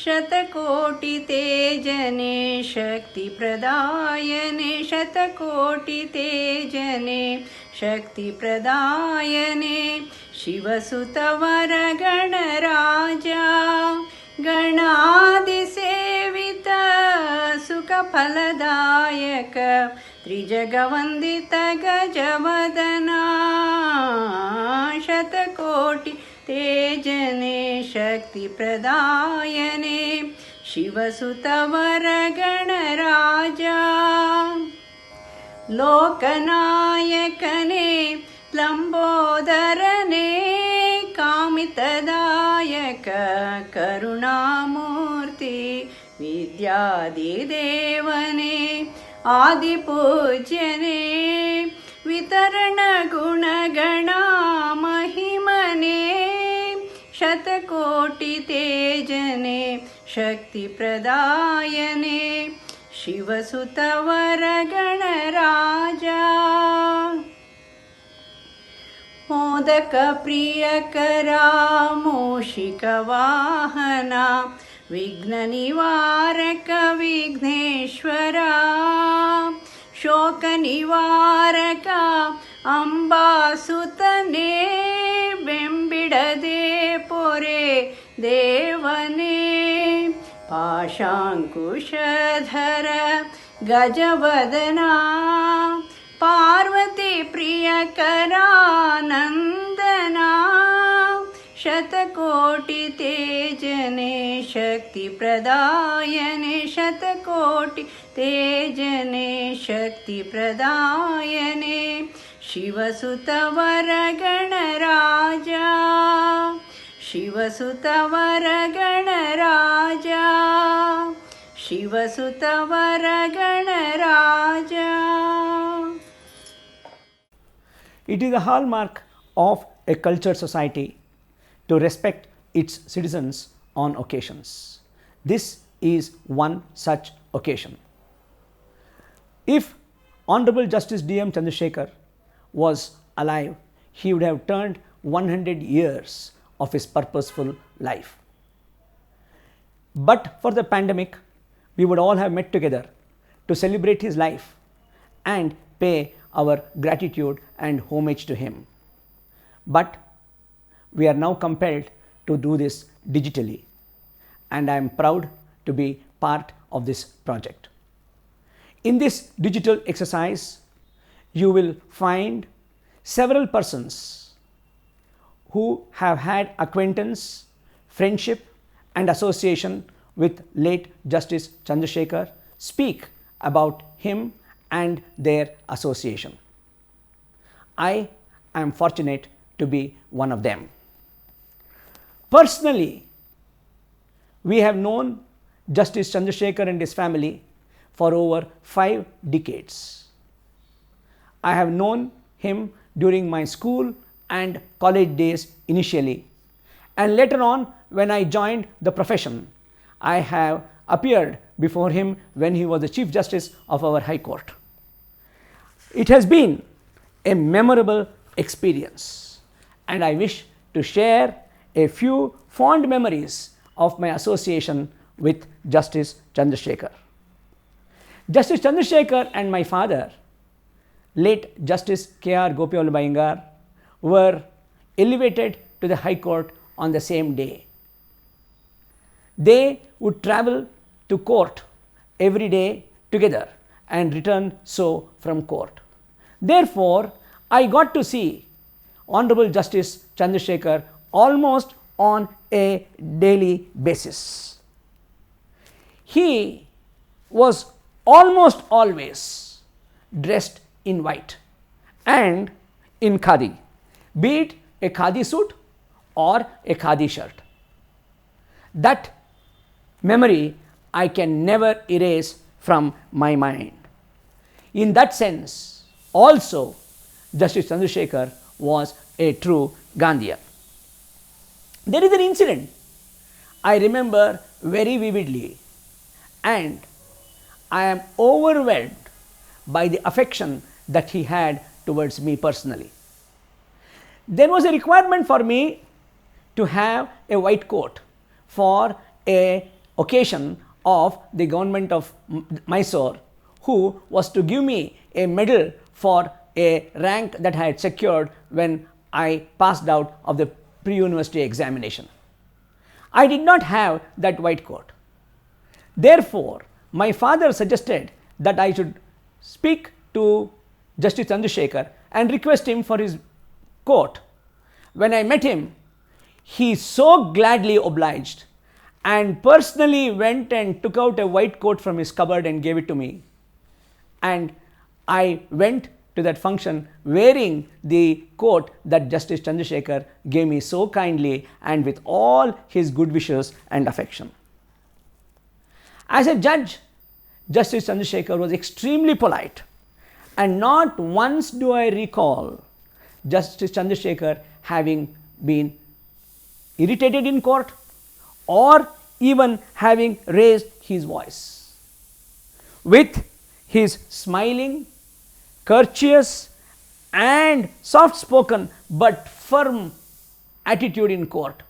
शतकोटितेजने शक्तिप्रदायने शतकोटितेजने शक्तिप्रदायने शिवसुतवरगणराजा गणादिसेवित सुखफलदायक त्रिजगवन्दित गजवदना शतकोटि तेजने शक्तिप्रदायने शिवसुतवरगणराजा लोकनायकने लम्बोदरने कामितदायक करुणामूर्ति विद्यादिदेवने आदिपूज्यने वितरणगुणगणा महिमने शतकोटितेजने शक्तिप्रदायने शिवसुतवरगणराजा मोदकप्रियकरा मूषिकवाहना विघ्ननिवारक विघ्नेश्वरा शोकनिवारक अंबासुतने बेंबिडदे पोरे देवने पाशांकुशधर गजवदना पार्वती प्रियकरा नंदना शतकोटितेजने शक्तिप्रदायने शतकोटितेजने शक्तिप्रदायने शिवसुतवरगणराजा शिवसुतवरगणराजा शिवसुतवरगणराजा. It is a hallmark of a cultured society to respect its citizens on occasions. This is one such occasion. If Honorable Justice D.M. Chandrasekhar was alive, he would have turned 100 years of his purposeful life. But for the pandemic, we would all have met together to celebrate his life and pay our gratitude and homage to him. But we are now compelled to do this digitally, and I am proud to be part of this project. In this digital exercise, you will find several persons who have had acquaintance, friendship and association with late Justice Chandrasekhar speak about him and their association. I am fortunate to be one of them. Personally, we have known Justice Chandrasekhar and his family for over 5 decades. I have known him during my school and college days initially, and later on when I joined the profession, I have appeared before him when he was the Chief Justice of our High Court. It has been a memorable experience, and I wish to share a few fond memories of my association with Justice Chandrasekhar. Justice Chandrasekhar and my father, late Justice K.R. Gopi Vallabha Iyengar, were elevated to the High Court on the same day. They would travel to court every day together and return so from court. Therefore, I got to see Honorable Justice Chandrasekhar almost on a daily basis. He was almost always dressed in white and in khadi, be it a khadi suit or a khadi shirt. That memory I can never erase from my mind. In that sense, also Justice Chandrasekhar was a true Gandhian. There is an incident I remember very vividly, and I am overwhelmed by the affection that he had towards me personally. There was a requirement for me to have a white coat for a occasion of the government of Mysore, who was to give me a medal for a rank that I had secured when I passed out of the pre-university examination. I did not have that white coat. Therefore, my father suggested that I should speak to Justice Chandrasekhar and request him for his coat. When I met him, he so gladly obliged and personally went and took out a white coat from his cupboard and gave it to me. And I went to that function wearing the coat that Justice Chandrasekhar gave me so kindly and with all his good wishes and affection. As a judge, Justice Chandrasekhar was extremely polite, and not once do I recall Justice Chandrasekhar having been irritated in court or even having raised his voice. With his smiling, courteous and soft-spoken but firm attitude in court,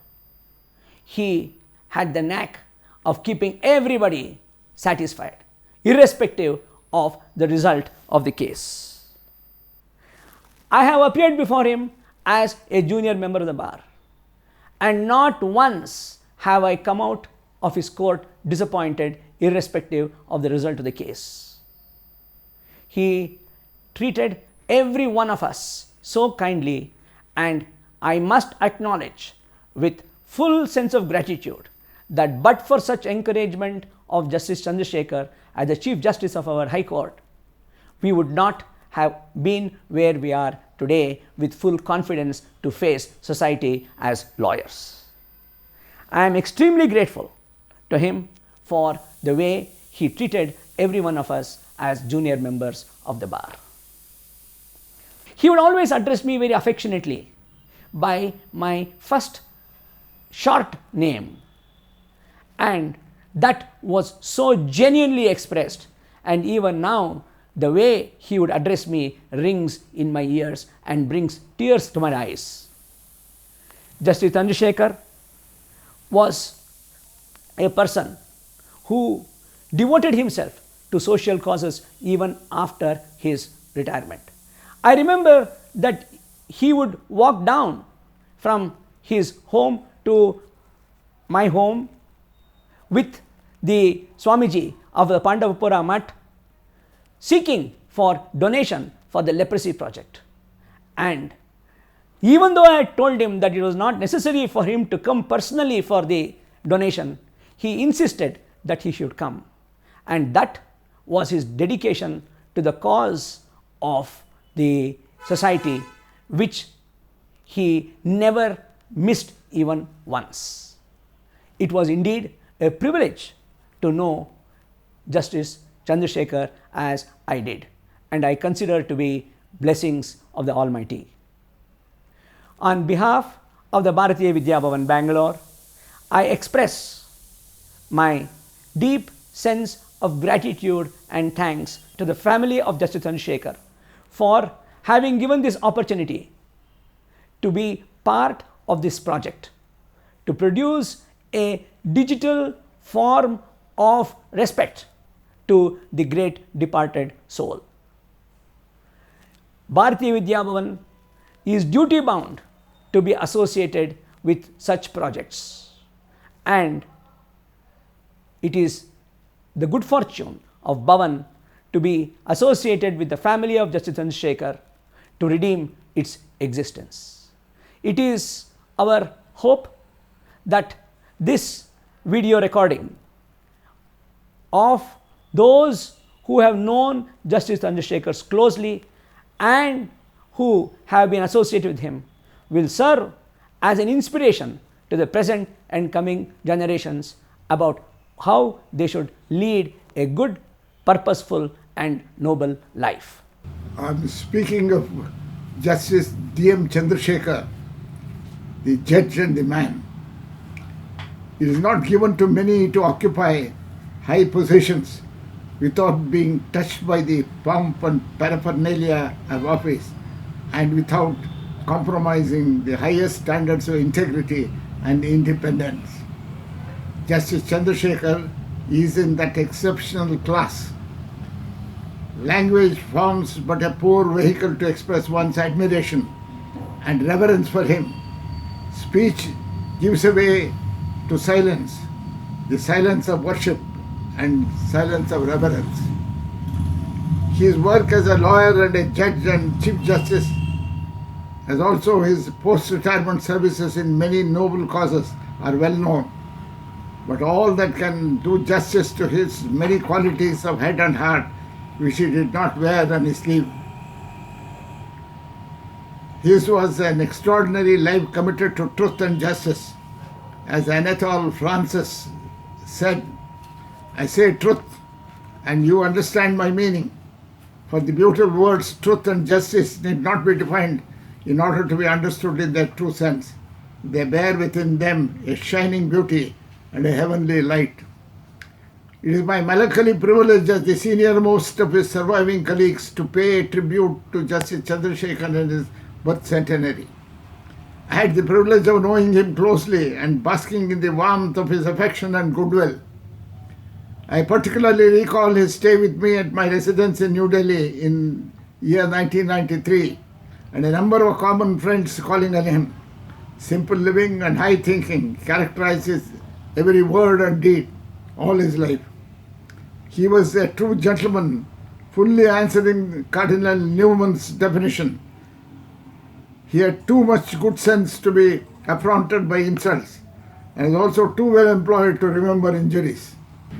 he had the knack of keeping everybody satisfied, irrespective of the result of the case. I have appeared before him as a junior member of the bar, and not once have I come out of his court disappointed, irrespective of the result of the case. He treated every one of us so kindly, and I must acknowledge with full sense of gratitude that but for such encouragement of Justice Chandrasekhar as the Chief Justice of our High Court, we would not have been where we are today with full confidence to face society as lawyers. I am extremely grateful to him for the way he treated every one of us as junior members of the bar. He would always address me very affectionately by my first short name, and that was so genuinely expressed, and even now the way he would address me rings in my ears and brings tears to my eyes. Justice Chandrasekhar was a person who devoted himself to social causes even after his retirement. I remember that he would walk down from his home to my home with the Swamiji of the Pandavapura Mutt, seeking for donation for the leprosy project. And even though I had told him that it was not necessary for him to come personally for the donation, he insisted that he should come. And that was his dedication to the cause of the society, which he never missed even once. It was indeed a privilege to know Justice Chandrasekhar as I did, and I consider to be blessings of the Almighty. On behalf of the Bharatiya Vidya Bhavan, Bangalore, I express my deep sense of gratitude and thanks to the family of Justice Chandrasekhar for having given this opportunity to be part of this project, to produce a digital form of respect to the great departed soul. Bharatiya Vidya Bhavan is duty bound to be associated with such projects, and it is the good fortune of Bhavan to be associated with the family of Justice Chandrasekhar to redeem its existence. It is our hope that this video recording of those who have known Justice Chandrasekhar closely and who have been associated with him will serve as an inspiration to the present and coming generations about how they should lead a good, purposeful and noble life. I'm speaking of Justice D.M. Chandrasekhar, the judge and the man. It is not given to many to occupy high positions without being touched by the pomp and paraphernalia of office and without compromising the highest standards of integrity and independence. Justice Chandrasekhar is in that exceptional class. Language forms but a poor vehicle to express one's admiration and reverence for him. Speech gives way to silence, the silence of worship and silence of reverence. His work as a lawyer and a judge and Chief Justice, as also his post-retirement services in many noble causes, are well known. But all that can do justice to his many qualities of head and heart, which he did not wear on his sleeve. His was an extraordinary life committed to truth and justice. As Anatole France said, I say truth and you understand my meaning. For the beautiful words truth and justice need not be defined in order to be understood in their true sense. They bear within them a shining beauty and a heavenly light. It is my melancholy privilege as the senior-most of his surviving colleagues to pay tribute to Justice Chandrasekhar and his birth centenary. I had the privilege of knowing him closely and basking in the warmth of his affection and goodwill. I particularly recall his stay with me at my residence in New Delhi in year 1993 and a number of common friends calling on him. Simple living and high thinking characterizes every word and deed all his life. He was a true gentleman, fully answering Cardinal Newman's definition. He had too much good sense to be affronted by insults and was also too well employed to remember injuries.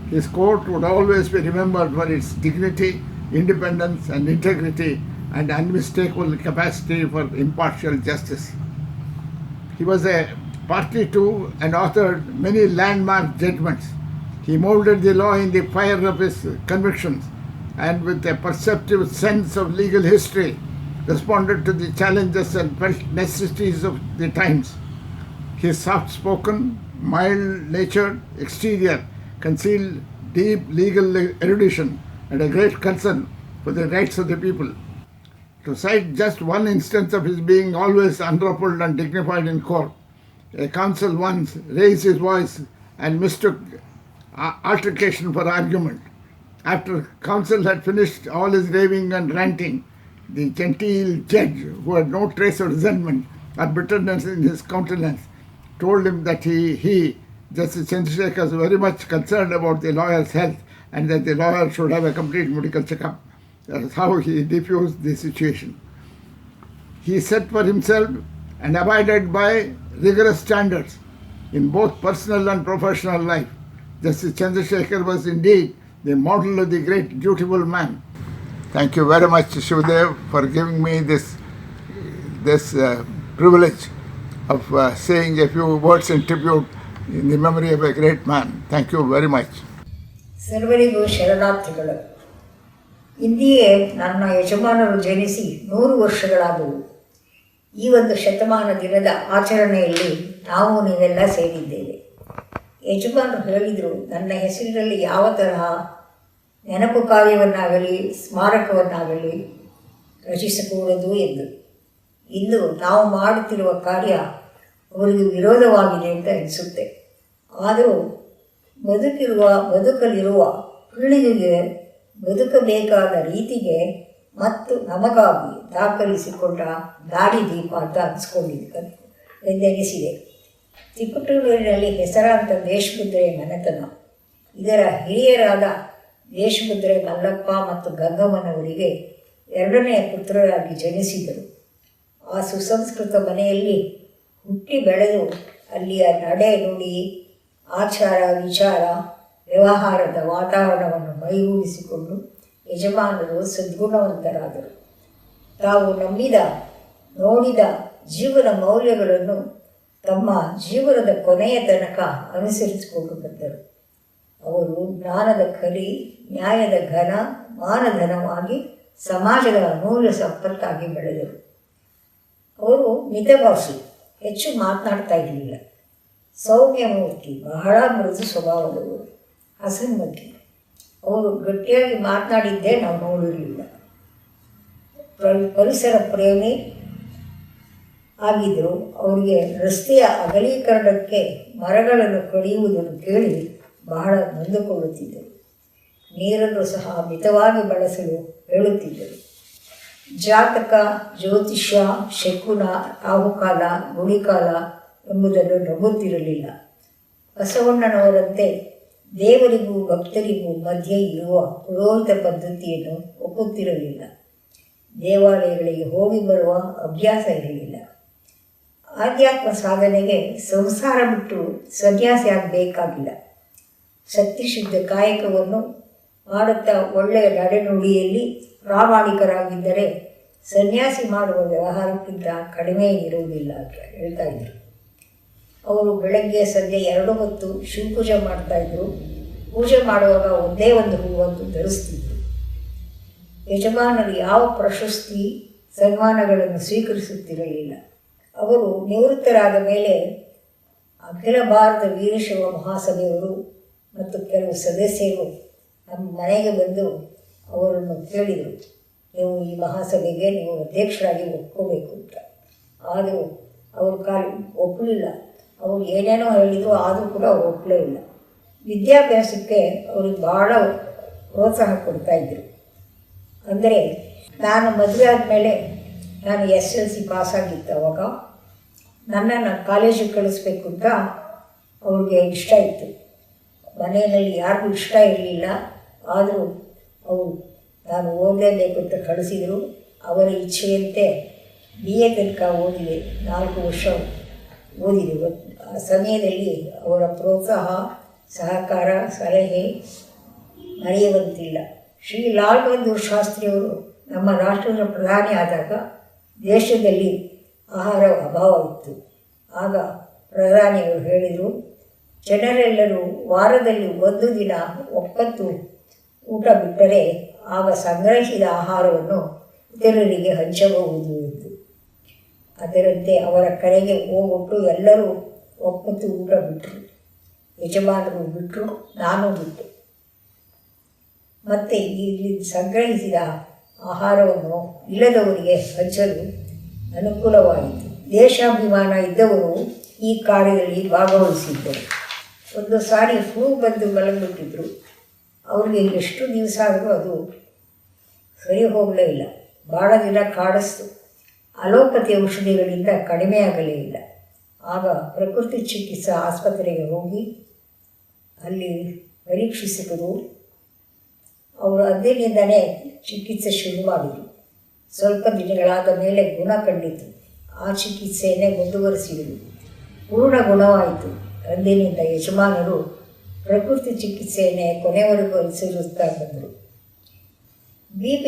His court would always be remembered for its dignity, independence and integrity and unmistakable capacity for impartial justice. He was a party to and authored many landmark judgments. He molded the law in the fire of his convictions and with a perceptive sense of legal history responded to the challenges and felt necessities of the times. His soft-spoken, mild-natured exterior concealed deep legal erudition and a great concern for the rights of the people. To cite just one instance of his being always unruffled and dignified in court, a counsel once raised his voice and mistook altercation for argument. After counsel had finished all his raving and ranting, the genteel judge, who had no trace of resentment or bitterness in his countenance, told him that he Justice Chandrasekhar, was very much concerned about the lawyer's health and that the lawyer should have a complete medical checkup. That is how he diffused the situation. He set for himself and abided by rigorous standards in both personal and professional life. Justice Chandrasekhar was indeed the model of the great dutiful man. Thank you very much, Shivdev, for giving me this privilege of saying a few words in tribute in the memory of a great man. Thank you very much. ಸರ್ವರಿಗೂ ಶರಣಾರ್ಥಿಗಳು. ಇಂದಿಯೇ ನನ್ನ ಯಜಮಾನರು ಜನಿಸಿ 100 ವರ್ಷಗಳಾದವು. ಈ ಒಂದು ಶತಮಾನ ದಿನದ ಆಚರಣೆಯಲ್ಲಿ ನಾವು ನೀವೆಲ್ಲ ಸೇರಿದ್ದೇವೆ. ಯಜಮಾನರು ಹೇಳಿದರು, ನನ್ನ ಹೆಸರಿನಲ್ಲಿ ಯಾವ ತರಹ ನೆನಪು ಕಾರ್ಯವನ್ನಾಗಲಿ ಸ್ಮಾರಕವನ್ನಾಗಲಿ ರಚಿಸಕೂಡದು ಎಂದು. ಇಂದು ನಾವು ಮಾಡುತ್ತಿರುವ ಕಾರ್ಯ ಅವರಿಗೆ ವಿರೋಧವಾಗಿದೆ ಅಂತ ಅನಿಸುತ್ತೆ. ಆದರೂ ಬದುಕಲಿರುವ ಪೀಳಿಗೆಗೆ ಬದುಕಬೇಕಾದ ರೀತಿಗೆ ಮತ್ತು ನಮಗಾಗಿ ದಾಖಲಿಸಿಕೊಂಡ ದಾರಿದೀಪ ಅಂತ ಅನಿಸ್ಕೊಂಡಿದ್ದೆ ಎಂದೆನಿಸಿದೆ. ತಿಪಟೂರಿನಲ್ಲಿ ಹೆಸರಾಂತ ದೇಶಮುದ್ರೆ ಮನೆತನ. ಇದರ ಹಿರಿಯರಾದ ದೇಶಮುದ್ರೆ ಮಲ್ಲಪ್ಪ ಮತ್ತು ಗಂಗಮ್ಮನವರಿಗೆ 2ನೇ ಪುತ್ರರಾಗಿ ಜನಿಸಿದರು. ಆ ಸುಸಂಸ್ಕೃತ ಮನೆಯಲ್ಲಿ ಹುಟ್ಟಿ ಬೆಳೆದು ಅಲ್ಲಿಯ ನಡೆ ನುಡಿ ಆಚಾರ ವಿಚಾರ ವ್ಯವಹಾರದ ವಾತಾವರಣವನ್ನು ಮೈಗೂಡಿಸಿಕೊಂಡು ಯಜಮಾನರು ಸದ್ಗುಣವಂತರಾದರು. ತಾವು ನಂಬಿದ ನೋಡಿದ ಜೀವನ ಮೌಲ್ಯಗಳನ್ನು ತಮ್ಮ ಜೀವನದ ಕೊನೆಯ ತನಕ ಅನುಸರಿಸಿಕೊಂಡು ಬಂದರು. ಅವರು ಜ್ಞಾನದ ಕಲಿ, ನ್ಯಾಯದ ಘನ, ಮಾನಧನವಾಗಿ ಸಮಾಜದ ಅಮೂಲ್ಯ ಸಂಪತ್ತಾಗಿ ಬೆಳೆದರು. ಅವರು ಮಿತಭಾಷಿ, ಹೆಚ್ಚು ಮಾತನಾಡ್ತಾ ಇರಲಿಲ್ಲ. ಸೌಮ್ಯಮೂರ್ತಿ, ಬಹಳ ಮೃದು ಸ್ವಭಾವದವರು, ಹಸನ್ಮುಖಿ. ಅವರು ಗಟ್ಟಿಯಾಗಿ ಮಾತನಾಡಿದ್ದೇ ನಾವು ನೋಡಿರಲಿಲ್ಲ. ಪರಿಸರ ಪ್ರೇಮಿ, ಆಗಿದ್ದರೂ ಅವರಿಗೆ ರಸ್ತೆಯ ಅಗಲೀಕರಣಕ್ಕೆ ಮರಗಳನ್ನು ಕಡಿಯುವುದನ್ನು ಕೇಳಿ ಬಹಳ ನೊಂದುಕೊಳ್ಳುತ್ತಿದ್ದರು. ನೀರನ್ನು ಸಹ ಮಿತವಾಗಿ ಬಳಸಲು ಹೇಳುತ್ತಿದ್ದರು. ಜಾತಕ, ಜ್ಯೋತಿಷ್ಯ, ಶಕುನ, ರಾಹುಕಾಲ, ಗುಳಿಕಾಲ ಎಂಬುದನ್ನು ನಂಬುತ್ತಿರಲಿಲ್ಲ. ಬಸವಣ್ಣನವರಂತೆ ದೇವರಿಗೂ ಭಕ್ತರಿಗೂ ಮಧ್ಯೆ ಇರುವ ಪುರೋಹಿತ ಪದ್ಧತಿಯನ್ನು ಒಪ್ಪುತ್ತಿರಲಿಲ್ಲ. ದೇವಾಲಯಗಳಿಗೆ ಹೋಗಿ ಬರುವ ಅಭ್ಯಾಸ ಇರಲಿಲ್ಲ. ಆಧ್ಯಾತ್ಮ ಸಾಧನೆಗೆ ಸಂಸಾರ ಬಿಟ್ಟು ಸನ್ಯಾಸಿ ಆಗಬೇಕಾಗಿಲ್ಲ. ಸತ್ಯಶುದ್ಧ ಕಾಯಕವನ್ನು ಮಾಡುತ್ತಾ ಒಳ್ಳೆಯ ನಡೆನುಡಿಯಲ್ಲಿ ಪ್ರಾಮಾಣಿಕರಾಗಿದ್ದರೆ ಸನ್ಯಾಸಿ ಮಾಡುವ ವ್ಯವಹಾರಕ್ಕಿಂತ ಕಡಿಮೆ ಇರುವುದಿಲ್ಲ ಅಂತ ಹೇಳ್ತಾ ಇದ್ರು. ಅವರು ಬೆಳಗ್ಗೆ ಸಂಜೆ 2 ಹೊತ್ತು ಶಿವಪೂಜೆ ಮಾಡ್ತಾಯಿದ್ರು. ಪೂಜೆ ಮಾಡುವಾಗ ಒಂದೇ ಒಂದು ಹೂವನ್ನು ಧರಿಸ್ತಿದ್ರು. ಯಜಮಾನರು ಯಾವ ಪ್ರಶಸ್ತಿ ಸನ್ಮಾನಗಳನ್ನು ಸ್ವೀಕರಿಸುತ್ತಿರಲಿಲ್ಲ. ಅವರು ನಿವೃತ್ತರಾದ ಮೇಲೆ ಅಖಿಲ ಭಾರತ ವೀರಶೈವ ಮಹಾಸಭೆಯವರು ಮತ್ತು ಕೆಲವು ಸದಸ್ಯರು ನಮ್ಮ ಮನೆಗೆ ಬಂದು ಅವರನ್ನು ಕೇಳಿದರು, ನೀವು ಈ ಮಹಾಸಭೆಗೆ ನೀವು ಅಧ್ಯಕ್ಷರಾಗಿ ಒಪ್ಕೋಬೇಕು ಅಂತ. ಆದರೂ ಅವರು ಒಪ್ಪಲಿಲ್ಲ. ಅವರು ಏನೇನೋ ಹೇಳಿದರು, ಆದರೂ ಕೂಡ ಅವರು ಒಪ್ಪಲೇ ಇಲ್ಲ. ವಿದ್ಯಾಭ್ಯಾಸಕ್ಕೆ ಅವ್ರಿಗೆ ಭಾಳ ಪ್ರೋತ್ಸಾಹ ಕೊಡ್ತಾಯಿದ್ರು. ಅಂದರೆ ನಾನು ಮದುವೆ ಆದಮೇಲೆ ನಾನು SLC ಪಾಸಾಗಿತ್ತು. ಅವಾಗ ನನ್ನನ್ನು ಕಾಲೇಜಿಗೆ ಕಳಿಸ್ಬೇಕು ಅಂತ ಅವ್ರಿಗೆ ಇಷ್ಟ ಇತ್ತು. ಮನೆಯಲ್ಲಿ ಯಾರಿಗೂ ಇಷ್ಟ ಇರಲಿಲ್ಲ. ಆದರೂ ಅವರು ನಾನು ಓದಲೇಬೇಕು ಅಂತ ಕಳಿಸಿದರು. ಅವರ ಇಚ್ಛೆಯಂತೆ BA ತನಕ ಓದಿದೆ. 4 ವರ್ಷ ಓದಿದೆ. ಆ ಸಮಯದಲ್ಲಿ ಅವರ ಪ್ರೋತ್ಸಾಹ, ಸಹಕಾರ, ಸಲಹೆ ಮರೆಯುವಂತಿಲ್ಲ. ಶ್ರೀ ಲಾಲ್ ಬಹದ್ದೂರ್ ಶಾಸ್ತ್ರಿಯವರು ನಮ್ಮ ರಾಷ್ಟ್ರದ ಪ್ರಧಾನಿ ಆದಾಗ ದೇಶದಲ್ಲಿ ಆಹಾರ ಅಭಾವ ಇತ್ತು. ಆಗ ಪ್ರಧಾನಿಯವರು ಹೇಳಿದರು, ಜನರೆಲ್ಲರೂ ವಾರದಲ್ಲಿ 1 ದಿನ ಒಪ್ಪತ್ತು ಊಟ ಬಿಟ್ಟರೆ ಆಗ ಸಂಗ್ರಹಿಸಿದ ಆಹಾರವನ್ನು ಇತರರಿಗೆ ಹಂಚಬಹುದು ಎಂದು. ಅದರಂತೆ ಅವರ ಕರೆಗೆ ಹೋಗೊಟ್ಟು ಎಲ್ಲರೂ ಒಪ್ಪತ್ತು ಊಟ ಬಿಟ್ಟರು. ಯಜಮಾನರು ಬಿಟ್ಟರು, ನಾನು ಬಿಟ್ಟೆ. ಮತ್ತು ಇಲ್ಲಿ ಸಂಗ್ರಹಿಸಿದ ಆಹಾರವನ್ನು ಇಲ್ಲದವರಿಗೆ ಹಂಚಲು ಅನುಕೂಲವಾಯಿತು. ದೇಶಾಭಿಮಾನ ಇದ್ದವರು ಈ ಕಾರ್ಯದಲ್ಲಿ ಭಾಗವಹಿಸಿದ್ದರು. ಒಂದು ಸಾರಿ ಫ್ಲೂ ಬಂದು ಮಲಗಿಬಿಟ್ಟಿದ್ರು. ಅವ್ರಿಗೆ ಎಷ್ಟು ದಿವಸ ಆದರೂ ಅದು ಸರಿ ಹೋಗಲೇ ಇಲ್ಲ. ಭಾಳ ದಿನ ಕಾಡಿಸ್ತು. ಅಲೋಪತಿ ಔಷಧಿಗಳಿಂದ ಕಡಿಮೆ ಆಗಲೇ ಇಲ್ಲ. ಆಗ ಪ್ರಕೃತಿ ಚಿಕಿತ್ಸಾ ಆಸ್ಪತ್ರೆಗೆ ಹೋಗಿ ಅಲ್ಲಿ ಪರೀಕ್ಷಿಸಿದರು. ಅವರು ಅಂದಿನಿಂದಲೇ ಚಿಕಿತ್ಸೆ ಶುರು ಮಾಡಿದರು. ಸ್ವಲ್ಪ ದಿನಗಳಾದ ಮೇಲೆ ಗುಣ ಕಂಡಿತು. ಆ ಚಿಕಿತ್ಸೆಯನ್ನೇ ಮುಂದುವರಿಸಿದರು. ಪೂರ್ಣ ಗುಣವಾಯಿತು. ಅಂದಿನಿಂದ ಯಜಮಾನರು ಪ್ರಕೃತಿ ಚಿಕಿತ್ಸೆಯನ್ನೇ ಕೊನೆವರೆಗೂ ಅನುಸರಿಸುತ್ತಾ ಬಂದರು. BP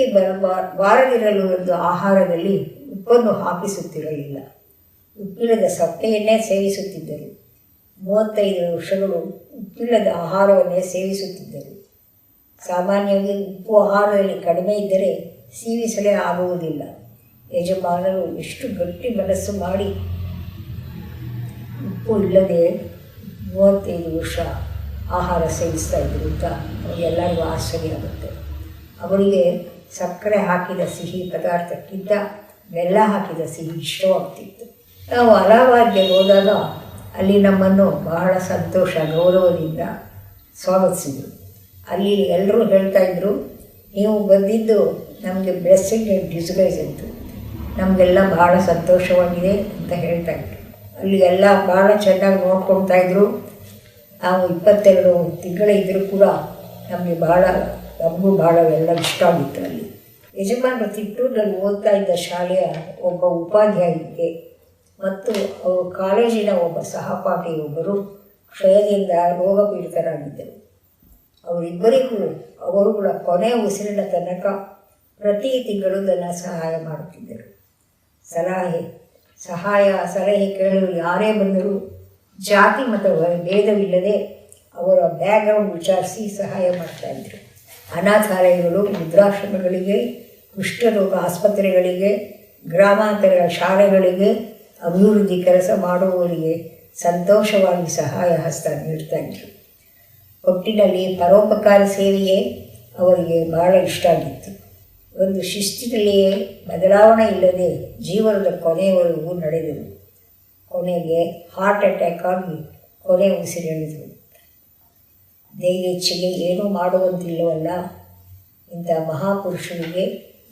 ಬಾರದಿರಲು ಒಂದು ಆಹಾರದಲ್ಲಿ ಉಪ್ಪನ್ನು ಹಾಕಿಸುತ್ತಿರಲಿಲ್ಲ. ಉಪ್ಪಿಲ್ಲದ ಸಪ್ಪೆಯನ್ನೇ ಸೇವಿಸುತ್ತಿದ್ದರು. 35 ವರ್ಷಗಳು ಉಪ್ಪಿಲ್ಲದ ಆಹಾರವನ್ನೇ ಸೇವಿಸುತ್ತಿದ್ದರು. ಸಾಮಾನ್ಯವಾಗಿ ಉಪ್ಪು ಆಹಾರದಲ್ಲಿ ಕಡಿಮೆ ಇದ್ದರೆ ಸೇವಿಸಲೇ ಆಗುವುದಿಲ್ಲ. ಯಜಮಾನರು ಎಷ್ಟು ಗಟ್ಟಿ ಮನಸ್ಸು ಮಾಡಿ ಉಪ್ಪು ಇಲ್ಲದೆ 35 ವರ್ಷ ಆಹಾರ ಸೇವಿಸ್ತಾ ಇದ್ದರು ಅಂತ ಎಲ್ಲರಿಗೂ ಆಶ್ಚರ್ಯ ಆಗುತ್ತೆ. ಅವರಿಗೆ ಸಕ್ಕರೆ ಹಾಕಿದ ಸಿಹಿ ಪದಾರ್ಥಕ್ಕಿಂತ ಬೆಲ್ಲ ಹಾಕಿದ ಸಿಹಿ ಇಷ್ಟವಾಗ್ತಿತ್ತು. ನಾವು ಅಲಹಾಬಾದ್ಗೆ ಹೋದಾಗ ಅಲ್ಲಿ ನಮ್ಮನ್ನು ಬಹಳ ಸಂತೋಷ, ಗೌರವದಿಂದ ಸ್ವಾಗತಿಸಿದರು. ಅಲ್ಲಿ ಎಲ್ಲರೂ ಹೇಳ್ತಾಯಿದ್ರು, ನೀವು ಬಂದಿದ್ದು ನಮಗೆ ಬ್ಲೆಸ್ಸಿಂಗ್ ಆ್ಯಂಡ್ ಡಿಸ್ಗೈಸ್ ಅಂತ. ನಮಗೆಲ್ಲ ಭಾಳ ಸಂತೋಷವಾಗಿದೆ ಅಂತ ಹೇಳ್ತಾಯಿದ್ರು. ಅಲ್ಲಿ ಎಲ್ಲ ಭಾಳ ಚೆನ್ನಾಗಿ ನೋಡ್ಕೊಳ್ತಾಯಿದ್ರು. ನಾವು 22 ತಿಂಗಳಿದ್ದರೂ ಕೂಡ ನಮಗೂ ಭಾಳ ಎಲ್ಲ ಇಷ್ಟ ಆಗಿತ್ತು. ಅಲ್ಲಿ ಯಜಮಾನರು ತಿಟ್ಟೂರಿನಲ್ಲಿ ಓದ್ತಾ ಇದ್ದ ಶಾಲೆಯ ಒಬ್ಬ ಉಪಾಧ್ಯಾಯಿಗೆ ಮತ್ತು ಅವರು ಕಾಲೇಜಿನ ಒಬ್ಬ ಸಹಪಾಠಿಯೊಬ್ಬರು ಕ್ಷಯದಿಂದ ರೋಗ ಪೀಡಿತರಾಗಿದ್ದರು. ಅವರಿಬ್ಬರಿಗೂ ಅವರುಗಳ ಕೊನೆಯ ಉಸಿರಿನ ತನಕ ಪ್ರತಿ ತಿಂಗಳು ನನ್ನ ಸಹಾಯ ಮಾಡುತ್ತಿದ್ದರು. ಸಲಹೆ ಕೇಳಲು ಯಾರೇ ಬಂದರೂ ಜಾತಿ ಮತ್ತು ಭೇದವಿಲ್ಲದೆ ಅವರ ಬ್ಯಾಕ್ಗ್ರೌಂಡ್ ವಿಚಾರಿಸಿ ಸಹಾಯ ಮಾಡ್ತಾಯಿದ್ರು. ಅನಾಥಾಲಯಗಳು, ವೃದ್ಧಾಶ್ರಮಗಳಿಗೆ, ಕುಷ್ಠರೋಗ ಆಸ್ಪತ್ರೆಗಳಿಗೆ, ಗ್ರಾಮಾಂತರ ಶಾಲೆಗಳಿಗೆ ಅಭಿವೃದ್ಧಿ ಕೆಲಸ ಮಾಡುವವರಿಗೆ ಸಂತೋಷವಾಗಿ ಸಹಾಯ ಹಸ್ತ ನೀಡ್ತಾಯಿದ್ರು. ಒಟ್ಟಿನಲ್ಲಿ ಪರೋಪಕಾರ ಸೇವೆಯೇ ಅವರಿಗೆ ಭಾಳ ಇಷ್ಟ ಆಗಿತ್ತು. ಒಂದು ಶಿಸ್ತಿನಲ್ಲಿಯೇ ಬದಲಾವಣೆ ಇಲ್ಲದೆ ಜೀವನದ ಕೊನೆಯವರೆಗೂ ನಡೆದರು. ಕೊನೆಗೆ ಹಾರ್ಟ್ ಅಟ್ಯಾಕ್ ಆಗಿ ಕೊನೆ ಉಸಿರೆಳೆದರು. ದೈವೇಚ್ಛೆಗೆ ಏನೂ ಮಾಡುವಂತಿಲ್ಲವಲ್ಲ. ಇಂಥ ಮಹಾಪುರುಷರಿಗೆ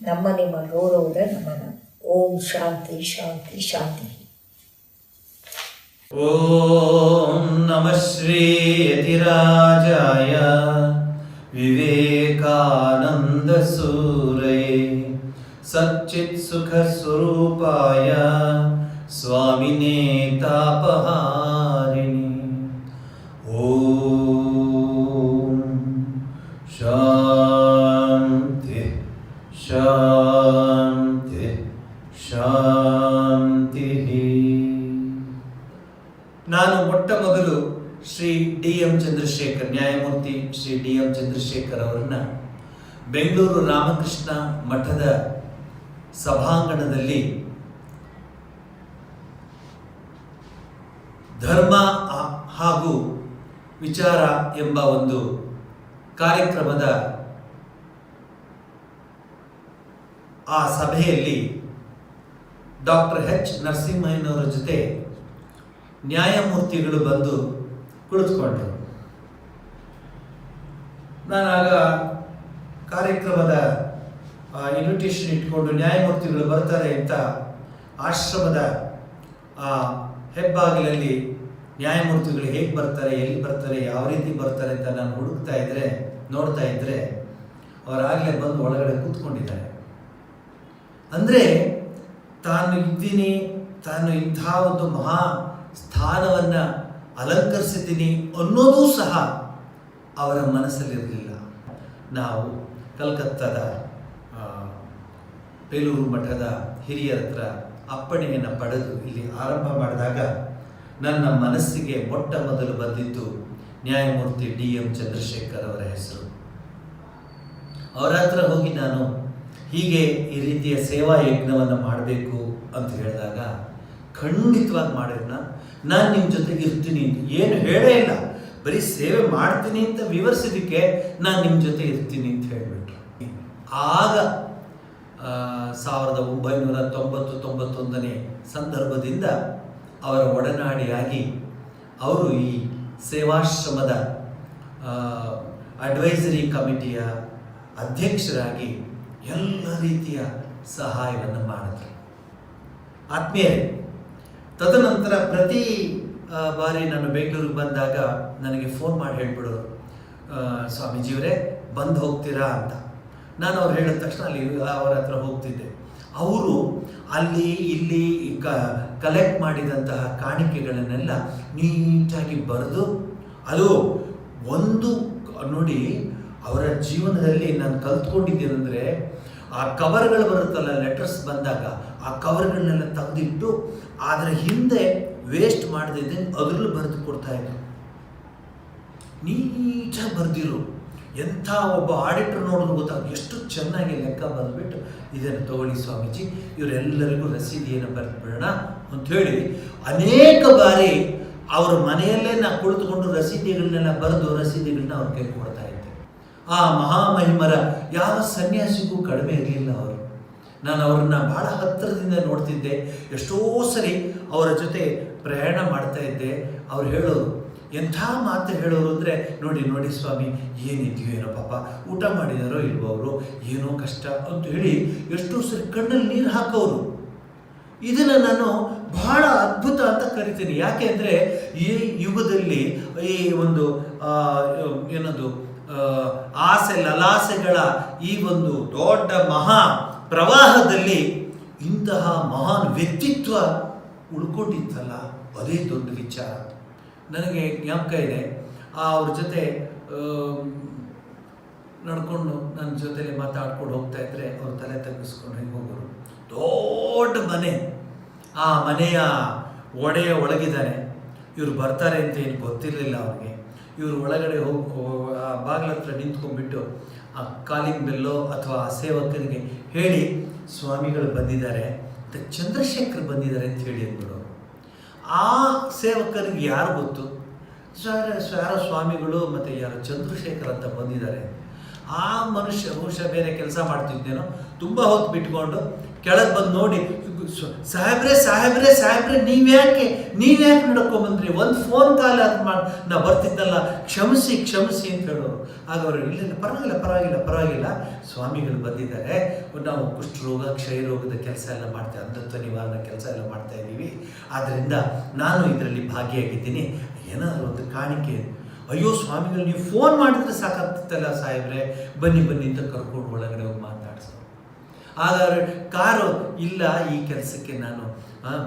ನಮ್ಮ ನಿಮ್ಮ ಗೌರವದ ನಮನ. ಓಂ ಶಾಂತಿ ಶಾಂತಿ ಶಾಂತಿ. ಓಂ ನಮಃ ಶ್ರೀ ಯತಿರಾಜಾಯ ವಿವೇಕಾನಂದ ಸೂರಯೇ ಸಚ್ಚಿತ್ ಸುಖ ಸ್ವರೂಪಾಯ ಸ್ವಾಮಿನೇ ತಾಪಹಾರಿಣಿ. ಓಂ ಶಾಂತಿ ಶಾಂತಿ ಶಾಂತಿ. ನಾನು ಮೊಟ್ಟ ಮೊದಲು ಶ್ರೀ ಡಿ.ಎಂ. ಚಂದ್ರಶೇಖರ್, ನ್ಯಾಯಮೂರ್ತಿ ಶ್ರೀ ಡಿ.ಎಂ. ಚಂದ್ರಶೇಖರ್ ಅವರನ್ನ ಬೆಂಗಳೂರು ರಾಮಕೃಷ್ಣ ಮಠದ ಸಭಾಂಗಣದಲ್ಲಿ ಧರ್ಮ ಹಾಗೂ ವಿಚಾರ ಎಂಬ ಒಂದು ಕಾರ್ಯಕ್ರಮದ ಆ ಸಭೆಯಲ್ಲಿ ಡಾಕ್ಟರ್ ಎಚ್ ನರಸಿಂಹಯ್ಯನವರ ಜೊತೆ ನ್ಯಾಯಮೂರ್ತಿಗಳು ಬಂದು ಕುಳಿತುಕೊಂಡರು. ನಾನಾಗ ಕಾರ್ಯಕ್ರಮದ ಇನ್ವಿಟೇಷನ್ ಇಟ್ಕೊಂಡು ನ್ಯಾಯಮೂರ್ತಿಗಳು ಬರ್ತಾರೆ ಅಂತ ಆಶ್ರಮದ ಹೆಬ್ಬಾಗಿಲಲ್ಲಿ ನ್ಯಾಯಮೂರ್ತಿಗಳು ಹೇಗೆ ಬರ್ತಾರೆ, ಎಲ್ಲಿ ಬರ್ತಾರೆ, ಯಾವ ರೀತಿ ಬರ್ತಾರೆ ಅಂತ ನಾನು ನೋಡ್ತಾ ಇದ್ದರೆ ಅವರಾಗಲೇ ಬಂದು ಒಳಗಡೆ ಕೂತ್ಕೊಂಡಿದ್ದಾರೆ. ಅಂದರೆ ತಾನು ಇಂಥ ಒಂದು ಮಹಾ ಸ್ಥಾನವನ್ನು ಅಲಂಕರಿಸಿದ್ದೀನಿ ಅನ್ನೋದೂ ಸಹ ಅವರ ಮನಸ್ಸಲ್ಲಿರಲಿಲ್ಲ. ನಾವು ಕಲ್ಕತ್ತಾದ ಬೇಲೂರು ಮಠದ ಹಿರಿಯರ ಹತ್ರ ಅಪ್ಪಣೆಯನ್ನು ಪಡೆದು ಇಲ್ಲಿ ಆರಂಭ ಮಾಡಿದಾಗ ನನ್ನ ಮನಸ್ಸಿಗೆ ಮೊಟ್ಟ ಮೊದಲು ಬಂದಿದ್ದು ನ್ಯಾಯಮೂರ್ತಿ ಡಿ.ಎಂ. ಚಂದ್ರಶೇಖರ್ ಅವರ ಹೆಸರು. ಅವರ ಹತ್ರ ಹೋಗಿ ನಾನು ಹೀಗೆ ಈ ರೀತಿಯ ಸೇವಾ ಯಜ್ಞವನ್ನು ಮಾಡಬೇಕು ಅಂತ ಹೇಳಿದಾಗ ಖಂಡಿತವಾಗಿ ಮಾಡಿದ್ನ, ನಾನು ನಿಮ್ಮ ಜೊತೆಗೆ ಇರ್ತೀನಿ ಅಂತ ಏನು ಹೇಳೇ ಇಲ್ಲ, ಬರೀ ಸೇವೆ ಮಾಡ್ತೀನಿ ಅಂತ ವಿವರಿಸಿದ್ದಕ್ಕೆ ನಾನು ನಿಮ್ಮ ಜೊತೆ ಇರ್ತೀನಿ ಅಂತ ಹೇಳಿಬಿಟ್ರು. ಆಗ 1991 ಸಂದರ್ಭದಿಂದ ಅವರ ಒಡನಾಡಿಯಾಗಿ ಅವರು ಈ ಸೇವಾಶ್ರಮದ ಅಡ್ವೈಸರಿ ಕಮಿಟಿಯ ಅಧ್ಯಕ್ಷರಾಗಿ ಎಲ್ಲ ರೀತಿಯ ಸಹಾಯವನ್ನು ಮಾಡಿದ್ರು. ಆತ್ಮೀಯರೇ, ತದನಂತರ ಪ್ರತಿ ಬಾರಿ ನಾನು ಬೆಂಗಳೂರಿಗೆ ಬಂದಾಗ ನನಗೆ ಫೋನ್ ಮಾಡಿ ಹೇಳ್ಬಿಡೋರು, ಸ್ವಾಮೀಜಿಯವರೇ ಬಂದು ಹೋಗ್ತೀರಾ ಅಂತ. ನಾನು ಅವ್ರು ಹೇಳಿದ ತಕ್ಷಣ ಅಲ್ಲಿ ಅವರ ಹತ್ರ ಹೋಗ್ತಿದ್ದೆ. ಅವರು ಅಲ್ಲಿ ಇಲ್ಲಿ ಕಲೆಕ್ಟ್ ಮಾಡಿದಂತಹ ಕಾಣಿಕೆಗಳನ್ನೆಲ್ಲ ನೀಟಾಗಿ ಬರೆದು, ಅದು ಒಂದು ನೋಡಿ ಅವರ ಜೀವನದಲ್ಲಿ ನಾನು ಕಲ್ತ್ಕೊಂಡಿದ್ದೇನೆಂದರೆ, ಆ ಕವರ್ಗಳು ಬರುತ್ತಲ್ಲ ಲೆಟರ್ಸ್ ಬಂದಾಗ ಆ ಕವರ್ಗಳನ್ನೆಲ್ಲ ತೆಗೆದಿಟ್ಟು ಅದರ ಹಿಂದೆ ವೇಸ್ಟ್ ಮಾಡದಿದ್ದೆ ಅದರಲ್ಲೂ ಬರೆದು ಕೊಡ್ತಾಯಿದ್ರು. ನೀಟಾಗಿ ಬರೆದಿರು. ಎಂಥ ಒಬ್ಬ ಆಡಿಟರ್ ನೋಡೋದು ಗೊತ್ತಾಗ ಎಷ್ಟು ಚೆನ್ನಾಗಿ ಲೆಕ್ಕ ಬರೆದ್ಬಿಟ್ಟು ಇದನ್ನು ತಗೊಳ್ಳಿ ಸ್ವಾಮೀಜಿ, ಇವರೆಲ್ಲರಿಗೂ ರಸೀದಿಯನ್ನು ಬರೆದ್ಬಿಡೋಣ ಅಂಥೇಳಿ ಅನೇಕ ಬಾರಿ ಅವ್ರ ಮನೆಯಲ್ಲೇ ನಾನು ಕುಳಿತುಕೊಂಡು ರಸೀದಿಗಳನ್ನೆಲ್ಲ ಬರೆದು ರಸೀದಿಗಳನ್ನ ಅವ್ರ ಕೈ ಕೊಡ್ತಾ ಇದ್ದೆ. ಆ ಮಹಾಮಹಿಮರ ಯಾವ ಸನ್ಯಾಸಿಗೂ ಕಡಿಮೆ ಇರಲಿಲ್ಲ ಅವರು. ನಾನು ಅವ್ರನ್ನ ಬಹಳ ಹತ್ತಿರದಿಂದ ನೋಡ್ತಿದ್ದೆ. ಎಷ್ಟೋ ಸರಿ ಅವರ ಜೊತೆ ಪ್ರಯಾಣ ಮಾಡ್ತಾ ಇದ್ದೆ. ಅವ್ರು ಹೇಳೋರು, ಎಂಥ ಮಾತು ಹೇಳೋರು ಅಂದರೆ, ನೋಡಿ ಸ್ವಾಮಿ ಏನಿದೆಯೋ ಏನೋ ಪಾಪ, ಊಟ ಮಾಡಿದಾರೋ ಇಲ್ವೋ ಅವರು, ಏನೋ ಕಷ್ಟ ಅಂತ ಹೇಳಿ ಎಷ್ಟೋ ಸರಿ ಕಣ್ಣಲ್ಲಿ ನೀರು ಹಾಕೋರು. ಇದನ್ನು ನಾನು ಬಹಳ ಅದ್ಭುತ ಅಂತ ಕರಿತೀನಿ. ಯಾಕೆ ಅಂದರೆ ಈ ಯುಗದಲ್ಲಿ ಈ ಒಂದು ಏನದು ಆಸೆ ಲಲಾಸೆಗಳ ಈ ಒಂದು ದೊಡ್ಡ ಮಹಾ ಪ್ರವಾಹದಲ್ಲಿ ಇಂತಹ ಮಹಾನ್ ವ್ಯಕ್ತಿತ್ವ ಉಳ್ಕೊಂಡಿತ್ತಲ್ಲ, ಅದೇ ದೊಡ್ಡ ವಿಚಾರ. ನನಗೆ ಜ್ಞಾಪಕ ಇದೆ, ಅವ್ರ ಜೊತೆ ನಡ್ಕೊಂಡು ನನ್ನ ಜೊತೆಲಿ ಮಾತಾಡ್ಕೊಂಡು ಹೋಗ್ತಾ ಇದ್ರೆ ಅವ್ರ ತಲೆ ತಗ್ಗಿಸ್ಕೊಂಡು ಹಿಂಗೆ ಹೋಗೋರು. ದೊಡ್ಡ ಮನೆ, ಆ ಮನೆಯ ಒಳಗಿದ್ದಾರೆ. ಇವರು ಬರ್ತಾರೆ ಅಂತ ಏನು ಗೊತ್ತಿರಲಿಲ್ಲ ಅವ್ರಿಗೆ. ಇವರು ಒಳಗಡೆ ಆ ಬಾಗಿಲ ಹತ್ರ ನಿಂತ್ಕೊಂಡ್ಬಿಟ್ಟು ಆ ಕಾಲಿಂಗ್ ಬೆಲ್ಲೋ ಅಥವಾ ಆ ಸೇವಕರಿಗೆ ಹೇಳಿ, ಸ್ವಾಮಿಗಳು ಬಂದಿದ್ದಾರೆ ಮತ್ತು ಚಂದ್ರಶೇಖರ್ ಬಂದಿದ್ದಾರೆ ಅಂತ ಹೇಳಿ ಅಂದ್ಬಿಡೋರು. ಆ ಸೇವಕರಿಗೆ ಯಾರು ಗೊತ್ತು, ಯಾರೋ ಸ್ವಾಮಿಗಳು ಮತ್ತು ಯಾರೋ ಚಂದ್ರಶೇಖರ್ ಅಂತ ಬಂದಿದ್ದಾರೆ. ಆ ಮನುಷ್ಯ ಬಹುಶಃ ಬೇರೆ ಕೆಲಸ ಮಾಡ್ತಿದ್ದೇನೋ, ತುಂಬ ಹೊತ್ತು ಬಿಟ್ಕೊಂಡು ಕೆಳಗೆ ಬಂದು ನೋಡಿ, ಸಾಹೇಬ್ರೆ ನೀವ್ಯಾಕೆ ನಡ್ಕೊಂಬಂದ್ರಿ, ಒಂದು ಫೋನ್ ಕಾಲ್ ಅದು ಮಾಡಿ ನಾ ಬರ್ತಿದ್ದಲ್ಲ, ಕ್ಷಮಿಸಿ ಅಂತ ಹೇಳೋರು. ಆಗ ಅವರು ಇಲ್ಲ ಪರವಾಗಿಲ್ಲ ಸ್ವಾಮಿಗಳು ಬಂದಿದ್ದಾರೆ, ನಾವು ಕುಷ್ಠರೋಗ ಕ್ಷಯರೋಗದ ಕೆಲಸ ಎಲ್ಲ ಮಾಡ್ತೇವೆ, ಅಂಧತ್ವ ನಿವಾರಣೆ ಕೆಲಸ ಎಲ್ಲ ಮಾಡ್ತಾ ಇದ್ದೀವಿ, ಆದ್ದರಿಂದ ನಾನು ಇದರಲ್ಲಿ ಭಾಗಿಯಾಗಿದ್ದೀನಿ, ಏನಾದರೂ ಒಂದು ಕಾಣಿಕೆ. ಅಯ್ಯೋ ಸ್ವಾಮಿಗಳು, ನೀವು ಫೋನ್ ಮಾಡಿದ್ರೆ ಸಾಕಾಗ್ತಿತ್ತಲ್ಲ ಸಾಹೇಬ್ರೆ, ಬನ್ನಿ ಅಂತ ಕರ್ಕೊಂಡು ಒಳಗಡೆ ಹೋಗಿ ಮಾತಾಡ್ಸೋರು. ಆಗ ಕಾರು ಇಲ್ಲ, ಈ ಕೆಲಸಕ್ಕೆ ನಾನು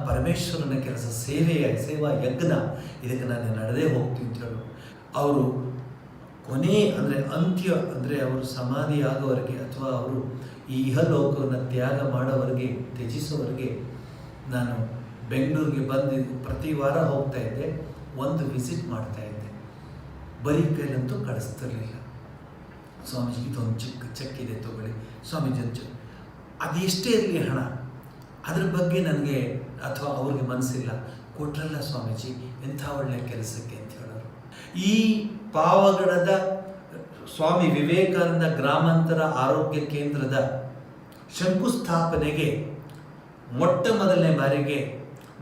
ಪರಮೇಶ್ವರನ ಕೆಲಸ, ಸೇವಾ ಯಜ್ಞ, ಇದಕ್ಕೆ ನಾನು ನಡೆದೇ ಹೋಗ್ತೀನಿ ಅಂತ ಹೇಳು. ಅವರು ಅಂತ್ಯ ಅಂದರೆ ಅವರು ಸಮಾಧಿ ಆಗೋವರೆಗೆ ಅಥವಾ ಅವರು ಈ ಇಹಲೋಕವನ್ನು ತ್ಯಾಗ ಮಾಡೋವರೆಗೆ, ತ್ಯಜಿಸೋವರೆಗೆ ನಾನು ಬೆಂಗಳೂರಿಗೆ ಬಂದು ಪ್ರತಿ ವಾರ ಹೋಗ್ತಾ ಇದ್ದೆ, ಒಂದು ವಿಸಿಟ್ ಮಾಡ್ತಾ ಇದ್ದೆ. ಬರೀ ಕೈಲಂತೂ ಕಳಿಸ್ತಿರ್ಲಿಲ್ಲ. ಸ್ವಾಮೀಜಿ ಇದೊಂದು ಚೆಕ್ ಇದೆ ತಗೊಳ್ಳಿ, ಸ್ವಾಮೀಜಿ ಅದೆಷ್ಟೇ ಇರಲಿ ಹಣ, ಅದ್ರ ಬಗ್ಗೆ ನನಗೆ ಅಥವಾ ಅವ್ರಿಗೆ ಮನಸ್ಸಿಲ್ಲ, ಕೊಟ್ರಲ್ಲ ಸ್ವಾಮೀಜಿ ಎಂಥ ಒಳ್ಳೆಯ ಕೆಲಸಕ್ಕೆ ಅಂತ ಹೇಳೋರು. ಈ ಪಾವಗಡದ ಸ್ವಾಮಿ ವಿವೇಕಾನಂದ ಗ್ರಾಮಾಂತರ ಆರೋಗ್ಯ ಕೇಂದ್ರದ ಶಂಕುಸ್ಥಾಪನೆಗೆ ಮೊಟ್ಟ ಮೊದಲನೇ ಬಾರಿಗೆ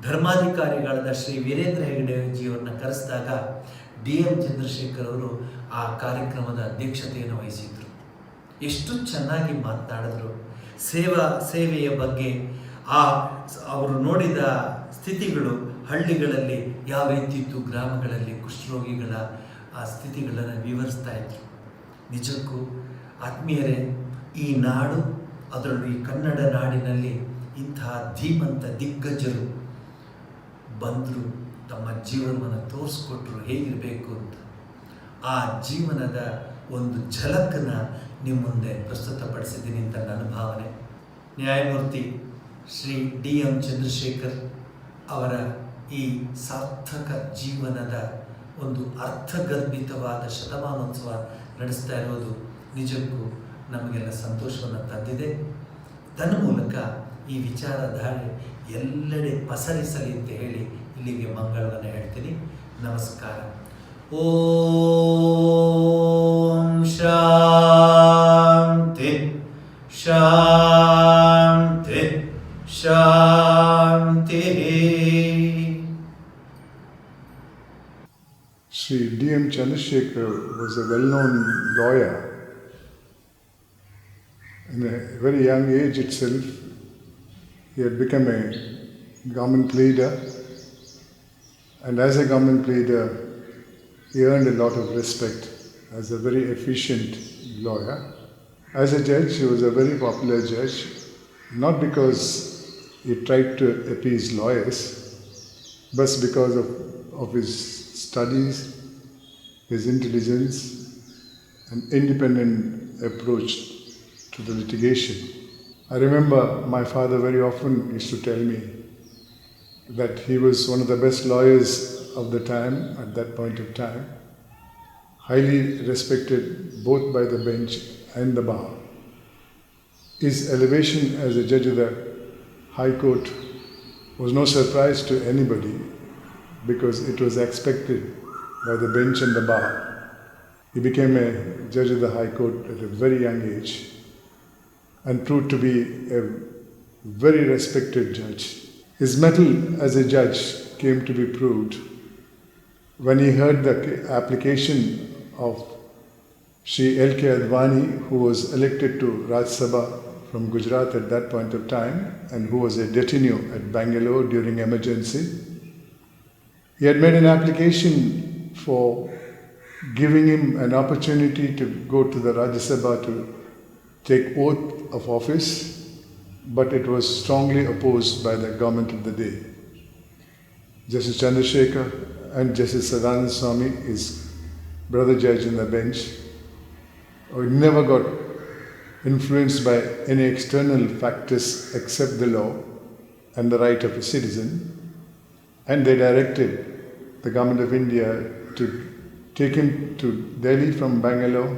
ಧರ್ಮಾಧಿಕಾರಿಗಳಾದ ಶ್ರೀ ವೀರೇಂದ್ರ ಹೆಗಡೆಜಿಯವರನ್ನ ಕರೆಸಿದಾಗ DM ಚಂದ್ರಶೇಖರ್ ಅವರು ಆ ಕಾರ್ಯಕ್ರಮದ ಅಧ್ಯಕ್ಷತೆಯನ್ನು ವಹಿಸಿದ್ರು. ಎಷ್ಟು ಚೆನ್ನಾಗಿ ಮಾತನಾಡಿದ್ರು ಸೇವೆಯ ಬಗ್ಗೆ. ಅವರು ನೋಡಿದ ಸ್ಥಿತಿಗಳು ಹಳ್ಳಿಗಳಲ್ಲಿ ಯಾವ ರೀತಿ ಇತ್ತು, ಗ್ರಾಮಗಳಲ್ಲಿ ಕುಷ್ಠರೋಗಿಗಳ ಆ ಸ್ಥಿತಿಗಳನ್ನು ವಿವರಿಸ್ತಾ ಇದ್ರು. ನಿಜಕ್ಕೂ ಆತ್ಮೀಯರೇ, ಈ ನಾಡು, ಅದರಲ್ಲೂ ಈ ಕನ್ನಡ ನಾಡಿನಲ್ಲಿ ಇಂತಹ ಧೀಮಂತ ದಿಗ್ಗಜರು ಬಂದರು, ತಮ್ಮ ಜೀವನವನ್ನು ತೋರಿಸ್ಕೊಟ್ರು ಹೇಗಿರಬೇಕು ಅಂತ. ಆ ಜೀವನದ ಒಂದು ಝಲಕನ್ನ ನಿಮ್ಮ ಮುಂದೆ ಪ್ರಸ್ತುತಪಡಿಸಿದ್ದೀನಿ ಅಂತ ನನ್ನ ಭಾವನೆ. ನ್ಯಾಯಮೂರ್ತಿ ಶ್ರೀ DM ಚಂದ್ರಶೇಖರ್ ಅವರ ಈ ಸಾರ್ಥಕ ಜೀವನದ ಒಂದು ಅರ್ಥಗರ್ಭಿತವಾದ ಶತಮಾನೋತ್ಸವ ನಡೆಸ್ತಾ ಇರೋದು ನಿಜಕ್ಕೂ ನಮಗೆಲ್ಲ ಸಂತೋಷವನ್ನು ತಂದಿದೆ. ತನ್ಮೂಲಕ ಈ ವಿಚಾರಧಾರೆ ಎಲ್ಲೆಡೆ ಪಸರಿಸಲಿ ಅಂತ ಹೇಳಿ ಇಲ್ಲಿಗೆ ಮಂಗಳವನ್ನು ಹೇಳ್ತೀನಿ. ನಮಸ್ಕಾರ. ಓಂ ಶಾಂತಿ ಶಾಂತಿ ಶಾಂತಿ. Sri D.M. Chandrasekhar was a well-known lawyer. In a very young age itself, he had become a government leader, and as a government leader, he earned a lot of respect as a very efficient lawyer. As a judge, he was a very popular judge, not because he tried to appease lawyers, but because of his studies, his intelligence, and independent approach to the litigation. I remember my father very often used to tell me that he was one of the best lawyers of the time, at that point of time, highly respected both by the bench and the bar. His elevation as a judge of the High Court was no surprise to anybody, because it was expected by the bench and the bar. He became a judge of the High Court at a very young age and proved to be a very respected judge. His mettle as a judge came to be proved when he heard the application of Shri L.K. Advani, who was elected to Rajya Sabha from Gujarat at that point of time and who was a détenu at Bangalore during emergency. He had made an application for giving him an opportunity to go to the Rajya Sabha to take oath of office, but it was strongly opposed by the government of the day. Justice Chandrasekhar and Justice Sadananda Swamy, his brother judge in the bench, never got influenced by any external factors except the law and the right of a citizen, and they directed the government of India to take him to Delhi from Bangalore,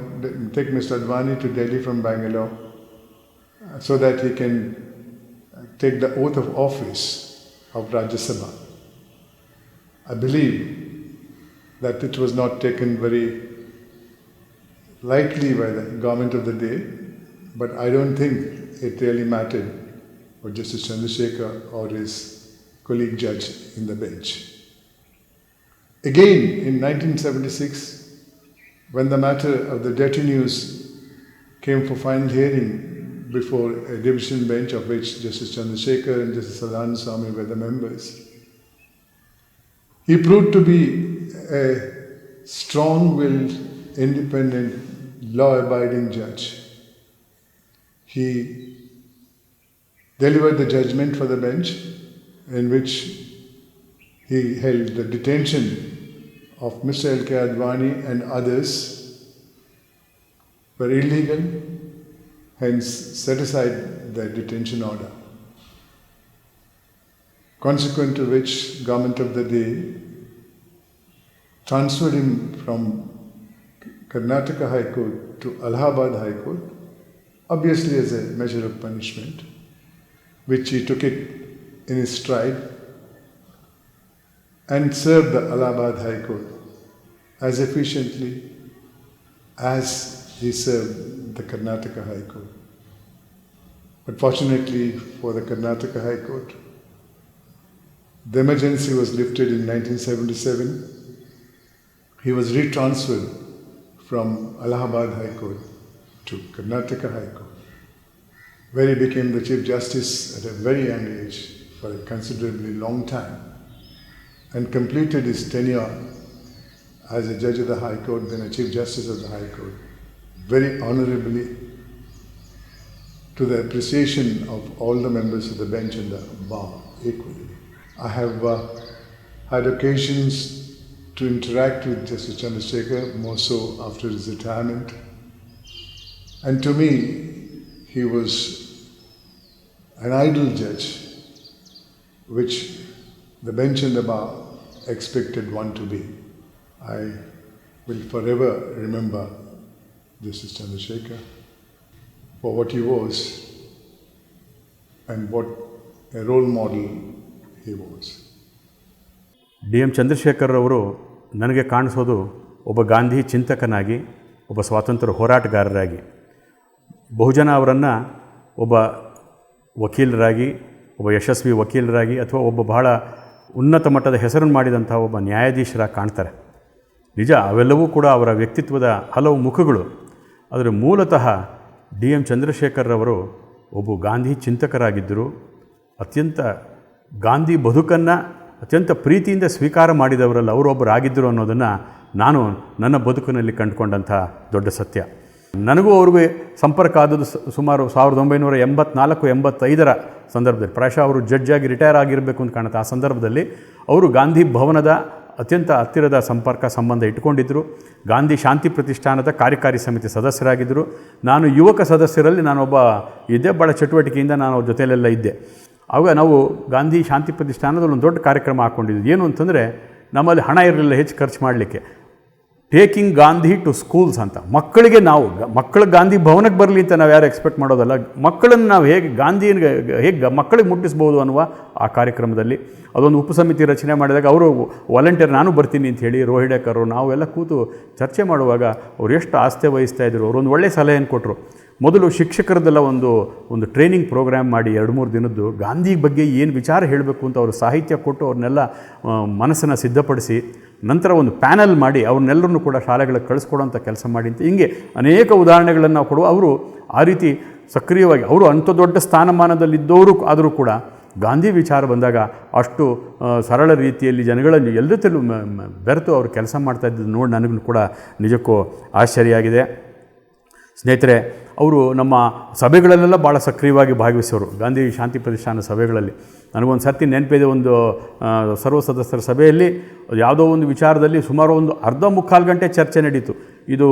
take Mr. Advani to Delhi from Bangalore, so that he can take the oath of office of Rajya Sabha. I believe that it was not taken very lightly by the government of the day, but I don't think it really mattered for Justice Chandrasekhar or his colleague judge in the bench. Again, in 1976, when the matter of the detainees came for final hearing before a division bench of which Justice Chandrasekhar and Justice Sadananda Swamy were the members, he proved to be a strong-willed, independent, law-abiding judge. He delivered the judgment for the bench in which he held the detention of Mr. L.K. Advani and others were illegal, hence set aside the detention order. Consequent to which, government of the day transferred him from Karnataka High Court to Allahabad High Court, obviously as a measure of punishment, which he took it in his stride and served the Allahabad High Court as efficiently as he served the Karnataka High Court. But fortunately for the Karnataka High Court, the emergency was lifted in 1977. He was retransferred from Allahabad High Court to Karnataka High Court, where he became the Chief Justice at a very young age for a considerably long time, and completed his tenure as a Judge of the High Court, then a Chief Justice of the High Court, very honorably, to the appreciation of all the members of the bench and the bar equally. I have had occasions to interact with Justice Chandrasekhar, more so after his retirement. And to me, he was an ideal judge, which the bench and the bar expected one to be. I will forever remember Justice Chandrasekhar for what he was and what a role model he was. DM Chandrashekhar ಅವರು ನನಗೆ ಕಾಣಿಸೋದು ಒಬ್ಬ ಗಾಂಧಿ ಚಿಂತಕನಾಗಿ, ಒಬ್ಬ ಸ್ವಾತಂತ್ರ್ಯ ಹೋರಾಟಗಾರರಾಗಿ, ಬಹುಜನ ಅವರನ್ನು ಒಬ್ಬ ವಕೀಲರಾಗಿ, ಒಬ್ಬ ಯಶಸ್ವಿ ವಕೀಲರಾಗಿ ಅಥವಾ ಒಬ್ಬ ಬಹಳ ಉನ್ನತ ಮಟ್ಟದ ಹೆಸರನ್ನು ಮಾಡಿದಂಥ ಒಬ್ಬ ನ್ಯಾಯಾಧೀಶರಾಗಿ ಕಾಣ್ತಾರೆ. ನಿಜ, ಅವೆಲ್ಲವೂ ಕೂಡ ಅವರ ವ್ಯಕ್ತಿತ್ವದ ಹಲವು ಮುಖಗಳು. ಆದರೆ ಮೂಲತಃ DM ಚಂದ್ರಶೇಖರ್ರವರು ಒಬ್ಬ ಗಾಂಧಿ ಚಿಂತಕರಾಗಿದ್ದರು. ಅತ್ಯಂತ ಗಾಂಧಿ ಬದುಕನ್ನು ಅತ್ಯಂತ ಪ್ರೀತಿಯಿಂದ ಸ್ವೀಕಾರ ಮಾಡಿದವರಲ್ಲಿ ಅವರೊಬ್ಬರಾಗಿದ್ದರು ಅನ್ನೋದನ್ನು ನಾನು ನನ್ನ ಬದುಕಿನಲ್ಲಿ ಕಂಡುಕೊಂಡಂಥ ದೊಡ್ಡ ಸತ್ಯ. ನನಗೂ ಅವ್ರಿಗೆ ಸಂಪರ್ಕ ಆದದ್ದು ಸುಮಾರು 1984-85 ಸಂದರ್ಭದಲ್ಲಿ, ಪ್ರಾಯಶಃ ಅವರು ಜಡ್ಜಾಗಿ ರಿಟೈರ್ ಆಗಿರಬೇಕು ಅಂತ ಕಾಣುತ್ತೆ. ಆ ಸಂದರ್ಭದಲ್ಲಿ ಅವರು ಗಾಂಧಿ ಭವನದ ಅತ್ಯಂತ ಹತ್ತಿರದ ಸಂಬಂಧ ಇಟ್ಟುಕೊಂಡಿದ್ದರು. ಗಾಂಧಿ ಶಾಂತಿ ಪ್ರತಿಷ್ಠಾನದ ಕಾರ್ಯಕಾರಿ ಸಮಿತಿ ಸದಸ್ಯರಾಗಿದ್ದರು. ನಾನು ಯುವಕ ಸದಸ್ಯರಲ್ಲಿ ನಾನೊಬ್ಬ ಇದ್ದೆ. ಭಾಳ ಚಟುವಟಿಕೆಯಿಂದ ನಾನು ಅವ್ರ ಜೊತೆಯಲ್ಲೆಲ್ಲ ಇದ್ದೆ. ಆವಾಗ ನಾವು ಗಾಂಧಿ ಶಾಂತಿ ಪ್ರತಿಷ್ಠಾನದಲ್ಲಿ ಒಂದು ದೊಡ್ಡ ಕಾರ್ಯಕ್ರಮ ಹಾಕ್ಕೊಂಡಿದ್ವಿ. ಏನು ಅಂತಂದರೆ, ನಮ್ಮಲ್ಲಿ ಹಣ ಇರಲಿಲ್ಲ ಹೆಚ್ಚು ಖರ್ಚು ಮಾಡಲಿಕ್ಕೆ. ಟೇಕಿಂಗ್ ಗಾಂಧಿ ಟು ಸ್ಕೂಲ್ಸ್ ಅಂತ. ಮಕ್ಕಳಿಗೆ ಮಕ್ಕಳು ಗಾಂಧಿ ಭವನಕ್ಕೆ ಬರಲಿ ಅಂತ ನಾವು ಯಾರು ಎಕ್ಸ್ಪೆಕ್ಟ್ ಮಾಡೋದಲ್ಲ. ಮಕ್ಕಳನ್ನು ನಾವು ಹೇಗೆ ಮಕ್ಕಳಿಗೆ ಮುಟ್ಟಿಸ್ಬೋದು ಅನ್ನುವ ಆ ಕಾರ್ಯಕ್ರಮದಲ್ಲಿ ಅದೊಂದು ಉಪಸಮಿತಿ ರಚನೆ ಮಾಡಿದಾಗ ಅವರು ವಾಲಂಟಿಯರ್ ನಾನು ಬರ್ತೀನಿ ಅಂತ ಹೇಳಿ ರೋಹಿಡೇಕರು ನಾವೆಲ್ಲ ಕೂತು ಚರ್ಚೆ ಮಾಡುವಾಗ ಅವ್ರು ಎಷ್ಟು ಆಸ್ಥೆ ವಹಿಸ್ತಾಯಿದ್ರು. ಅವರೊಂದು ಒಳ್ಳೆಯ ಸಲಹೆಯನ್ನು ಕೊಟ್ಟರು. ಮೊದಲು ಶಿಕ್ಷಕರದೆಲ್ಲ ಒಂದು ಟ್ರೈನಿಂಗ್ ಪ್ರೋಗ್ರಾಮ್ ಮಾಡಿ 2-3 ದಿನದ್ದು ಗಾಂಧಿ ಬಗ್ಗೆ ಏನು ವಿಚಾರ ಹೇಳಬೇಕು ಅಂತ ಅವರು ಸಾಹಿತ್ಯ ಕೊಟ್ಟು ಅವ್ರನ್ನೆಲ್ಲ ಮನಸ್ಸನ್ನು ಸಿದ್ಧಪಡಿಸಿ, ನಂತರ ಒಂದು ಪ್ಯಾನಲ್ ಮಾಡಿ ಅವ್ರನ್ನೆಲ್ಲರನ್ನೂ ಕೂಡ ಶಾಲೆಗಳಿಗೆ ಕಳಿಸ್ಕೊಡೋಂಥ ಕೆಲಸ ಮಾಡಿ ಅಂತ ಹಿಂಗೆ ಅನೇಕ ಉದಾಹರಣೆಗಳನ್ನು ನಾವು ಕೊಡುವ. ಅವರು ಆ ರೀತಿ ಸಕ್ರಿಯವಾಗಿ, ಅವರು ಅಂಥ ದೊಡ್ಡ ಸ್ಥಾನಮಾನದಲ್ಲಿದ್ದವರು ಆದರೂ ಕೂಡ ಗಾಂಧಿ ವಿಚಾರ ಬಂದಾಗ ಅಷ್ಟು ಸರಳ ರೀತಿಯಲ್ಲಿ ಜನಗಳನ್ನು ಎಲ್ಲರೂ ಬೆರೆತು ಅವರು ಕೆಲಸ ಮಾಡ್ತಾಯಿದ್ದು ನೋಡಿ ನನಗೂ ಕೂಡ ನಿಜಕ್ಕೂ ಆಶ್ಚರ್ಯ ಆಗಿದೆ. ಸ್ನೇಹಿತರೆ, ಅವರು ನಮ್ಮ ಸಭೆಗಳಲ್ಲೆಲ್ಲ ಭಾಳ ಸಕ್ರಿಯವಾಗಿ ಭಾಗವಹಿಸೋರು. ಗಾಂಧಿ ಶಾಂತಿ ಪ್ರತಿಷ್ಠಾನ ಸಭೆಗಳಲ್ಲಿ ನನಗೊಂದು ಸರ್ತಿ ನೆನಪಿದೆ. ಒಂದು ಸರ್ವ ಸದಸ್ಯರ ಸಭೆಯಲ್ಲಿ ಯಾವುದೋ ಒಂದು ವಿಚಾರದಲ್ಲಿ ಸುಮಾರು ಒಂದು ಅರ್ಧ-ಮುಕ್ಕಾಲು ಗಂಟೆ ಚರ್ಚೆ ನಡೀತು. ಇದು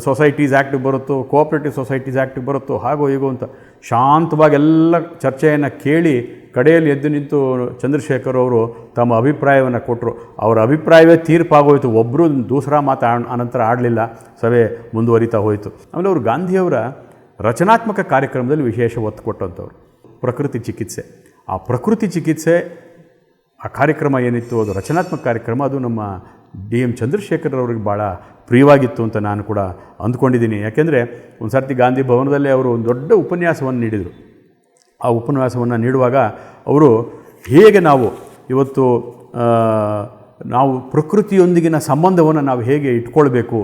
ಸೊಸೈಟೀಸ್ ಆ್ಯಕ್ಟಿಗೆ ಬರುತ್ತೋ, ಕೋಆಪ್ರೇಟಿವ್ ಸೊಸೈಟೀಸ್ ಆ್ಯಕ್ಟಿಗೆ ಬರುತ್ತೋ, ಹಾಗೋ ಹೀಗೋ ಅಂತ ಶಾಂತವಾಗಿ ಎಲ್ಲ ಚರ್ಚೆಯನ್ನು ಕೇಳಿ ಕಡೆಯಲ್ಲಿ ಎದ್ದು ನಿಂತು ಚಂದ್ರಶೇಖರ್ ಅವರು ತಮ್ಮ ಅಭಿಪ್ರಾಯವನ್ನು ಕೊಟ್ಟರು. ಅವರ ಅಭಿಪ್ರಾಯವೇ ತೀರ್ಪಾಗೋಯಿತು. ಒಬ್ಬರು ದೂಸರಾ ಮಾತು ಅನಂತರ ಆಡಲಿಲ್ಲ. ಸಭೆ ಮುಂದುವರಿತಾ ಹೋಯಿತು. ಆಮೇಲೆ ಅವರು ಗಾಂಧಿಯವರ ರಚನಾತ್ಮಕ ಕಾರ್ಯಕ್ರಮದಲ್ಲಿ ವಿಶೇಷ ಒತ್ತು ಕೊಟ್ಟಂಥವ್ರು. ಪ್ರಕೃತಿ ಚಿಕಿತ್ಸೆ. ಆ ಪ್ರಕೃತಿ ಚಿಕಿತ್ಸೆ ಆ ಕಾರ್ಯಕ್ರಮ ಏನಿತ್ತು ಅದು ರಚನಾತ್ಮಕ ಕಾರ್ಯಕ್ರಮ, ಅದು ನಮ್ಮ DM ಚಂದ್ರಶೇಖರ್ ಅವ್ರಿಗೆ ಭಾಳ ಪ್ರಿಯವಾಗಿತ್ತು ಅಂತ ನಾನು ಕೂಡ ಅಂದ್ಕೊಂಡಿದ್ದೀನಿ. ಯಾಕೆಂದರೆ ಒಂದು ಸರ್ತಿ ಗಾಂಧಿ ಭವನದಲ್ಲಿ ಅವರು ಒಂದು ದೊಡ್ಡ ಉಪನ್ಯಾಸವನ್ನು ನೀಡಿದರು. ಆ ಉಪನ್ಯಾಸವನ್ನು ನೀಡುವಾಗ ಅವರು ಹೇಗೆ ನಾವು ಇವತ್ತು ನಾವು ಪ್ರಕೃತಿಯೊಂದಿಗಿನ ಸಂಬಂಧವನ್ನು ನಾವು ಹೇಗೆ ಇಟ್ಕೊಳ್ಬೇಕು,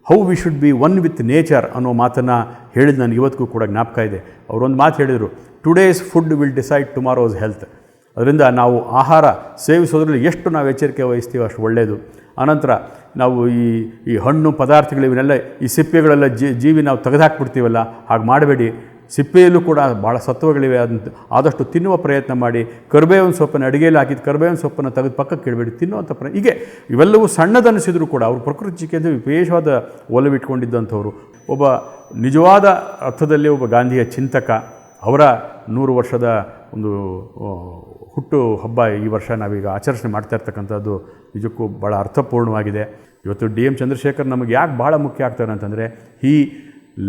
how we should be one with nature ಅನ್ನೋ ಮಾತನ್ನು ಹೇಳಿದ ನನಗೆ ಇವತ್ತಿಗೂ ಕೂಡ ಜ್ಞಾಪಕ ಇದೆ. ಅವರೊಂದು ಮಾತು ಹೇಳಿದರು, today's food will decide tomorrow's health. ಅದರಿಂದ ನಾವು ಆಹಾರ ಸೇವಿಸೋದ್ರಲ್ಲಿ ಎಷ್ಟು ನಾವು ಎಚ್ಚರಿಕೆ ವಹಿಸ್ತೀವೋ ಅಷ್ಟು ಒಳ್ಳೆಯದು. ಆನಂತರ ನಾವು ಈ ಹಣ್ಣು ಪದಾರ್ಥಗಳು ಇವನ್ನೆಲ್ಲ ಈ ಸಿಪ್ಪೆಗಳೆಲ್ಲ ಜೀವಿ ನಾವು ತೆಗೆದುಹಾಕ್ಬಿಡ್ತೀವಲ್ಲ, ಹಾಗೆ ಮಾಡಬೇಡಿ. ಸಿಪ್ಪೆಯಲ್ಲೂ ಕೂಡ ಭಾಳ ಸತ್ವಗಳಿವೆ, ಅದನ್ನು ಆದಷ್ಟು ತಿನ್ನುವ ಪ್ರಯತ್ನ ಮಾಡಿ. ಕರಿಬೇವಿನ ಸೊಪ್ಪನ್ನು ಅಡುಗೆಯಲ್ಲಿ ಹಾಕಿದ್ದು ಕರಿಬೇವಿನ ಸೊಪ್ಪನ್ನು ತೆಗೆದು ಪಕ್ಕಕ್ಕೆ ಇಡಬೇಡಿ, ತಿನ್ನುವಂಥ ಹೀಗೆ ಇವೆಲ್ಲವೂ ಸಣ್ಣದನಿಸಿದರೂ ಕೂಡ ಅವರು ಪ್ರಕೃತಿಗೆ ಅಂತ ವಿಶೇಷವಾದ ಒಲವಿಟ್ಕೊಂಡಿದ್ದಂಥವ್ರು. ಒಬ್ಬ ನಿಜವಾದ ಅರ್ಥದಲ್ಲಿ ಒಬ್ಬ ಗಾಂಧಿಯ ಚಿಂತಕ. ಅವರ 100 ವರ್ಷದ ಒಂದು ಹುಟ್ಟು ಹಬ್ಬ ಈ ವರ್ಷ ನಾವೀಗ ಆಚರಣೆ ಮಾಡ್ತಾ ಇರ್ತಕ್ಕಂಥದ್ದು ನಿಜಕ್ಕೂ ಭಾಳ ಅರ್ಥಪೂರ್ಣವಾಗಿದೆ. ಇವತ್ತು DM ಚಂದ್ರಶೇಖರ್ ನಮಗೆ ಯಾಕೆ ಭಾಳ ಮುಖ್ಯ ಆಗ್ತಾರೆ ಅಂತಂದರೆ, he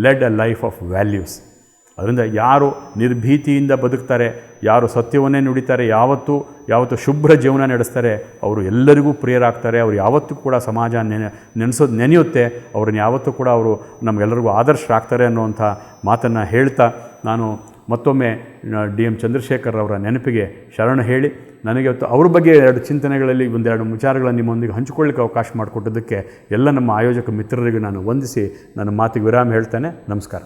led a life of values. ಅದರಿಂದ ಯಾರು ನಿರ್ಭೀತಿಯಿಂದ ಬದುಕ್ತಾರೆ, ಯಾರು ಸತ್ಯವನ್ನೇ ನುಡಿತಾರೆ, ಯಾವತ್ತು ಶುಭ್ರ ಜೀವನ ನಡೆಸ್ತಾರೆ, ಅವರು ಎಲ್ಲರಿಗೂ ಪ್ರಿಯರಾಗ್ತಾರೆ. ಅವರು ಯಾವತ್ತೂ ಕೂಡ ಸಮಾಜ ನೆನೆಯುತ್ತೆ. ಅವ್ರನ್ನ ಯಾವತ್ತೂ ಕೂಡ ಅವರು ನಮಗೆಲ್ಲರಿಗೂ ಆದರ್ಶರಾಗ್ತಾರೆ ಅನ್ನುವಂಥ ಮಾತನ್ನು ಹೇಳ್ತಾ, ನಾನು ಮತ್ತೊಮ್ಮೆ DM ಚಂದ್ರಶೇಖರ್ ಅವರ ನೆನಪಿಗೆ ಶರಣ ಹೇಳಿ, ನನಗೆ ಇವತ್ತು ಅವ್ರ ಬಗ್ಗೆ 2 ಚಿಂತನೆಗಳಲ್ಲಿ ಒಂದೆರಡು ವಿಚಾರಗಳನ್ನು ನಿಮ್ಮೊಂದಿಗೆ ಹಂಚಿಕೊಳ್ಳಿಕ್ಕೆ ಅವಕಾಶ ಮಾಡಿಕೊಟ್ಟದಕ್ಕೆ ಎಲ್ಲ ನಮ್ಮ ಆಯೋಜಕ ಮಿತ್ರರಿಗೆ ನಾನು ವಂದಿಸಿ ನನ್ನ ಮಾತಿಗೆ ವಿರಾಮ ಹೇಳ್ತೇನೆ. ನಮಸ್ಕಾರ.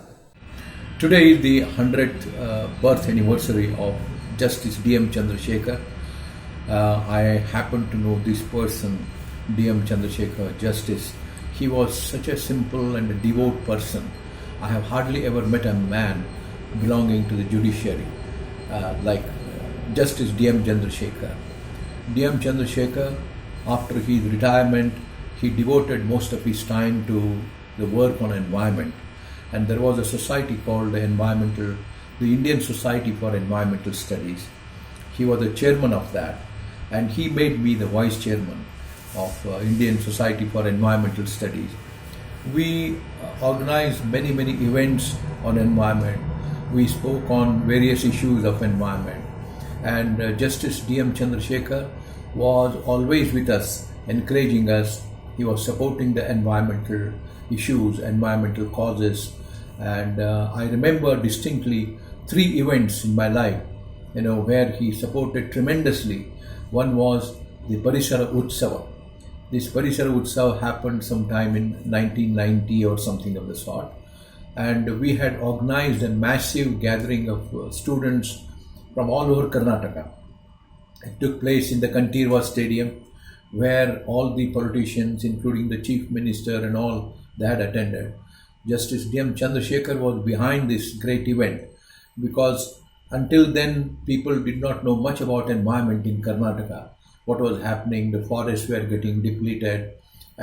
Today is the 100th birth anniversary of Justice DM Chandrasekhar. I happen to know this person, DM Chandrasekhar, Justice. He was such a simple and a devout person. I have hardly ever met a man belonging to the judiciary like Justice DM Chandrasekhar. DM Chandrasekhar, after his retirement, he devoted most of his time to the work on environment. And there was a society called the Indian Society for Environmental Studies. He was the chairman of that, and he made me the vice chairman of Indian Society for Environmental Studies. We organized many events on environment. We spoke on various issues of environment, and Justice DM Chandrasekhar was always with us, encouraging us. He was supporting the environmental issues, environmental causes. And I remember distinctly 3 events in my life, where he supported tremendously. One was the Parisara Utsava. This Parisara Utsava happened sometime in 1990 or something of the sort. And we had organized a massive gathering of students from all over Karnataka. It took place in the Kantirva Stadium, where all the politicians, including the Chief Minister and all, they had attended. Justice DM Chandrasekhar was behind this great event, because until then people did not know much about environment in Karnataka. What was happening, the forests were getting depleted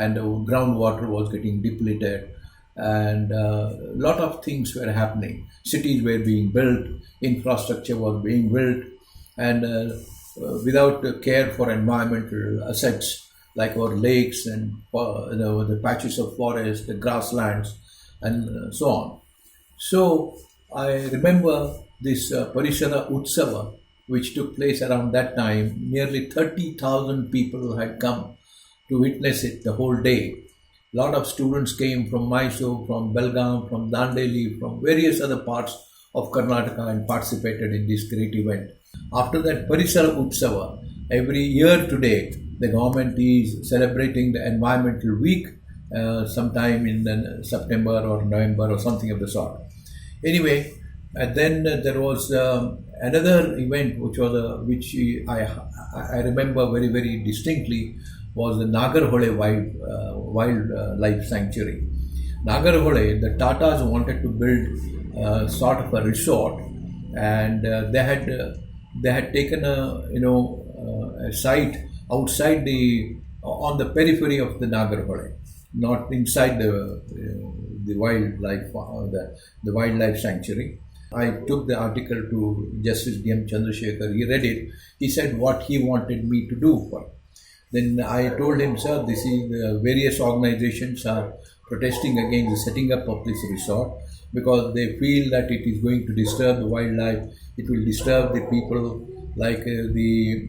and the groundwater was getting depleted, and a lot of things were happening. Cities were being built, infrastructure was being built, and without care for environmental assets like our lakes and the patches of forest, the grasslands, and so on. So I remember this Parisara Utsava, which took place around that time. Nearly 30,000 people had come to witness it the whole day. A lot of students came from Mysore, from Belgaum, from Dandeli, from various other parts of Karnataka, and participated in this great event. After that Parisara Utsava, every year today, the government is celebrating the Environmental Week, sometime in September or November or something of the sort. Anyway, and then there was another event which I remember very distinctly, was the Nagarhole Wildlife Sanctuary. Nagarhole, the Tatas wanted to build sort of a resort, and they had taken a site outside on the periphery of the Nagarhole, not inside the wildlife sanctuary. I took the article to Justice DM Chandrasekhar. He read it. He said what he wanted me to do for it. Then I told him, sir, this is various organizations are protesting against the setting up of this resort, because they feel that it is going to disturb the wildlife, it will disturb the people like the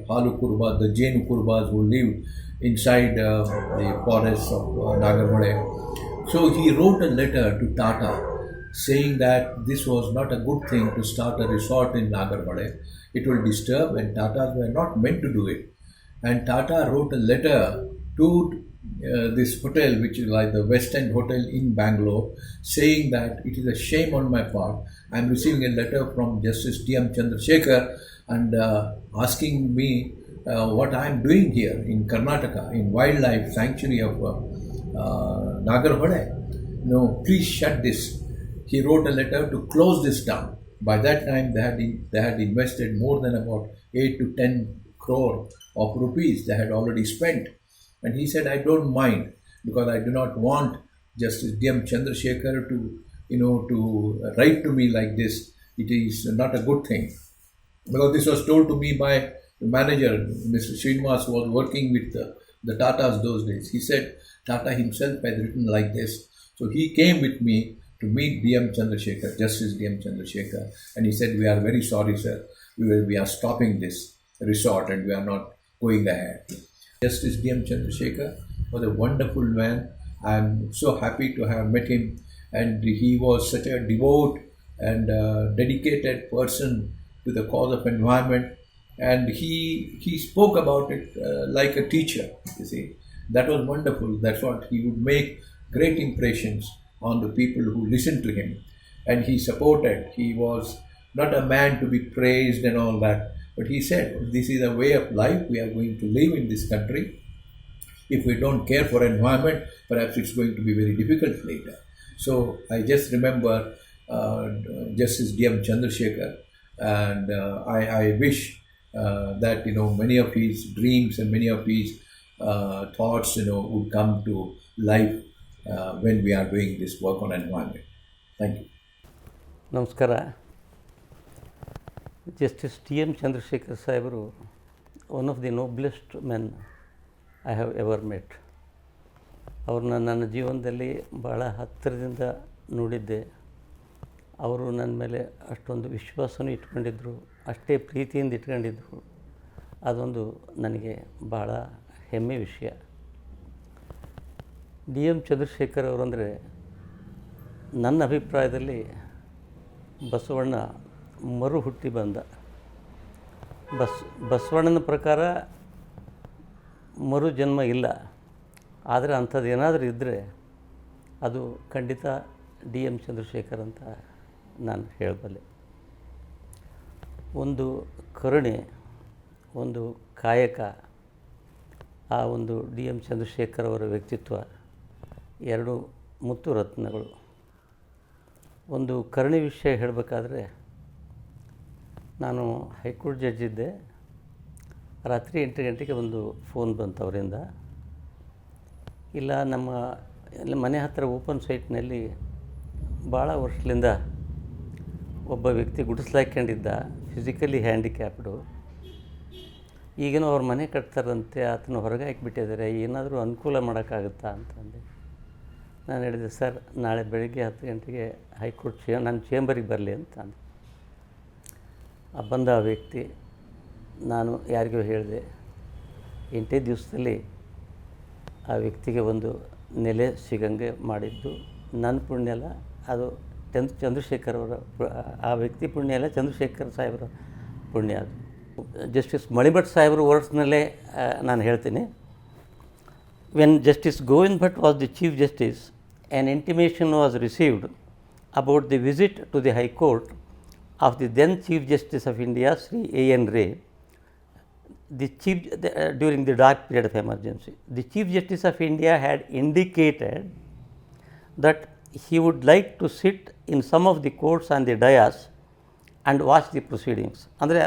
Halu Kurba, the Jain Kurbas who lived inside the forests of Nagarhole. So he wrote a letter to Tata saying that this was not a good thing to start a resort in Nagarhole. It will disturb, and Tatas were not meant to do it. And Tata wrote a letter to this hotel, which is like the West End Hotel in Bangalore, saying that it is a shame on my part. I am receiving a letter from Justice D.M. Chandrasekhar and asking me what I am doing here in Karnataka, in wildlife sanctuary of Nagarhole. No, please shut this. He wrote a letter to close this down. By that time, they had invested more than about 8 to 10 crore of rupees they had already spent. And he said, I don't mind, because I do not want Justice D.M. Chandrasekhar to write to me like this. It is not a good thing. Because this was told to me by the manager, Mr. Srinivas, who was working with the Tatas those days. He said Tata himself had written like this. So he came with me to meet D.M. Chandrasekhar, Justice D.M. Chandrasekhar, and he said, we are very sorry, sir. We are stopping this resort and we are not going ahead. Justice D.M. Chandrasekhar was a wonderful man. I am so happy to have met him, and he was such a devout and dedicated person to the cause of environment, and he spoke about it like a teacher, you see. That was wonderful. That's what he would make great impressions on the people who listened to him, and he supported. He was not a man to be praised and all that, but he said, this is a way of life we are going to live in this country. If we don't care for environment, perhaps it's going to be very difficult later. So I just remember Justice D.M. Chandrasekhar, and I wish that many of his dreams and many of his thoughts would come to life when we are doing this work on environment. Thank you. ನಮಸ್ಕಾರ. Justice T M Chandrashekar ಸಾಹೇಬರು one of the noblest men I have ever met. ಅವ್ರನ್ನ ನನ್ನ ಜೀವನದಲ್ಲಿ ಭಾಳ ಹತ್ತಿರದಿಂದ ನೋಡಿದ್ದೆ. ಅವರು ನನ್ನ ಮೇಲೆ ಅಷ್ಟೊಂದು ವಿಶ್ವಾಸನೂ ಇಟ್ಕೊಂಡಿದ್ದರು, ಅಷ್ಟೇ ಪ್ರೀತಿಯಿಂದ ಇಟ್ಕೊಂಡಿದ್ದರು. ಅದೊಂದು ನನಗೆ ಭಾಳ ಹೆಮ್ಮೆ ವಿಷಯ. ಡಿ ಎಮ್ ಚಂದ್ರಶೇಖರ್ ಅವರಂದರೆ ನನ್ನ ಅಭಿಪ್ರಾಯದಲ್ಲಿ ಬಸವಣ್ಣ ಮರು ಹುಟ್ಟಿ ಬಂದ. ಬಸವಣ್ಣನ ಪ್ರಕಾರ ಮರು ಜನ್ಮ ಇಲ್ಲ, ಆದರೆ ಅಂಥದ್ದು ಏನಾದರೂ ಇದ್ದರೆ ಅದು ಖಂಡಿತ ಡಿ ಎಮ್ ಚಂದ್ರಶೇಖರ್ ಅಂತ ನಾನು ಹೇಳಬಲ್ಲೆ. ಒಂದು ಕರುಣೆ, ಒಂದು ಕಾಯಕ, ಆ ಒಂದು ಡಿ ಎಮ್ ಚಂದ್ರಶೇಖರ್ ಅವರ ವ್ಯಕ್ತಿತ್ವ ಎರಡು ಮುತ್ತು ರತ್ನಗಳು. ಒಂದು ಕರುಣೆ ವಿಷಯ ಹೇಳಬೇಕಾದ್ರೆ, ನಾನು ಹೈಕೋರ್ಟ್ ಜಡ್ಜ್ ಇದ್ದೆ. ರಾತ್ರಿ 8 ಗಂಟೆಗೆ ಒಂದು ಫೋನ್ ಬಂತು ಅವರಿಂದ, ಇಲ್ಲ ನಮ್ಮ ಮನೆ ಹತ್ತಿರ ಓಪನ್ ಸೈಟ್ನಲ್ಲಿ ಭಾಳ ವರ್ಷದಿಂದ ಒಬ್ಬ ವ್ಯಕ್ತಿ ಗುಡಿಸ್ಲಾಕೊಂಡಿದ್ದ, ಫಿಸಿಕಲಿ ಹ್ಯಾಂಡಿಕ್ಯಾಪ್ಡು. ಈಗೇನೋ ಅವ್ರ ಮನೆ ಕಟ್ತಾರಂತೆ, ಆತನ ಹೊರಗೆ ಹಾಕಿಬಿಟ್ಟಿದ್ದಾರೆ, ಏನಾದರೂ ಅನುಕೂಲ ಮಾಡೋಕ್ಕಾಗುತ್ತಾ ಅಂತಂದೆ. ನಾನು ಹೇಳಿದೆ, ಸರ್ ನಾಳೆ ಬೆಳಗ್ಗೆ 10 ಗಂಟೆಗೆ ಹೈಕೋರ್ಟ್ ನನ್ನ ಚೇಂಬರಿಗೆ ಬರಲಿ ಅಂತ ಅಂದೆ. ಬಂದ ಆ ವ್ಯಕ್ತಿ, ನಾನು ಯಾರಿಗೋ ಹೇಳಿದೆ. 8 ದಿವಸದಲ್ಲಿ ಆ ವ್ಯಕ್ತಿಗೆ ಒಂದು ನೆಲೆ ಸಿಗಂಗೆ ಮಾಡಿದ್ದು ನನ್ನ ಪುಣ್ಯ ಅಲ್ಲ, ಅದು ಚಂದ್ರಶೇಖರ್ ಅವರ, ಆ ವ್ಯಕ್ತಿ ಪುಣ್ಯ ಅಲ್ಲ, ಚಂದ್ರಶೇಖರ್ ಸಾಹೇಬರ ಪುಣ್ಯ ಅದು. ಜಸ್ಟಿಸ್ ಮಳಿಭಟ್ ಸಾಹೇಬ್ರ ವರ್ಡ್ಸ್ನಲ್ಲೇ ನಾನು ಹೇಳ್ತೀನಿ. When justice Govind Bhat was the chief justice, an intimation was received about the visit to the High Court of the then Chief Justice of India, Sri A.N. Ray, during the dark period of emergency. The Chief Justice of India had indicated that he would like to sit in some of the courts on the dais and watch the proceedings. ಅಂದರೆ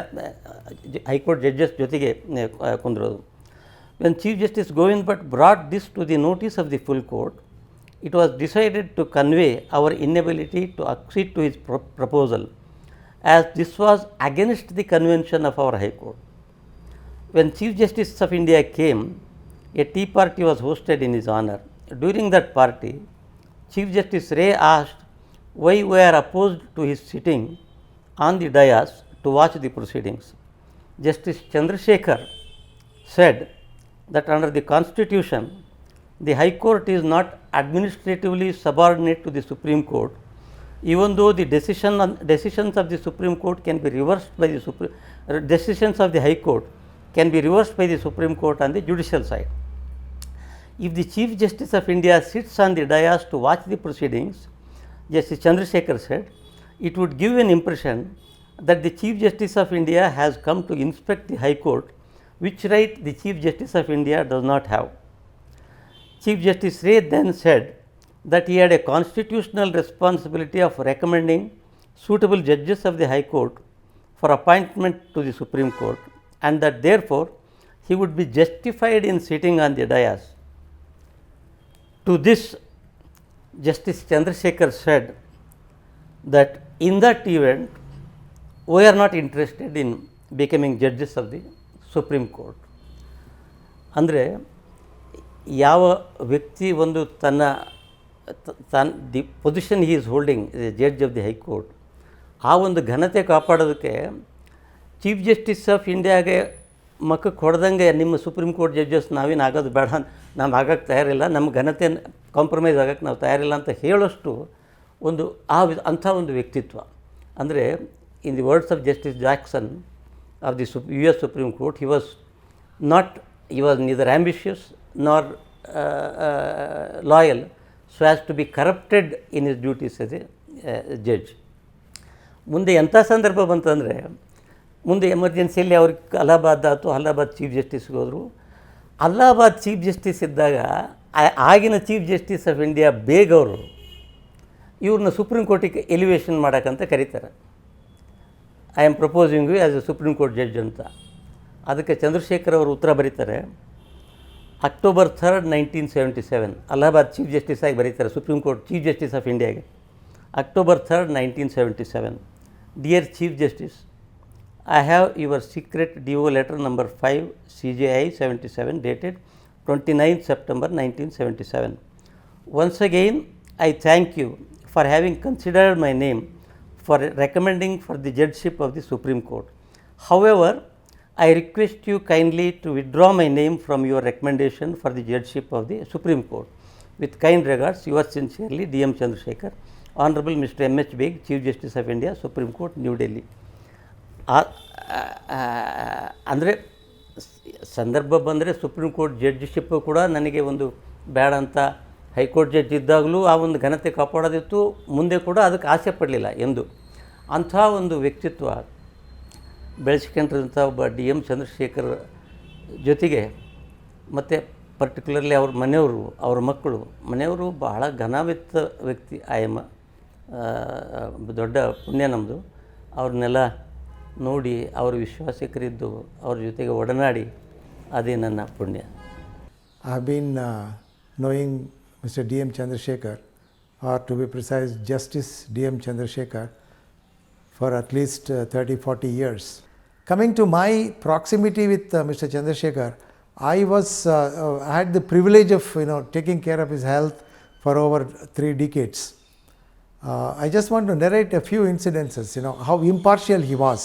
high court judges ಜೊತೆಗೆ ಕುಂದ್ರೋದು. When Chief Justice Govind Bhatt brought this to the notice of the full court, it was decided to convey our inability to accede to his proposal, as this was against the convention of our High Court. When Chief Justice of India came, a tea party was hosted in his honor. During that party, Chief Justice Ray asked why we are opposed to his sitting on the dais to watch the proceedings. Justice Chandrasekhar said that under the Constitution, the High Court is not administratively subordinate to the Supreme Court, even though the decisions of the Supreme Court can be reversed by the decisions of the High Court can be reversed by the Supreme Court on the judicial side. If the Chief Justice of India sits on the dais to watch the proceedings, Justice Chandrasekhar said, it would give an impression that the Chief Justice of India has come to inspect the High Court, which right the Chief Justice of India does not have. Chief Justice Ray then said that he had a constitutional responsibility of recommending suitable judges of the High Court for appointment to the Supreme Court, and that therefore he would be justified in sitting on the dais. To this, Justice Chandrasekhar said that in that event, we are not interested in becoming judges of the Supreme Court. ಅಂದರೆ ಯಾವ ವ್ಯಕ್ತಿ ಒಂದು the position he is holding judge of the high court, ಆ ಒಂದು ಘನತೆ ಕಾಪಾಡೋದಕ್ಕೆ chief justice of ಇಂಡಿಯಾಗೆ ಮಕ್ಕಕ್ಕೆ ಹೊಡೆದಂಗೆ ನಿಮ್ಮ supreme court judges ನಾವೇನು ಆಗೋದು ಬೇಡ, ನಾವು ಆಗೋಕ್ಕೆ ತಯಾರಿಲ್ಲ, ನಮ್ಮ ಘನತೆ ಕಾಂಪ್ರಮೈಸ್ ಆಗೋಕ್ಕೆ ನಾವು ತಯಾರಿಲ್ಲ ಅಂತ ಹೇಳೋಷ್ಟು ಒಂದು ಅಂಥ ಒಂದು ವ್ಯಕ್ತಿತ್ವ. ಅಂದರೆ in the words of justice Jackson of the US Supreme Court, he was neither ambitious nor loyal so as to be corrupted in his duties as a judge. ಮುಂದೆ ಎಂಥ ಸಂದರ್ಭ ಬಂತಂದರೆ, ಮುಂದೆ ಎಮರ್ಜೆನ್ಸಿಯಲ್ಲಿ ಅವ್ರಿಗೆ ಅಲಹಾಬಾದ್ ಆಯಿತು, ಅಲಹಾಬಾದ್ ಚೀಫ್ ಜಸ್ಟಿಸ್ಗೆ ಹೋದರು. ಅಲಹಾಬಾದ್ ಚೀಫ್ ಜಸ್ಟಿಸ್ ಇದ್ದಾಗ ಆಗಿನ chief justice of India Beg ಅವರು ಇವ್ರನ್ನ ಸುಪ್ರೀಂ ಕೋರ್ಟಿಗೆ ಎಲಿವೇಷನ್ ಮಾಡೋಕ್ಕಂತ ಕರೀತಾರೆ. I am proposing you as a supreme court judge ಅಂತ. ಅದಕ್ಕೆ ಚಂದ್ರಶೇಖರ್ ಅವರು ಉತ್ತರ ಬರೀತಾರೆ, ಅಕ್ಟೋಬರ್ 3, 1977 ಅಲಹಾಬಾದ್ ಚೀಫ್ ಜಸ್ಟಿಸ್ ಆಗಿ ಬರೀತಾರೆ Supreme Court Chief justice of ಇಂಡಿಯಾಗೆ. October 3, 1977, dear Chief Justice, I have your secret DO letter number 5 CJI 77 dated 29th September 1977. Once again, I thank you for having considered my name for recommending for the judgeship of the Supreme Court. However, I request you kindly to withdraw my name from your recommendation for the judgeship of the Supreme Court. With kind regards, yours sincerely, DM Chandrasekhar, Honorable Mr. M.H. Beg, Chief Justice of India, Supreme Court, New Delhi. ಅಂದರೆ ಸಂದರ್ಭ ಬಂದರೆ supreme court ಜಡ್ಜಿಶಿಪ್ಪು ಕೂಡ ನನಗೆ ಒಂದು ಬೇಡ ಅಂತ high court judge ಇದ್ದಾಗಲೂ ಆ ಒಂದು ಘನತೆ ಕಾಪಾಡೋದಿತ್ತು, ಮುಂದೆ ಕೂಡ ಅದಕ್ಕೆ ಆಸೆ ಪಡಲಿಲ್ಲ ಎಂದು. ಅಂಥ ಒಂದು ವ್ಯಕ್ತಿತ್ವ ಬೆಳೆಸ್ಕೊಂಡಿರೋಂಥ ಒಬ್ಬ DM ಚಂದ್ರಶೇಖರ್ ಜೊತೆಗೆ ಮತ್ತು ಪರ್ಟಿಕ್ಯುಲರ್ಲಿ ಅವ್ರ ಮನೆಯವರು, ಅವ್ರ ಮನೆಯವರು ಬಹಳ ಘನವಿತ್ತ ವ್ಯಕ್ತಿ. ಆಯಮ್ಮ ದೊಡ್ಡ ಪುಣ್ಯ ನಮ್ಮದು. ಅವ್ರನ್ನೆಲ್ಲ ನೋಡಿ ಅವರು ವಿಶ್ವಾಸಿಕರಿದ್ದು ಅವ್ರ ಜೊತೆಗೆ ಒಡನಾಡಿ ಅದೇ ನನ್ನ ಪುಣ್ಯ. I have been knowing Mr. DM Chandrasekhar, or to be precise Justice DM Chandrasekhar, for at least 30-40 years. Coming to my proximity with Mr. Chandrasekhar, I had the privilege of taking care of his health for over 3 decades. I just want to narrate a few incidences, how impartial he was.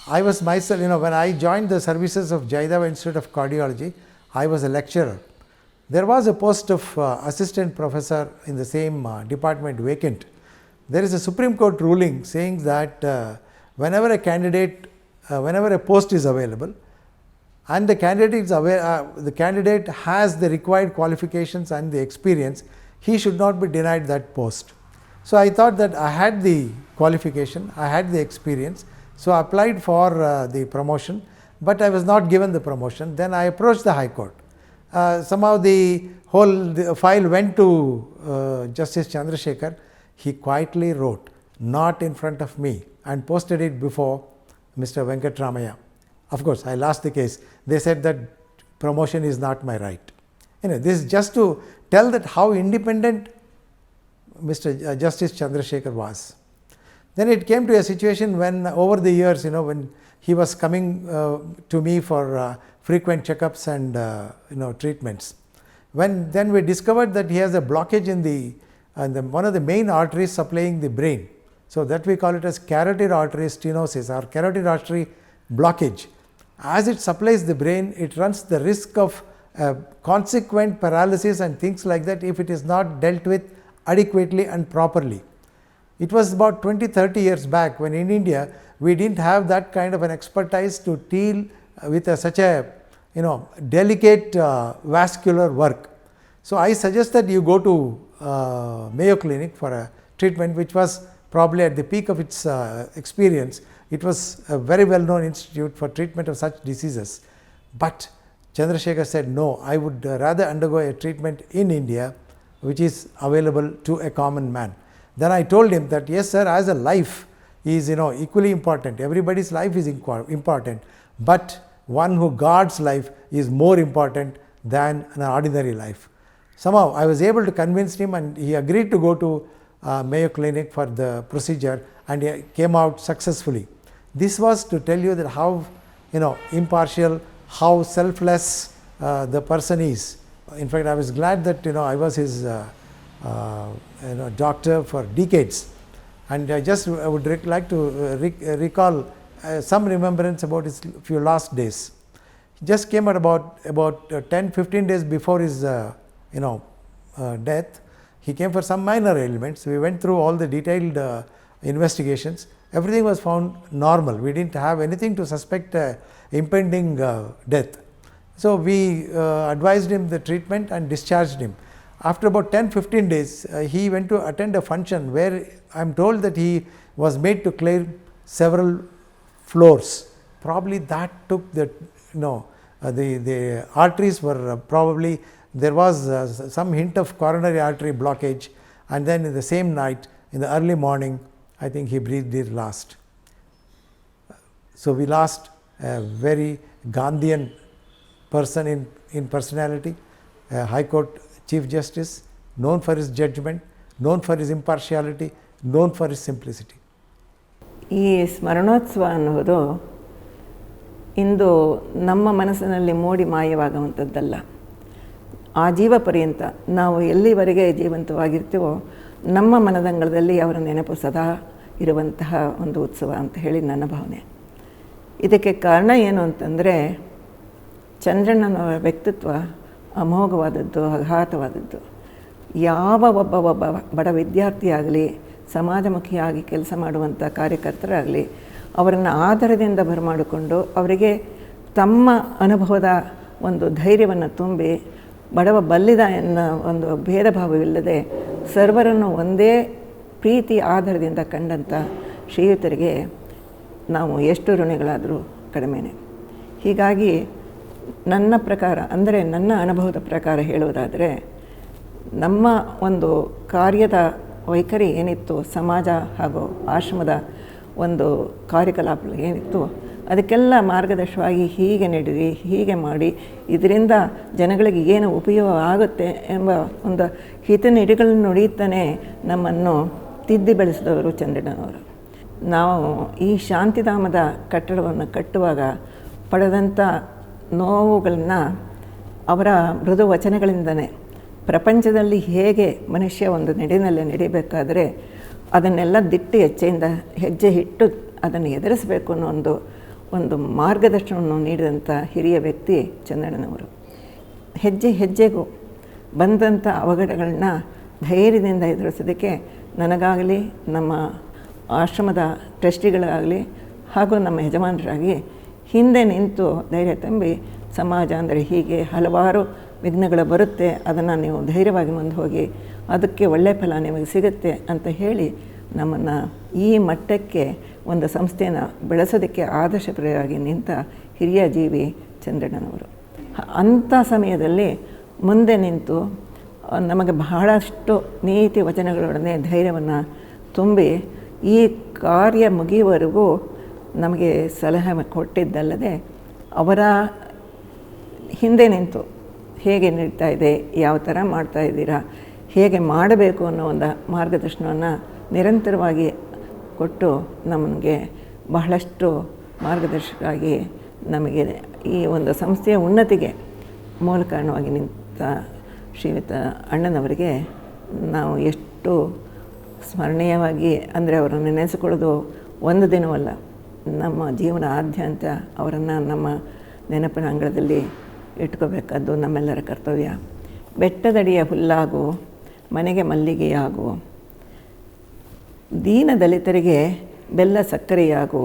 I was myself, when I joined the services of Jayadeva Institute of Cardiology, I was a lecturer. There was a post of assistant professor in the same department vacant. There is a Supreme Court ruling saying that whenever a post is available and the candidate has the required qualifications and the experience, he should not be denied that post. So I thought that I had the qualification, I had the experience, so I applied for the promotion, but I was not given the promotion. Then I approached the High Court. Somehow the file went to Justice Chandrasekhar. He quietly wrote, not in front of me, and posted it before Mr. Venkatramaya. Of course, I lost the case. They said that promotion is not my right. This is just to tell that how independent Mr. Justice Chandrasekhar was. Then it came to a situation when over the years, when he was coming to me for frequent checkups and treatments. Then we discovered that he has a blockage in one of the main arteries supplying the brain, So that we call it as carotid artery stenosis or carotid artery blockage. As it supplies the brain, it runs the risk of consequent paralysis and things like that if it is not dealt with adequately and properly. It was about 20-30 years back when in India we didn't have that kind of an expertise to deal with such a delicate vascular work. So I suggest that you go to Mayo Clinic for a treatment which was probably at the peak of its experience. It was a very well known institute for treatment of such diseases. But Chandrasekhar said, no, I would rather undergo a treatment in India which is available to a common man. Then I told him that yes sir, as a life is equally important. Everybody's life is important, but one who guards life is more important than an ordinary life. Somehow I was able to convince him and he agreed to go to Mayo Clinic for the procedure, and he came out successfully. This was to tell you that how impartial, how selfless the person is. In fact, I was glad that I was his doctor for decades, and I would like to recall some remembrance about his few last days. He just came at about 10-15 days before his death. He came for some minor ailments. We went through all the detailed investigations. Everything was found normal. We didn't have anything to suspect impending death. So we advised him the treatment and discharged him. After about 10-15 days, he went to attend a function where I am told that he was made to clear several floors. Probably that took the arteries were probably, there was some hint of coronary artery blockage, and then in the same night, in the early morning, I think he breathed his last. So we lost a very Gandhian person in personality, a High Court Chief Justice, known for his judgment, known for his impartiality, known for his simplicity. ಈ ಸ್ಮರಣೋತ್ಸವ ಅನ್ನೋದು ಇಂದು ನಮ್ಮ ಮನಸ್ಸಿನಲ್ಲಿ ಮೂಡಿ ಮಾಯವಾಗುವಂಥದ್ದಲ್ಲ. ಆಜೀವ ಪರ್ಯಂತ ನಾವು ಎಲ್ಲಿವರೆಗೆ ಜೀವಂತವಾಗಿರ್ತೀವೋ ನಮ್ಮ ಮನದಂಗಳದಲ್ಲಿ ಅವರ ನೆನಪು ಸದಾ ಇರುವಂತಹ ಒಂದು ಉತ್ಸವ ಅಂತ ಹೇಳಿ ನನ್ನ ಭಾವನೆ. ಇದಕ್ಕೆ ಕಾರಣ ಏನು ಅಂತಂದರೆ ಚಂದ್ರಣ್ಣನವರ ವ್ಯಕ್ತಿತ್ವ ಅಮೋಘವಾದದ್ದು, ಅಘಾತವಾದದ್ದು. ಯಾವ ಒಬ್ಬ ಬಡ ವಿದ್ಯಾರ್ಥಿಯಾಗಲಿ, ಸಮಾಜಮುಖಿಯಾಗಿ ಕೆಲಸ ಮಾಡುವಂಥ ಕಾರ್ಯಕರ್ತರಾಗಲಿ ಅವರನ್ನು ಆಧಾರದಿಂದ ಬರಮಾಡಿಕೊಂಡು ಅವರಿಗೆ ತಮ್ಮ ಅನುಭವದ ಒಂದು ಧೈರ್ಯವನ್ನು ತುಂಬಿ ಬಡವ ಬಲ್ಲಿದ ಎನ್ನೋ ಒಂದು ಭೇದ ಭಾವವಿಲ್ಲದೆ ಸರ್ವರನ್ನು ಒಂದೇ ಪ್ರೀತಿ ಆಧಾರದಿಂದ ಕಂಡಂಥ ಶ್ರೀಯುತರಿಗೆ ನಾವು ಎಷ್ಟು ಋಣಿಗಳಾದರೂ ಕಡಿಮೆನೆ. ಹೀಗಾಗಿ ನನ್ನ ಪ್ರಕಾರ, ಅಂದರೆ ನನ್ನ ಅನುಭವದ ಪ್ರಕಾರ ಹೇಳುವುದಾದರೆ, ನಮ್ಮ ಒಂದು ಕಾರ್ಯದ ವೈಖರಿ ಏನಿತ್ತು, ಸಮಾಜ ಹಾಗೂ ಆಶ್ರಮದ ಒಂದು ಕಾರ್ಯಕಲಾಪಗಳು ಏನಿತ್ತು, ಅದಕ್ಕೆಲ್ಲ ಮಾರ್ಗದರ್ಶವಾಗಿ ಹೀಗೆ ನಡೀರಿ, ಹೀಗೆ ಮಾಡಿ, ಇದರಿಂದ ಜನಗಳಿಗೆ ಏನು ಉಪಯೋಗ ಆಗುತ್ತೆ ಎಂಬ ಒಂದು ಹಿತನುಡಿಗಳನ್ನು ನುಡಿಯುತ್ತಾನೆ ನಮ್ಮನ್ನು ತಿದ್ದಿ ಬೆಳೆಸಿದವರು ಚಂದ್ರಣ್ಣನವರು. ನಾವು ಈ ಶಾಂತಿಧಾಮದ ಕಟ್ಟಡವನ್ನು ಕಟ್ಟುವಾಗ ಪಡೆದಂಥ ನೋವುಗಳನ್ನು ಅವರ ಮೃದು ವಚನಗಳಿಂದನೇ ಪ್ರಪಂಚದಲ್ಲಿ ಹೇಗೆ ಮನುಷ್ಯ ಒಂದು ನಡೆನಲ್ಲಿ ನಡಿಬೇಕಾದರೆ ಅದನ್ನೆಲ್ಲ ದಿಟ್ಟಿ ಹೆಜ್ಜೆ ಇಟ್ಟು ಅದನ್ನು ಎದುರಿಸಬೇಕು ಅನ್ನೋ ಒಂದು ಮಾರ್ಗದರ್ಶನವನ್ನು ನೀಡಿದಂಥ ಹಿರಿಯ ವ್ಯಕ್ತಿ ಚಂದ್ರಣ್ಣನವರು. ಹೆಜ್ಜೆ ಹೆಜ್ಜೆಗೂ ಬಂದಂಥ ಅವಘಡಗಳನ್ನ ಧೈರ್ಯದಿಂದ ಎದುರಿಸೋದಕ್ಕೆ ನನಗಾಗಲಿ, ನಮ್ಮ ಆಶ್ರಮದ ಟ್ರಸ್ಟಿಗಳಾಗಲಿ ಹಾಗೂ ನಮ್ಮ ಯಜಮಾನರಾಗಿ ಹಿಂದೆ ನಿಂತು ಧೈರ್ಯ ತುಂಬಿ, ಸಮಾಜ ಅಂದರೆ ಹೀಗೆ ಹಲವಾರು ವಿಘ್ನಗಳು ಬರುತ್ತೆ, ಅದನ್ನು ನೀವು ಧೈರ್ಯವಾಗಿ ಮುಂದೆ ಹೋಗಿ ಅದಕ್ಕೆ ಒಳ್ಳೆಯ ಫಲ ನಿಮಗೆ ಸಿಗುತ್ತೆ ಅಂತ ಹೇಳಿ ನಮ್ಮನ್ನು ಈ ಮಟ್ಟಕ್ಕೆ ಒಂದು ಸಂಸ್ಥೆಯನ್ನು ಬೆಳೆಸೋದಕ್ಕೆ ಆದರ್ಶಪ್ರಾಯವಾಗಿ ನಿಂತ ಹಿರಿಯ ಜೀವಿ ಚಂದ್ರಣ್ಣನವರು. ಅಂಥ ಸಮಯದಲ್ಲಿ ಮುಂದೆ ನಿಂತು ನಮಗೆ ಬಹಳಷ್ಟು ನೀತಿ ವಚನಗಳೊಡನೆ ಧೈರ್ಯವನ್ನು ತುಂಬಿ ಈ ಕಾರ್ಯ ಮುಗಿಯುವವರೆಗೂ ನಮಗೆ ಸಲಹೆ ಕೊಟ್ಟಿದ್ದಲ್ಲದೆ ಅವರ ಹಿಂದೆ ನಿಂತು ಹೇಗೆ ನಡೀತಾ ಇದೆ, ಯಾವ ಥರ ಮಾಡ್ತಾಯಿದ್ದೀರಾ, ಹೇಗೆ ಮಾಡಬೇಕು ಅನ್ನೋ ಒಂದು ಮಾರ್ಗದರ್ಶನವನ್ನು ನಿರಂತರವಾಗಿ ಕೊಟ್ಟು ನಮಗೆ ಬಹಳಷ್ಟು ಮಾರ್ಗದರ್ಶಕರಾಗಿ ನಮಗೆ ಈ ಒಂದು ಸಂಸ್ಥೆಯ ಉನ್ನತಿಗೆ ಮೂಲ ಕಾರಣವಾಗಿ ನಿಂತ ಶ್ರೀಯುತ ಅಣ್ಣನವರಿಗೆ ನಾವು ಎಷ್ಟು ಸ್ಮರಣೀಯವಾಗಿ ಅಂದರೆ ಅವರನ್ನು ನೆನೆಸಿಕೊಳ್ಳೋದು ಒಂದು ದಿನವಲ್ಲ, ನಮ್ಮ ಜೀವನ ಆದ್ಯಂತ ಅವರನ್ನು ನಮ್ಮ ನೆನಪಿನ ಅಂಗಳದಲ್ಲಿ ಇಟ್ಕೋಬೇಕಾದ್ದು ನಮ್ಮೆಲ್ಲರ ಕರ್ತವ್ಯ. ಬೆಟ್ಟದಡಿಯ ಹುಲ್ಲಾಗು, ಮನೆಗೆ ಮಲ್ಲಿಗೆಯಾಗು, ದೀನ ದಲಿತರಿಗೆ ಬೆಲ್ಲ ಸಕ್ಕರೆಯಾಗು,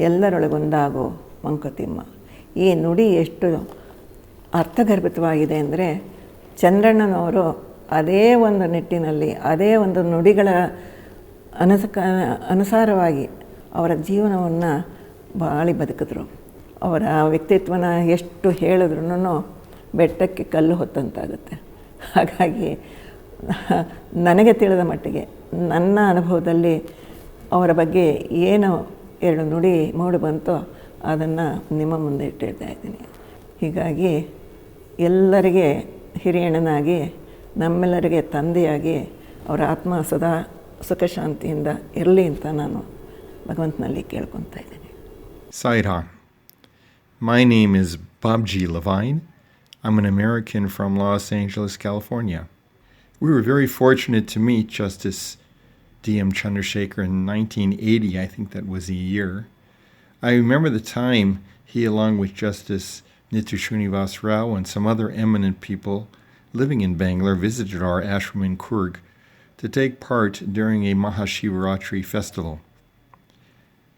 ಎಲ್ಲರೊಳಗೊಂದಾಗು ಮಂಕುತಿಮ್ಮ. ಈ ನುಡಿ ಎಷ್ಟು ಅರ್ಥಗರ್ಭಿತವಾಗಿದೆ ಅಂದರೆ, ಚಂದ್ರಣ್ಣನವರು ಅದೇ ಒಂದು ನಿಟ್ಟಿನಲ್ಲಿ, ಅದೇ ಒಂದು ನುಡಿಗಳ ಅನುಸಾರವಾಗಿ ಅವರ ಜೀವನವನ್ನು ಬಾಳಿ ಬದುಕಿದ್ರು. ಅವರ ವ್ಯಕ್ತಿತ್ವನ ಎಷ್ಟು ಹೇಳಿದ್ರೂ ಬೆಟ್ಟಕ್ಕೆ ಕಲ್ಲು ಹೊತ್ತಂತಾಗುತ್ತೆ. ಹಾಗಾಗಿ ನನಗೆ ತಿಳಿದ ಮಟ್ಟಿಗೆ, ನನ್ನ ಅನುಭವದಲ್ಲಿ ಅವರ ಬಗ್ಗೆ ಏನು ಎರಡು ನುಡಿ ಮೂಡಿ ಬಂತೋ ಅದನ್ನು ನಿಮ್ಮ ಮುಂದೆ ಇಟ್ಟಿರ್ತಾ ಇದ್ದೀನಿ. ಹೀಗಾಗಿ ಎಲ್ಲರಿಗೆ ಹಿರಿಯಣ್ಣನಾಗಿ, ನಮ್ಮೆಲ್ಲರಿಗೆ ತಂದೆಯಾಗಿ ಅವರ ಆತ್ಮ ಸದಾ ಸುಖ ಶಾಂತಿಯಿಂದ ಇರಲಿ ಅಂತ ನಾನು ಭಗವಂತನಲ್ಲಿ ಕೇಳ್ಕೊತಾ ಇದ್ದೀನಿ. Sayadaw. My name is Bobji Levine. I'm an American from Los Angeles, California. We were very fortunate to meet Justice D.M. Chandrasekhar in 1980. I think that was the year. I remember the time he, along with Justice Nithu Srinivas Rao and some other eminent people living in Bangalore, visited our ashram in Coorg to take part during a Mahashivaratri festival.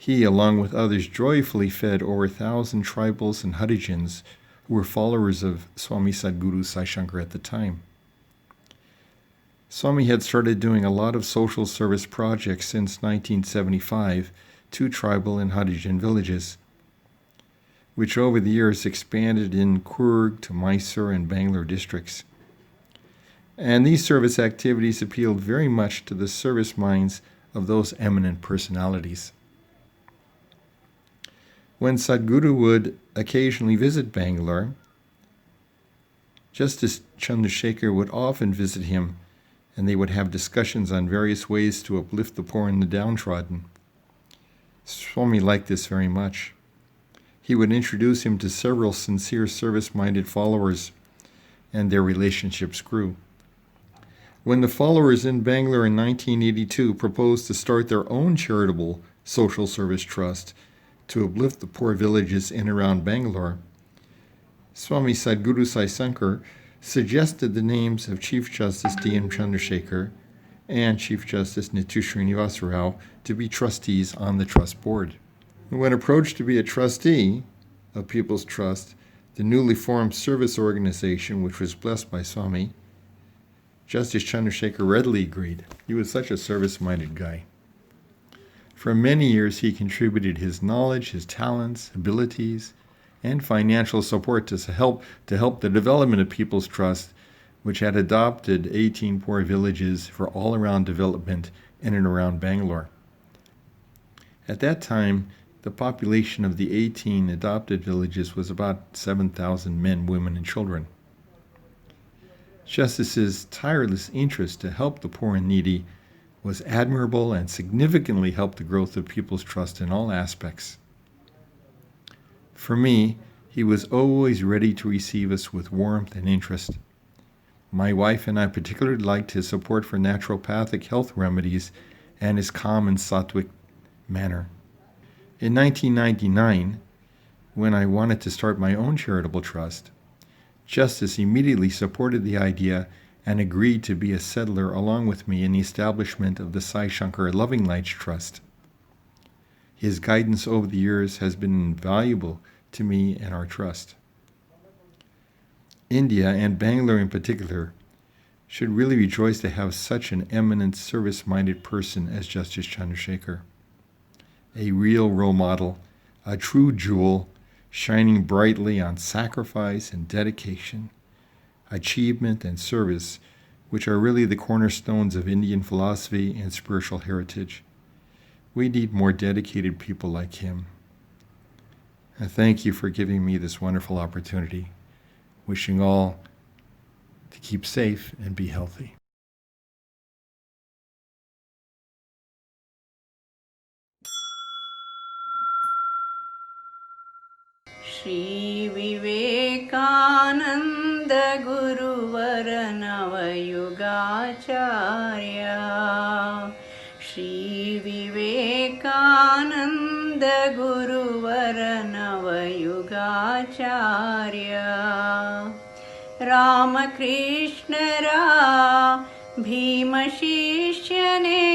He, along with others, joyfully fed over 1,000 tribals and Harijans who were followers of Swami Sadguru Sai Shankar at the time. Swami had started doing a lot of social service projects since 1975 to tribal and Harijan villages, which over the years expanded in Coorg to Mysore and Bangalore districts. And these service activities appealed very much to the service minds of those eminent personalities. When Sadhguru would occasionally visit Bangalore, Justice Chandrasekhar would often visit him, and they would have discussions on various ways to uplift the poor and the downtrodden. Swami liked this very much. He would introduce him to several sincere service-minded followers, and their relationships grew. When the followers in Bangalore in 1982 proposed to start their own charitable social service trust to uplift the poor villages in and around Bangalore, Swami Sadguru Sai Shankar suggested the names of Chief Justice D.M. Chandrasekhar and Chief Justice Nithu Srinivas Rao to be trustees on the trust board. When approached to be a trustee of People's Trust, the newly formed service organization, which was blessed by Swami, Justice Chandrasekhar readily agreed. He was such a service-minded guy. For many years, he contributed his knowledge, his talents, abilities, and financial support to help the development of People's Trust, which had adopted 18 poor villages for all-around development in and around Bangalore. At that time, the population of the 18 adopted villages was about 7,000 men, women, and children. Justice's tireless interest to help the poor and needy was admirable and significantly helped the growth of People's Trust in all aspects. For me, he was always ready to receive us with warmth and interest. My wife and I particularly liked his support for naturopathic health remedies and his calm and sattvic manner. In 1999, when I wanted to start my own charitable trust, Justice immediately supported the idea and agreed to be a settler along with me in the establishment of the Sai Shankar Loving Lights Trust. His guidance over the years has been invaluable to me and our trust. India, and Bangalore in particular, should really rejoice to have such an eminent service-minded person as Justice Chandrasekhar. A real role model, a true jewel, shining brightly on sacrifice and dedication, achievement and service, which are really the cornerstones of Indian philosophy and spiritual heritage. We need more dedicated people like him. I thank you for giving me this wonderful opportunity. Wishing all to keep safe and be healthy. Shri Vivekananda ಗುರುವರ ನವಯುಗಾಚಾರ್ಯ विवेकानंद गुरुवर नवयुगाचार्य रामकृष्णरा भीम शिष्यने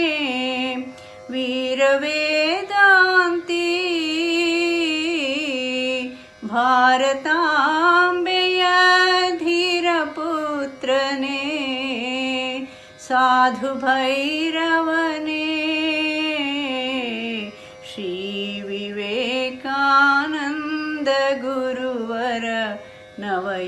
वीरवेदांती भारतांबेय धीरपुत्रने साधु भैरवने श्री विवेकानंद गुरुवर नवयुगाचार्य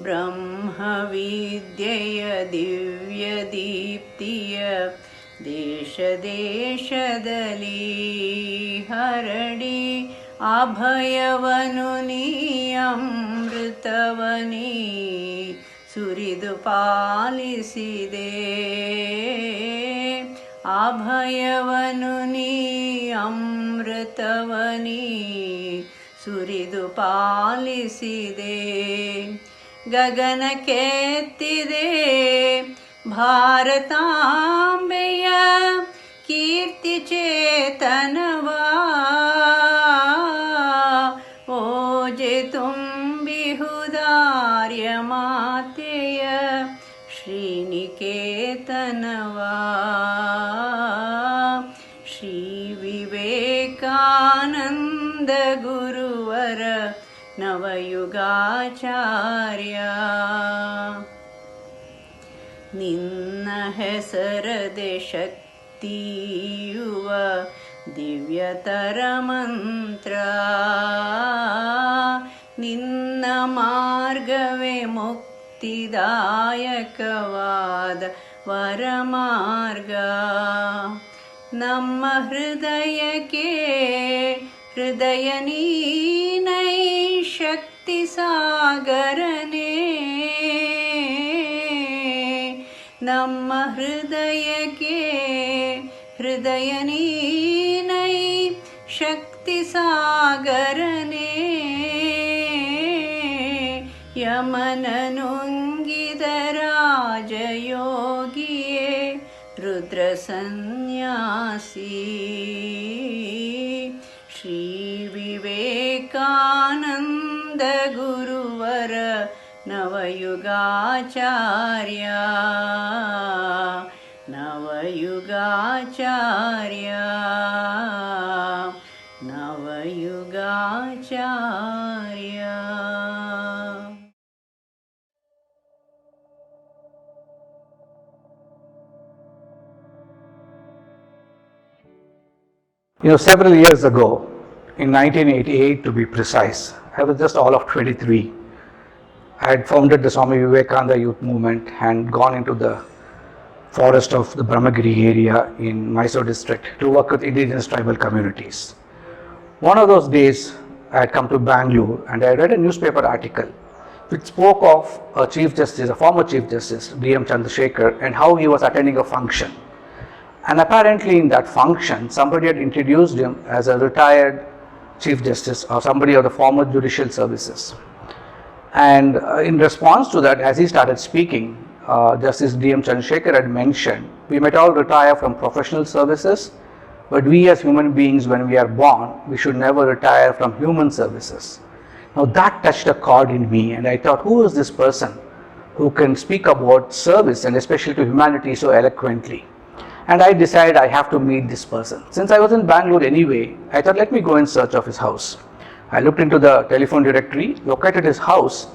ब्रह्मविद्येय दिव्यदीप्तिय ದೇಶ ದೇಶದಲ್ಲಿ ಹರಡಿ ಅಭಯವನು ನೀ ಅಮೃತವನಿ ಸುರಿದು ಪಾಲಿಸಿದೆ ಅಭಯವನು ನೀ ಅಮೃತವನಿ ಸುರಿದು ಪಾಲಿಸಿದೆ ಗಗನಕ್ಕೆತ್ತಿದೆ ಭಾರತಾಂಬೆಯ ಕೀರ್ತಿ ಚೇತನವಾ ಓಜೆ ತುಂಬಿಹುದಾರ್ಯ ಮಾತೆಯ ಶ್ರೀನಿಕೇತನವಾ ಶ್ರೀ ವಿವೇಕಾನಂದ ಗುರುವರ ನವಯುಗಾಚಾರ್ಯ ನಿನ್ನ ಹೆಸರದೆ ಶಕ್ತಿಯುವ ದಿವ್ಯತರ ಮಂತ್ರ ನಿನ್ನ ಮಾರ್ಗವೇ ಮುಕ್ತಿದಾಯಕವಾದ ವರಮಾರ್ಗ ನಮ್ಮ ಹೃದಯಕ್ಕೆ ಹೃದಯ ನೀನೈ ಶಕ್ತಿ ಸಾಗರನೇ ನಮ್ಮ ಹೃದಯಕ್ಕೆ ಹೃದಯ ನೀನೈ ಶಕ್ತಿ ಸಾಗರನೇ ಯಮನ ನುಂಗಿದ ರಾಜಯೋಗಿಯೇ ರುದ್ರ ಸನ್ಯಾಸಿ ಶ್ರೀ ವಿವೇಕಾನಂದ ಗುರುವರ ನವಯುಗಾಚಾರ್ಯ ನವಯುಗಾಚಾರ್ಯ ನವಯುಗಾಚಾರ್ಯ. Several years ago, in 1988 to be precise, I was just all of 23. I had founded the Swami Vivekananda Youth Movement and gone into the forest of the Brahmagiri area in Mysore district to work with indigenous tribal communities. One of those days, I had come to Bangalore and I read a newspaper article which spoke of a Chief Justice, a former Chief Justice, D.M. Chandrasekhar, and how he was attending a function. And apparently in that function, somebody had introduced him as a retired Chief Justice or somebody of the former judicial services. And in response to that, as he started speaking, Justice D.M. Chandrasekhar had mentioned, we might all retire from professional services, but we as human beings, when we are born, we should never retire from human services. Now that touched a chord in me, and I thought, who is this person who can speak about service and especially to humanity so eloquently? And I decided I have to meet this person. Since I was in Bangalore anyway, I thought, let me go in search of his house. I looked into the telephone directory, located his house,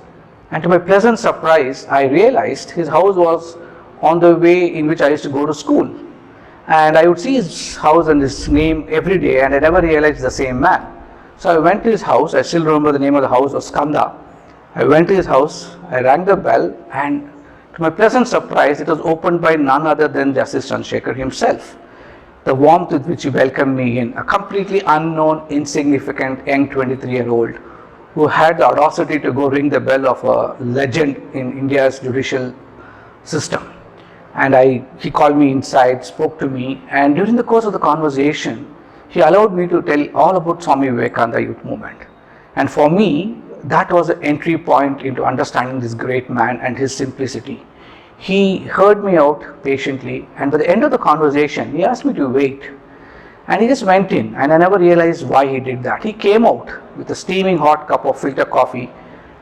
and to my pleasant surprise, I realized his house was on the way in which I used to go to school. And I would see his house and his name every day, and I never realized the same man. So I went to his house. I still remember the name of the house was Skanda. I went to his house, I rang the bell, and to my pleasant surprise, it was opened by none other than Justice Chandrasekhar himself. The warmth with which he welcomed me in, a completely unknown, insignificant young 23-year-old who had the audacity to go ring the bell of a legend in India's judicial system. And he called me inside, spoke to me, and during the course of the conversation, he allowed me to tell all about Swami Vivekananda Youth Movement. And for me, that was the entry point into understanding this great man and his simplicity. He heard me out patiently, and by the end of the conversation, he asked me to wait. And he just went in, and I never realized why he did that. He came out with a steaming hot cup of filter coffee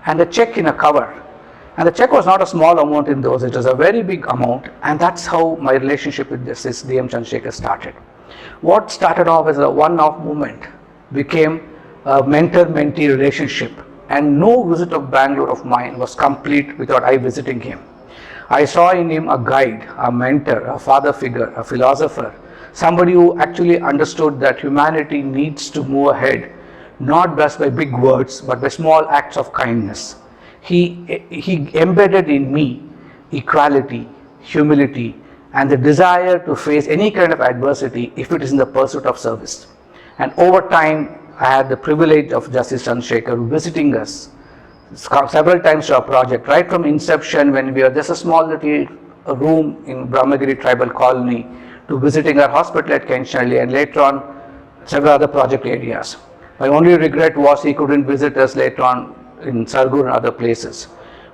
and a check in a cover. And the check was not a small amount in those, it was a very big amount, and that's how my relationship with Justice D.M. Chandrasekhar started. What started off as a one-off moment became a mentor-mentee relationship, and no visit of Bangalore of mine was complete without I visiting him. I saw in him a guide, a mentor, a father figure, a philosopher, somebody who actually understood that humanity needs to move ahead, not just by big words, but by small acts of kindness. He embedded in me equality, humility, and the desire to face any kind of adversity if it is in the pursuit of service. And over time, I had the privilege of Justice Chandrasekhar visiting us several times to our project, right from inception when we were just a small little room in Brahmagiri tribal colony, to visiting our hospital at Kenchnalli, and later on several other project areas. My only regret was he couldn't visit us later on in Sargur and other places.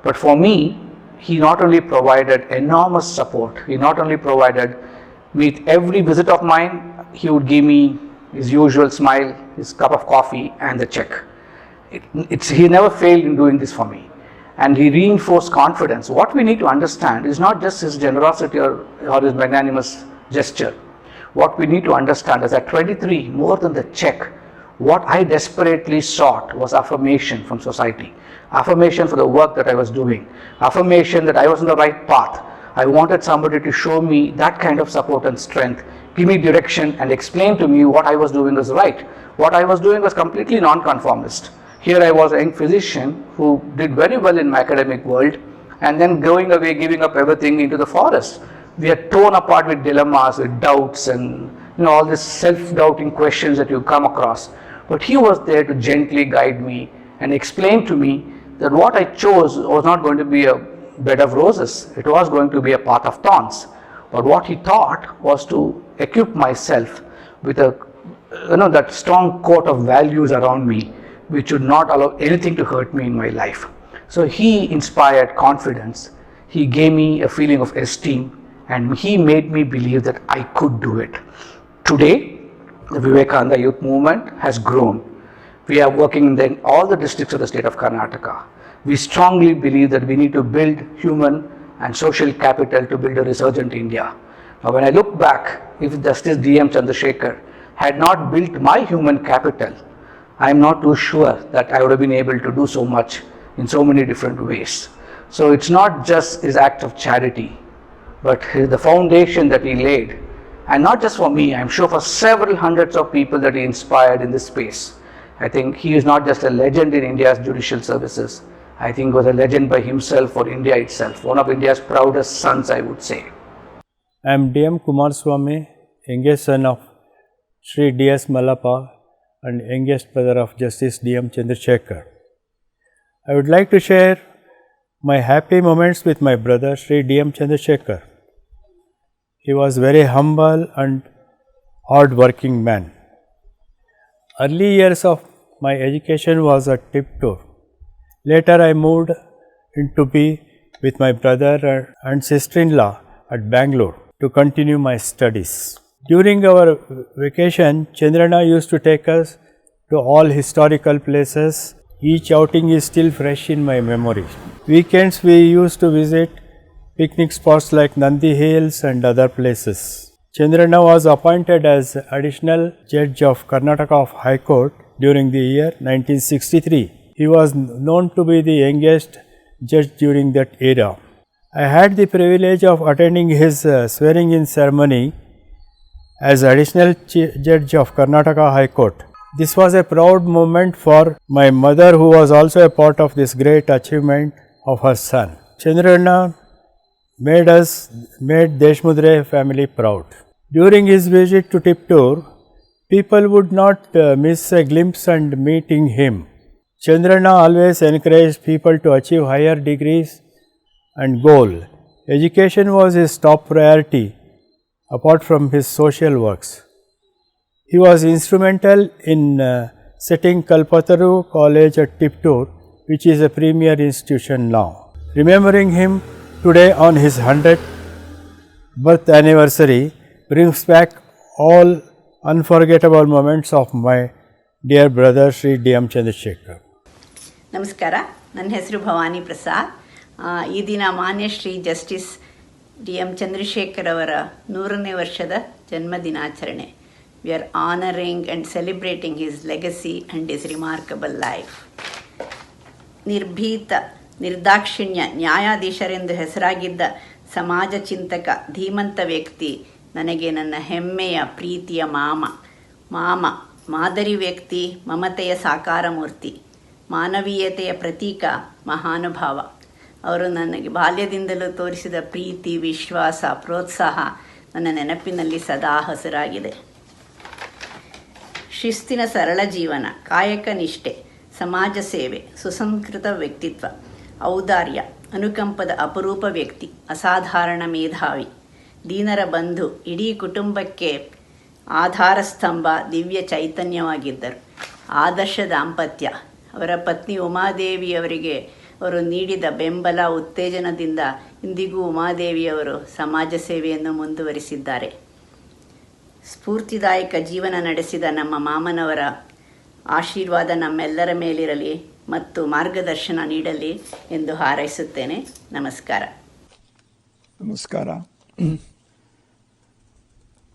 But for me, he not only provided enormous support, he not only provided with every visit of mine, he would give me his usual smile, his cup of coffee and the check. He never failed in doing this for me. And he reinforced confidence. What we need to understand is not just his generosity or his magnanimous gesture. What we need to understand is at 23, more than the check, what I desperately sought was affirmation from society, affirmation for the work that I was doing, affirmation that I was on the right path. I wanted somebody to show me that kind of support and strength, give me direction and explain to me what I was doing was right. What I was doing was completely non-conformist. Here I was a young physician who did very well in my academic world, and then going away, giving up everything into the forest. We are torn apart with dilemmas, with doubts, and all these self-doubting questions that you come across. But he was there to gently guide me and explain to me that what I chose was not going to be a bed of roses. It was going to be a path of thorns. But what he thought was to equip myself with that strong coat of values around me, which would not allow anything to hurt me in my life. So he inspired confidence. He gave me a feeling of esteem, and he made me believe that I could do it. Today, the Vivekananda Youth Movement has grown. We are working in all the districts of the state of Karnataka. We strongly believe that we need to build human and social capital to build a resurgent India. Now, when I look back, if Justice D.M. Chandrasekhar had not built my human capital, I am not too sure that I would have been able to do so much in so many different ways. So it's not just his act of charity, but the foundation that he laid, and not just for me, I'm sure for several hundreds of people that he inspired in this space. I think he is not just a legend in India's judicial services. I think he was a legend by himself for India itself, one of India's proudest sons, I would say. I am D.M. Kumaraswamy, youngest son of Sri D.S. Mallappa and youngest brother of Justice D.M. Chandrasekhar. I would like to share my happy moments with my brother Sri D.M. Chandrasekhar. He was very humble and hard-working man. Early years of my education was at Tiptur. Later I moved to be with my brother and sister-in-law at Bangalore to continue my studies. During our vacation, Chandrana used to take us to all historical places. Each outing is still fresh in my memory. Weekends we used to visit picnic spots like Nandi Hills and other places. Chandrana was appointed as additional judge of Karnataka High Court during the year 1963. He was known to be the youngest judge during that era. I had the privilege of attending his swearing-in ceremony as additional judge of Karnataka High Court. This was a proud moment for my mother, who was also a part of this great achievement of her son. Chandrana made Deshmudre family proud. During his visit to Tiptur, people would not miss a glimpse and meeting him. Chandrana always encouraged people to achieve higher degrees and goal. Education was his top priority apart from his social works. He was instrumental in setting Kalpataru College at Tiptur, which is a premier institution now. Remembering him today on his 100th birth anniversary brings back all unforgettable moments of my dear brother Sri D.M. Chandrasekhar. ನಮಸ್ಕಾರ, ನನ್ನ ಹೆಸರು ಭವಾನಿ ಪ್ರಸಾದ್. ಈ ದಿನ ಮಾನ್ಯ Shri justice D.M. Chandrashekhar ಅವರ 100ನೇ ವರ್ಷದ ಜನ್ಮದಿನಾಚರಣೆ. We are honouring and celebrating his legacy and his remarkable life. ನಿರ್ಭೀತ, ನಿರ್ದಾಕ್ಷಿಣ್ಯ ನ್ಯಾಯಾಧೀಶರೆಂದು ಹೆಸರಾಗಿದ್ದ ಸಮಾಜ ಚಿಂತಕ, ಧೀಮಂತ ವ್ಯಕ್ತಿ, ನನಗೆ ನನ್ನ ಹೆಮ್ಮೆಯ ಪ್ರೀತಿಯ ಮಾಮ, ಮಾದರಿ ವ್ಯಕ್ತಿ, ಮಮತೆಯ ಸಾಕಾರ ಮೂರ್ತಿ, ಮಾನವೀಯತೆಯ ಪ್ರತೀಕ, ಮಹಾನುಭಾವ. ಅವರು ನನಗೆ ಬಾಲ್ಯದಿಂದಲೂ ತೋರಿಸಿದ ಪ್ರೀತಿ, ವಿಶ್ವಾಸ, ಪ್ರೋತ್ಸಾಹ ನನ್ನ ನೆನಪಿನಲ್ಲಿ ಸದಾ ಹಸಿರಾಗಿದೆ. ಶಿಸ್ತಿನ ಸರಳ ಜೀವನ, ಕಾಯಕ ನಿಷ್ಠೆ, ಸಮಾಜ ಸೇವೆ, ಸುಸಂಸ್ಕೃತ ವ್ಯಕ್ತಿತ್ವ, ಔದಾರ್ಯ, ಅನುಕಂಪದ ಅಪರೂಪ ವ್ಯಕ್ತಿ, ಅಸಾಧಾರಣ ಮೇಧಾವಿ, ದೀನರ ಬಂಧು, ಇಡೀ ಕುಟುಂಬಕ್ಕೆ ಆಧಾರ ಸ್ತಂಭ, ದಿವ್ಯ ಚೈತನ್ಯವಾಗಿದ್ದರು. ಆದರ್ಶ ದಾಂಪತ್ಯ. ಅವರ ಪತ್ನಿ ಉಮಾದೇವಿಯವರಿಗೆ ಅವರು ನೀಡಿದ ಬೆಂಬಲ, ಉತ್ತೇಜನದಿಂದ ಇಂದಿಗೂ ಉಮಾದೇವಿಯವರು ಸಮಾಜ ಸೇವೆಯನ್ನು ಮುಂದುವರಿಸಿದ್ದಾರೆ. ಸ್ಫೂರ್ತಿದಾಯಕ ಜೀವನ ನಡೆಸಿದ ನಮ್ಮ ಮಾಮನವರ ಆಶೀರ್ವಾದ ನಮ್ಮೆಲ್ಲರ ಮೇಲಿರಲಿ ಮತ್ತು ಮಾರ್ಗದರ್ಶನ ನೀಡಲಿ ಎಂದು ಹಾರೈಸುತ್ತೇನೆ. ನಮಸ್ಕಾರ. ನಮಸ್ಕಾರ.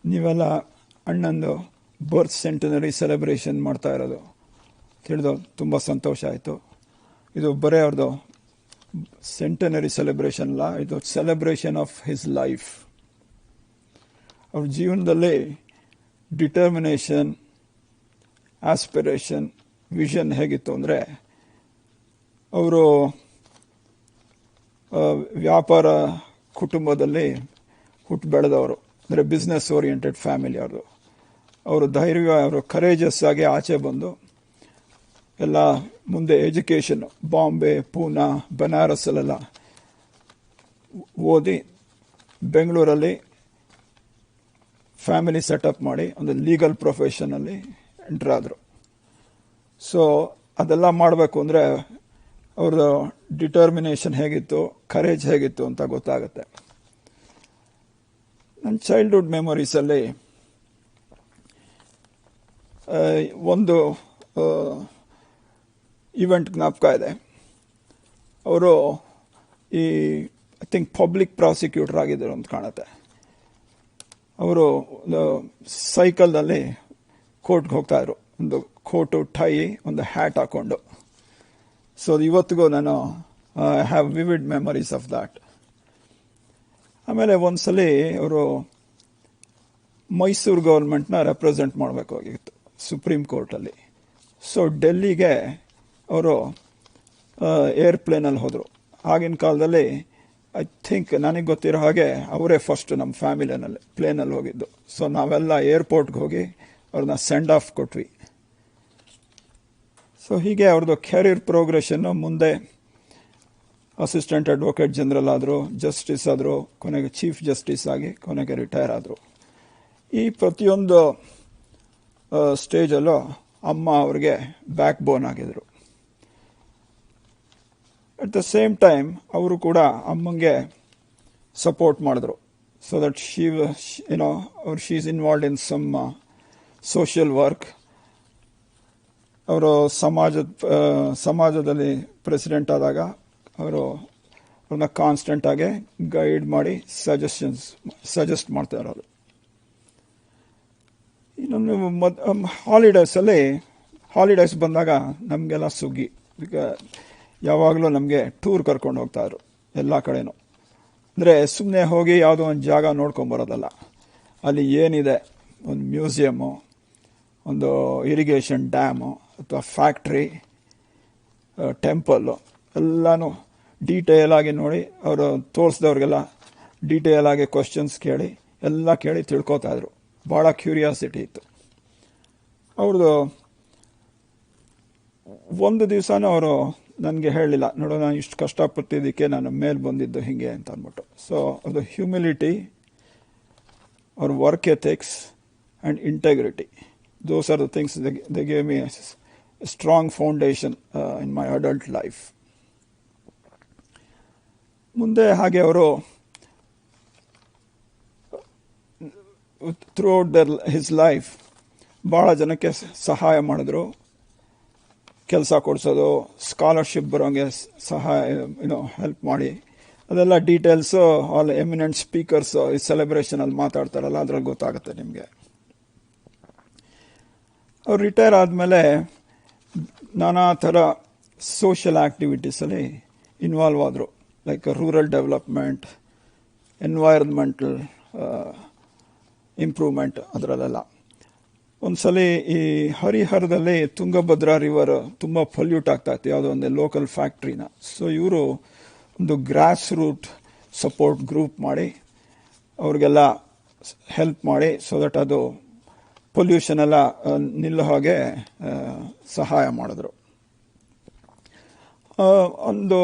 ನೀವೆಲ್ಲ ಅಣ್ಣಂದು ಬರ್ತ್ ಸೆಂಟನರಿ ಸೆಲೆಬ್ರೇಷನ್ ಮಾಡ್ತಾ ಇರೋದು ತಿಳಿದು ತುಂಬ ಸಂತೋಷ ಆಯಿತು. ಇದು ಬರೀ ಅವ್ರದ್ದು ಸೆಂಟನರಿ ಸೆಲೆಬ್ರೇಷನ್ ಅಲ್ಲ, ಇದು ಸೆಲೆಬ್ರೇಷನ್ ಆಫ್ ಹಿಸ್ ಲೈಫ್. ಅವ್ರ ಜೀವನದಲ್ಲಿ ಡಿಟರ್ಮಿನೇಷನ್, ಆಸ್ಪಿರೇಷನ್, ವಿಷನ್ ಹೇಗಿತ್ತು ಅಂದರೆ, ಅವರು ವ್ಯಾಪಾರ ಕುಟುಂಬದಲ್ಲಿ ಹುಟ್ಟು ಬೆಳೆದವರು, ಅಂದರೆ ಬಿಸ್ನೆಸ್ ಓರಿಯೆಂಟೆಡ್ ಫ್ಯಾಮಿಲಿ ಅವ್ರದ್ದು. ಅವರು ಧೈರ್ಯ, ಅವರು ಕರೇಜಸ್ ಆಗಿ ಆಚೆ ಬಂದು ಎಲ್ಲ ಮುಂದೆ ಎಜುಕೇಷನ್ ಬಾಂಬೆ, ಪೂನಾ, ಬನಾರಸ್ಸಲ್ಲೆಲ್ಲ ಓದಿ ಬೆಂಗಳೂರಲ್ಲಿ ಫ್ಯಾಮಿಲಿ ಸೆಟಪ್ ಮಾಡಿ ಒಂದು ಲೀಗಲ್ ಪ್ರೊಫೆಷನಲ್ಲಿ ಎಂಟರ್ ಆದರು. ಸೊ ಅದೆಲ್ಲ ಮಾಡಬೇಕು ಅಂದರೆ ಅವ್ರದ್ದು ಡಿಟರ್ಮಿನೇಷನ್ ಹೇಗಿತ್ತು, ಕರೇಜ್ ಹೇಗಿತ್ತು ಅಂತ ಗೊತ್ತಾಗುತ್ತೆ. ನನ್ನ ಚೈಲ್ಡ್ಹುಡ್ ಮೆಮೊರೀಸಲ್ಲಿ ಒಂದು ಇವೆಂಟ್ ಜ್ಞಾಪಕ ಇದೆ. ಅವರು ಐ ಥಿಂಕ್ ಪಬ್ಲಿಕ್ ಪ್ರಾಸಿಕ್ಯೂಟರ್ ಆಗಿದ್ದರು ಅಂತ ಕಾಣುತ್ತೆ. ಅವರು ಸೈಕಲ್ನಲ್ಲಿ ಕೋರ್ಟ್ಗೆ ಹೋಗ್ತಾಯಿದ್ರು, ಒಂದು ಕೋಟು, ಟೈ, ಒಂದು ಹ್ಯಾಟ್ ಹಾಕ್ಕೊಂಡು. ಸೊ ಇವತ್ತಿಗೂ ನಾನು I have vivid memories of that. ಆಮೇಲೆ ಒಂದ್ಸಲ ಅವರು ಮೈಸೂರು ಗೌರ್ಮೆಂಟ್ನ ರೆಪ್ರೆಸೆಂಟ್ ಮಾಡಬೇಕಾಗಿತ್ತು ಸುಪ್ರೀಂ ಕೋರ್ಟಲ್ಲಿ. ಸೊ ಡೆಲ್ಲಿಗೆ ಅವರು ಏರ್ಪ್ಲೇನಲ್ಲಿ ಹೋದರು. ಆಗಿನ ಕಾಲದಲ್ಲಿ ಐ ಥಿಂಕ್ ನನಗೆ ಗೊತ್ತಿರೋ ಹಾಗೆ ಅವರೇ ಫಸ್ಟ್ ನಮ್ಮ ಫ್ಯಾಮಿಲಿನಲ್ಲಿ ಪ್ಲೇನಲ್ಲಿ ಹೋಗಿದ್ದು. ಸೊ ನಾವೆಲ್ಲ ಏರ್ಪೋರ್ಟ್ಗೆ ಹೋಗಿ ಅವ್ರನ್ನ ಸೆಂಡ್ ಆಫ್ ಕೊಟ್ವಿ. ಸೊ ಹೀಗೆ ಅವ್ರದ್ದು ಕೆರಿಯರ್ ಪ್ರೋಗ್ರೆಷನ್ನು ಮುಂದೆ ಅಸಿಸ್ಟೆಂಟ್ ಅಡ್ವೊಕೇಟ್ ಜನರಲ್ ಆದರು, ಜಸ್ಟಿಸ್ ಆದರು, ಕೊನೆಗೆ ಚೀಫ್ ಜಸ್ಟಿಸ್ ಆಗಿ ಕೊನೆಗೆ ರಿಟೈರ್ ಆದರು. ಈ ಪ್ರತಿಯೊಂದು ಸ್ಟೇಜಲ್ಲೂ ಅಮ್ಮ ಅವ್ರಿಗೆ ಬ್ಯಾಕ್ ಬೋನ್ ಆಗಿದ್ರು. ಅಟ್ ದ ಸೇಮ್ ಟೈಮ್ ಅವರು ಕೂಡ ಅಮ್ಮಂಗೆ ಸಪೋರ್ಟ್ ಮಾಡಿದ್ರು. So that she is involved in some social work. ಅವರು ಸಮಾಜದಲ್ಲಿ ಪ್ರೆಸಿಡೆಂಟ್ ಆದಾಗ ಅವ್ರನ್ನ ಕಾನ್ಸ್ಟೆಂಟಾಗಿ ಗೈಡ್ ಮಾಡಿ ಸಜೆಸ್ಟ್ ಮಾಡ್ತಾ ಇರೋದು. ಇನ್ನೊಂದು ಹಾಲಿಡೇಸ್ ಬಂದಾಗ ನಮಗೆಲ್ಲ ಸುಗ್ಗಿ, ಯಾವಾಗಲೂ ನಮಗೆ ಟೂರ್ ಕರ್ಕೊಂಡು ಹೋಗ್ತಾಯಿದ್ರು ಎಲ್ಲ ಕಡೆನೂ. ಅಂದರೆ ಸುಮ್ಮನೆ ಹೋಗಿ ಯಾವುದೋ ಒಂದು ಜಾಗ ನೋಡ್ಕೊಂಬರೋದಲ್ಲ, ಅಲ್ಲಿ ಏನಿದೆ, ಒಂದು ಮ್ಯೂಸಿಯಮ್ಮು, ಒಂದು ಇರಿಗೇಷನ್ ಡ್ಯಾಮು ಅಥವಾ ಫ್ಯಾಕ್ಟ್ರಿ, ಟೆಂಪಲ್ಲು ಎಲ್ಲನೂ ಡೀಟೇಲಾಗಿ ನೋಡಿ, ಅವರು ತೋರಿಸಿದವ್ರಿಗೆಲ್ಲ ಡೀಟೇಲಾಗಿ ಕ್ವಶನ್ಸ್ ಕೇಳಿ ಎಲ್ಲ ಕೇಳಿ ತಿಳ್ಕೊತಾಯಿದ್ರು. ಭಾಳ ಕ್ಯೂರಿಯಾಸಿಟಿ ಇತ್ತು ಅವ್ರದ್ದು. ಒಂದು ದಿವಸನೂ ಅವರು ನನಗೆ ಹೇಳಲಿಲ್ಲ, ನೋಡು ನಾನು ಇಷ್ಟು ಕಷ್ಟಪಟ್ಟಿದ್ದಕ್ಕೆ ನಾನು ಮೇಲೆ ಬಂದಿದ್ದು ಹೀಗೆ ಅಂತ ಅಂದ್ಬಿಟ್ಟು. ಸೊ ಅದು ಹ್ಯೂಮಿಲಿಟಿ, ಅವ್ರ work ethics and integrity, those are the things they gave me a strong foundation in my adult life. ಮುಂದೆ ಹಾಗೆ ಅವರು ಥ್ರೂಔಟ್ ಹಿಸ್ ಲೈಫ್ ಭಾಳ ಜನಕ್ಕೆ ಸಹಾಯ ಮಾಡಿದ್ರು. ಕೆಲಸ ಕೊಡಿಸೋದು, ಸ್ಕಾಲರ್ಶಿಪ್ ಬರೋಂಗೆ ಸಹಾಯ ಹೆಲ್ಪ್ ಮಾಡಿ, ಅದೆಲ್ಲ ಡೀಟೇಲ್ಸು ಆಲ್ ಎಮಿನೆಂಟ್ ಸ್ಪೀಕರ್ಸ್ ಈ ಸೆಲೆಬ್ರೇಷನಲ್ಲಿ ಮಾತಾಡ್ತಾರಲ್ಲ ಅದ್ರಲ್ಲಿ ಗೊತ್ತಾಗುತ್ತೆ ನಿಮಗೆ. ಅವ್ರು ರಿಟೈರ್ ಆದಮೇಲೆ ನಾನಾ ಥರ ಸೋಷಿಯಲ್ ಆ್ಯಕ್ಟಿವಿಟೀಸಲ್ಲಿ ಇನ್ವಾಲ್ವ್ ಆದರು. Like rural development, environmental improvement, ಅದರಲ್ಲೆಲ್ಲ. ಒಂದ್ಸಲಿ ಈ ಹರಿಹರದಲ್ಲಿ ತುಂಗಭದ್ರಾ ರಿವರ್ ತುಂಬ ಪೊಲ್ಯೂಟ್ ಆಗ್ತಾಯಿತ್ತು, ಯಾವುದೋ ಒಂದು ಲೋಕಲ್ ಫ್ಯಾಕ್ಟ್ರಿನ. ಸೊ ಇವರು ಒಂದು ಗ್ರಾಸ್ ರೂಟ್ ಸಪೋರ್ಟ್ ಗ್ರೂಪ್ ಮಾಡಿ ಅವ್ರಿಗೆಲ್ಲ ಹೆಲ್ಪ್ ಮಾಡಿ, ಸೊ ದಟ್ ಅದು ಪೊಲ್ಯೂಷನ್ ಎಲ್ಲ ನಿಲ್ಲೋ ಹಾಗೆ ಸಹಾಯ ಮಾಡಿದ್ರು. ಒಂದು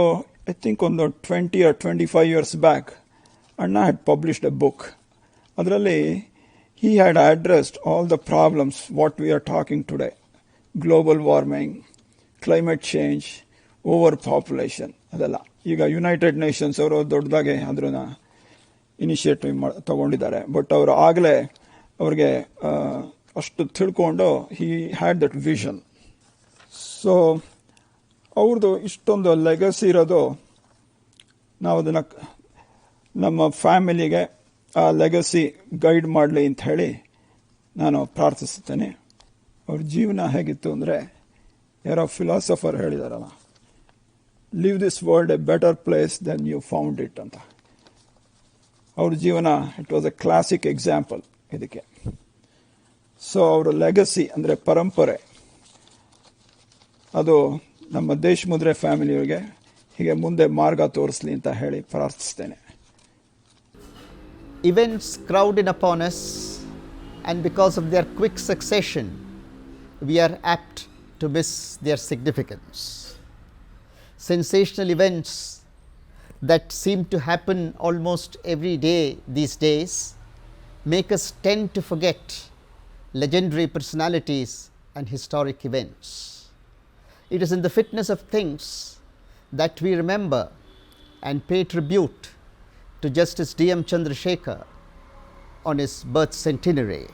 ಐ ಥಿಂಕ್ ಒಂದು 20 or 25 years ಬ್ಯಾಕ್ ಅಣ್ಣ ಹ್ಯಾಡ್ ಪಬ್ಲಿಷ್ಡ್ ಎ ಬುಕ್. ಅದರಲ್ಲಿ he had addressed all the problems what we are talking today: global warming, climate change, overpopulation. ಅದೆಲ್ಲ ಈಗ ಯುನೈಟೆಡ್ ನೇಷನ್ಸ್ ಅವರು ದೊಡ್ಡದಾಗೆ ಅದನ್ನ ಇನಿಷಿಯೇಟಿವ್ ತಗೊಂಡಿದ್ದಾರೆ. ಬಟ್ ಅವರು ಆಗಲೇ ಅವ್ರಿಗೆ ಅಷ್ಟು ತಿಳ್ಕೊಂಡು he had that vision. So ಅವ್ರದ್ದು ಇಷ್ಟೊಂದು ಲೆಗಸಿ ಇರೋದು, ನಾವು ಅದನ್ನು ನಮ್ಮ ಫ್ಯಾಮಿಲಿಗೆ ಆ ಲೆಗಸಿ ಗೈಡ್ ಮಾಡಲಿ ಅಂತ ಹೇಳಿ ನಾನು ಪ್ರಾರ್ಥಿಸುತ್ತೇನೆ. ಅವ್ರ ಜೀವನ ಹೇಗಿತ್ತು ಅಂದರೆ, ಯಾರೋ ಫಿಲಾಸಫರ್ ಹೇಳಿದಾರಲ್ಲ, leave this world a better place than you found it ಅಂತ. ಅವ್ರ ಜೀವನ it was a classic example ಇದಕ್ಕೆ. ಸೊ ಅವರ ಲೆಗಸಿ ಅಂದರೆ ಪರಂಪರೆ, ಅದು ನಮ್ಮ ದೇಶಮುದ್ರೆ ಫ್ಯಾಮಿಲಿಯವರಿಗೆ ಹೀಗೆ ಮುಂದೆ ಮಾರ್ಗ ತೋರಿಸಲಿ ಅಂತ ಹೇಳಿ ಪ್ರಾರ್ಥಿಸ್ತೇನೆ. Events crowd in upon us, and because of their quick succession, we are apt to miss their significance. Sensational events that seem to happen almost every day these days make us tend to forget legendary personalities and historic events. It is in the fitness of things that we remember and pay tribute to Justice D.M. Chandrasekhar on his birth centenary,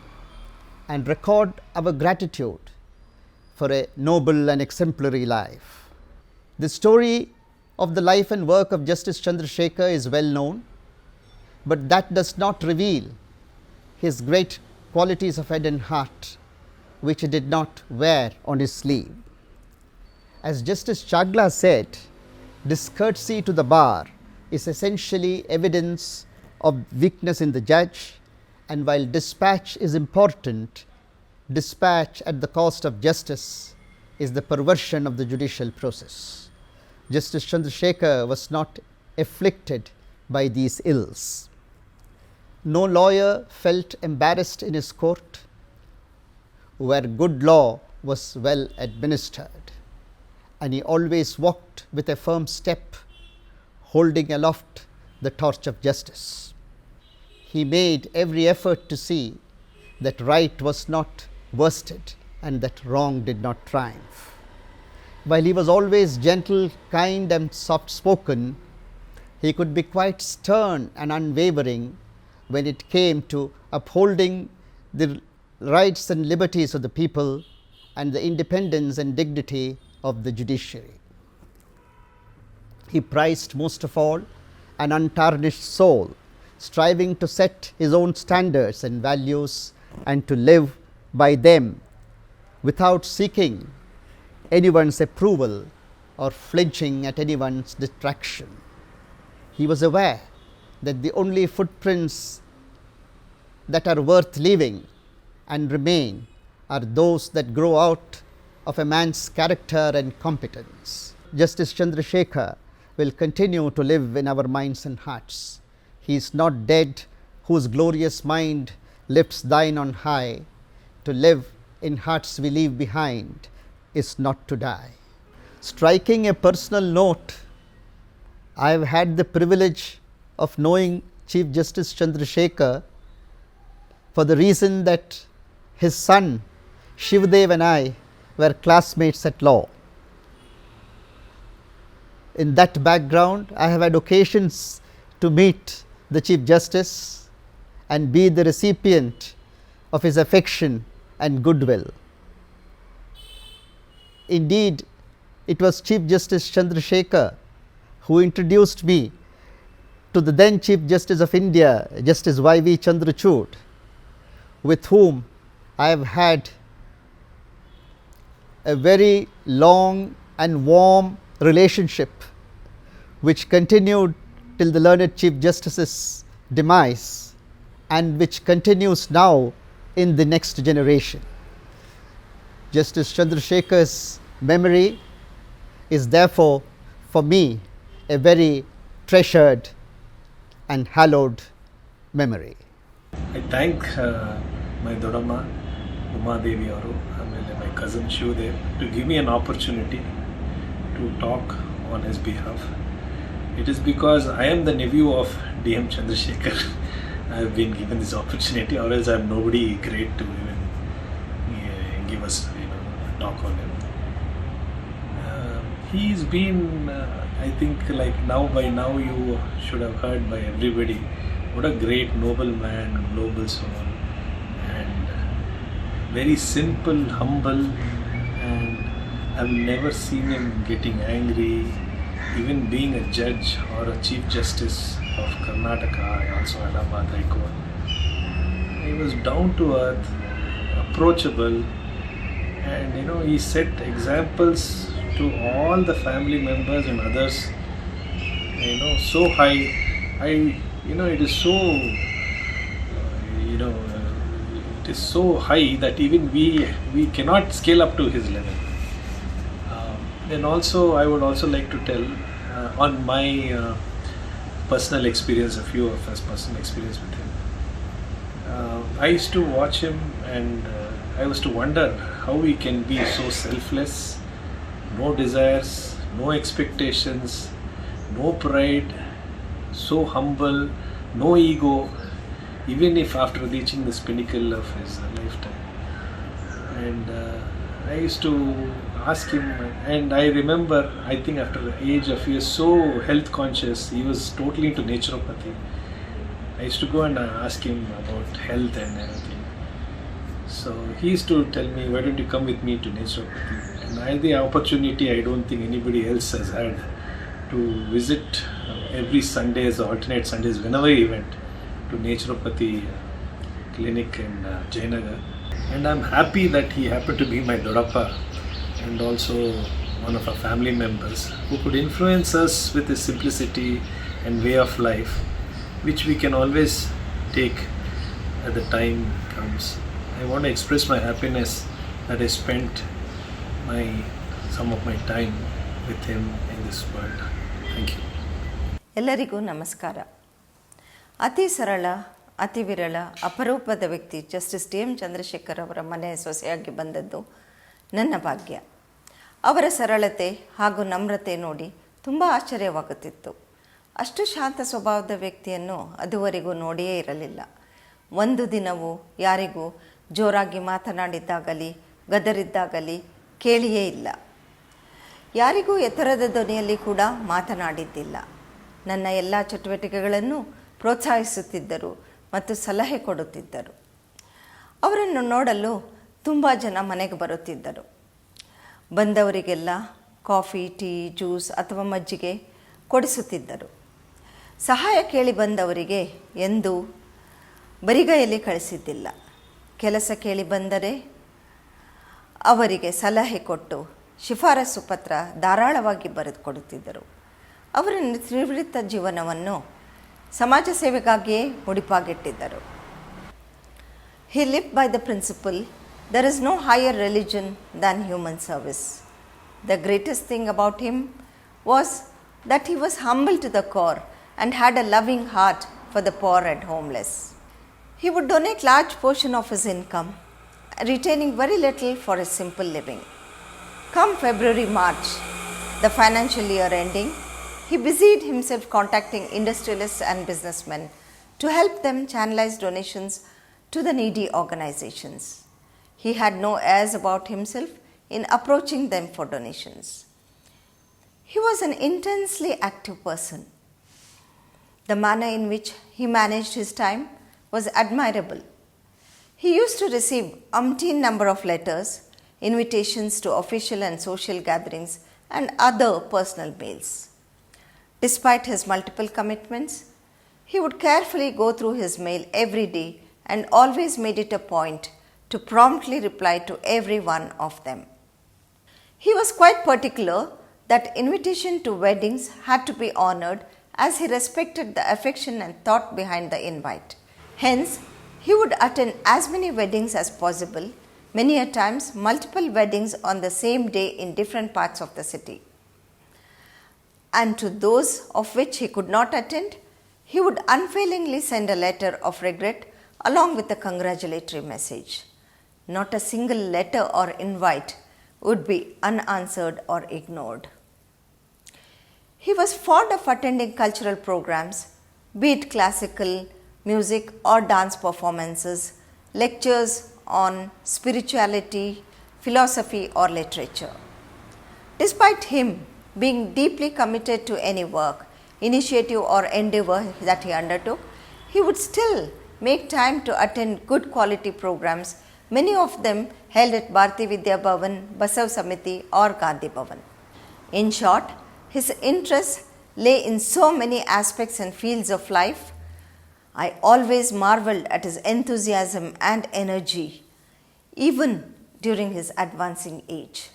and record our gratitude for a noble and exemplary life. The story of the life and work of Justice Chandrasekhar is well known, but that does not reveal his great qualities of head and heart, which he did not wear on his sleeve. As Justice Chagla said, discourtesy to the bar is essentially evidence of weakness in the judge, and while dispatch is important, dispatch at the cost of justice is the perversion of the judicial process. Justice Chandrasekhar was not afflicted by these ills. No lawyer felt embarrassed in his court where good law was well administered, and he always walked with a firm step, holding aloft the torch of justice. He made every effort to see that right was not worsted and that wrong did not triumph. While he was always gentle, kind and soft spoken, he could be quite stern and unwavering when it came to upholding the rights and liberties of the people and the independence and dignity of the judiciary. He prized most of all an untarnished soul, striving to set his own standards and values and to live by them without seeking anyone's approval or flinching at anyone's detraction. He was aware that the only footprints that are worth leaving and remain are those that grow out of a man's character and competence. Justice Chandrasekhar will continue to live in our minds and hearts. He is not dead, whose glorious mind lifts thine on high. To live in hearts we leave behind is not to die. Striking a personal note, I have had the privilege of knowing Chief Justice Chandrasekhar for the reason that his son Shivdev and I were classmates at law. In that background, I have had occasions to meet the Chief Justice and be the recipient of his affection and goodwill. Indeed, it was Chief Justice Chandrasekhar who introduced me to the then Chief Justice of India, Justice Y.V. Chandrachud, with whom I have had a very long and warm relationship, which continued till the learned Chief Justice's demise and which continues now in the next generation. Justice Chandrasekhar's memory is therefore for me a very treasured and hallowed memory. I thank my Dodamma, Uma Devi Avaru, and my cousin Shivdev to give me an opportunity to talk on his behalf. It is because I am the nephew of D.M. Chandrasekhar I have been given this opportunity, or else I am nobody great to even give us talk on him. He's been, I think, like by now you should have heard by everybody, what a great noble man, noble soul, and very simple, humble, and I've never seen him getting angry, even being a judge or a Chief Justice of Karnataka, also Allahabad High Court. He was down to earth, approachable, and he set examples to all the family members and others, so high. It is so, it is so high that even we cannot scale up to his level. And also, I would also like to tell on my personal experience, a few of us personal experience with him. I used to watch him, and I was to wonder how he can be so selfless, no desires, no expectations, no pride, so humble, no ego, even if after reaching this pinnacle of his lifetime. And I used to ask him, and I remember, I think after the age of, he was so health conscious, he was totally into naturopathy. I used to go and ask him about health and everything. So he used to tell me, why don't you come with me to naturopathy? And I had the opportunity, I don't think anybody else has had, to visit every Sundays or alternate Sundays, whenever he went, to naturopathy clinic in Jayanagar. And I'm happy that he happened to be my Dodappa and also one of our family members who could influence us with his simplicity and way of life, which we can always take at the time comes. I want to express my happiness that I spent some of my time with him in this world. Thank you. ಎಲ್ಲರಿಗೂ ನಮಸ್ಕಾರ. ಅತಿ ಸರಳ, ಅತಿ ವಿರಳ, ಅಪರೂಪದ ವ್ಯಕ್ತಿ justice ಡಿ.ಎಂ. Chandrashekhar ಅವರ ಮನೆ ಸೊಸೆಯಾಗಿ ಬಂದದ್ದು ನನ್ನ ಭಾಗ್ಯ. ಅವರ ಸರಳತೆ ಹಾಗೂ ನಮ್ರತೆ ನೋಡಿ ತುಂಬ ಆಶ್ಚರ್ಯವಾಗುತ್ತಿತ್ತು. ಅಷ್ಟು ಶಾಂತ ಸ್ವಭಾವದ ವ್ಯಕ್ತಿಯನ್ನು ಅದುವರೆಗೂ ನೋಡಿಯೇ ಇರಲಿಲ್ಲ. ಒಂದು ದಿನವೂ ಯಾರಿಗೂ ಜೋರಾಗಿ ಮಾತನಾಡಿದ್ದಾಗಲಿ ಗದರಿದ್ದಾಗಲಿ ಕೇಳಿಯೇ ಇಲ್ಲ. ಯಾರಿಗೂ ಎತ್ತರದ ಧ್ವನಿಯಲ್ಲಿ ಕೂಡ ಮಾತನಾಡಿದ್ದಿಲ್ಲ. ನನ್ನ ಎಲ್ಲ ಚಟುವಟಿಕೆಗಳನ್ನು ಪ್ರೋತ್ಸಾಹಿಸುತ್ತಿದ್ದರು ಮತ್ತು ಸಲಹೆ ಕೊಡುತ್ತಿದ್ದರು. ಅವರನ್ನು ನೋಡಲು ತುಂಬ ಜನ ಮನೆಗೆ ಬರುತ್ತಿದ್ದರು. ಬಂದವರಿಗೆಲ್ಲ ಕಾಫಿ, ಟೀ, ಜ್ಯೂಸ್ ಅಥವಾ ಮಜ್ಜಿಗೆ ಕೊಡಿಸುತ್ತಿದ್ದರು. ಸಹಾಯ ಕೇಳಿ ಬಂದವರಿಗೆ ಎಂದೂ ಬರಿಗೈಯಲ್ಲಿ ಕಳಿಸಿದ್ದಿಲ್ಲ. ಕೆಲಸ ಕೇಳಿ ಬಂದರೆ ಅವರಿಗೆ ಸಲಹೆ ಕೊಟ್ಟು ಶಿಫಾರಸು ಪತ್ರ ಧಾರಾಳವಾಗಿ ಬರೆದು ಕೊಡುತ್ತಿದ್ದರು. ಅವರ ನಿವೃತ್ತ ಜೀವನವನ್ನು ಸಮಾಜ ಸೇವೆಗಾಗಿಯೇ ಮುಡಿಪಾಗಿಟ್ಟಿದ್ದರು. He lived by the principle, there is no higher religion than human service. The greatest thing about him was that he was humble to the core and had a loving heart for the poor and homeless. He would donate large portion of his income, retaining very little for his simple living. Come February-March, the financial year ending, he busied himself contacting industrialists and businessmen to help them channelize donations to the needy organizations. He had no airs about himself in approaching them for donations. He was an intensely active person. The manner in which he managed his time was admirable. He used to receive umpteen number of letters, invitations to official and social gatherings, and other personal mails. Despite his multiple commitments, he would carefully go through his mail every day and always made it a point to promptly reply to every one of them. He was quite particular that invitation to weddings had to be honored, as he respected the affection and thought behind the invite. Hence, he would attend as many weddings as possible, many a times multiple weddings on the same day in different parts of the city. And to those of which he could not attend, he would unfailingly send a letter of regret along with a congratulatory message. Not a single letter or invite would be unanswered or ignored. He was fond of attending cultural programs, be it classical, music or dance performances, lectures on spirituality, philosophy or literature. Despite him being deeply committed to any work, initiative or endeavor that he undertook, he would still make time to attend good quality programs, many of them held at Bharati Vidya Bhavan, Basav Samiti or Gandhi Bhavan. In short, his interests lay in so many aspects and fields of life. I always marveled at his enthusiasm and energy, even during his advancing age.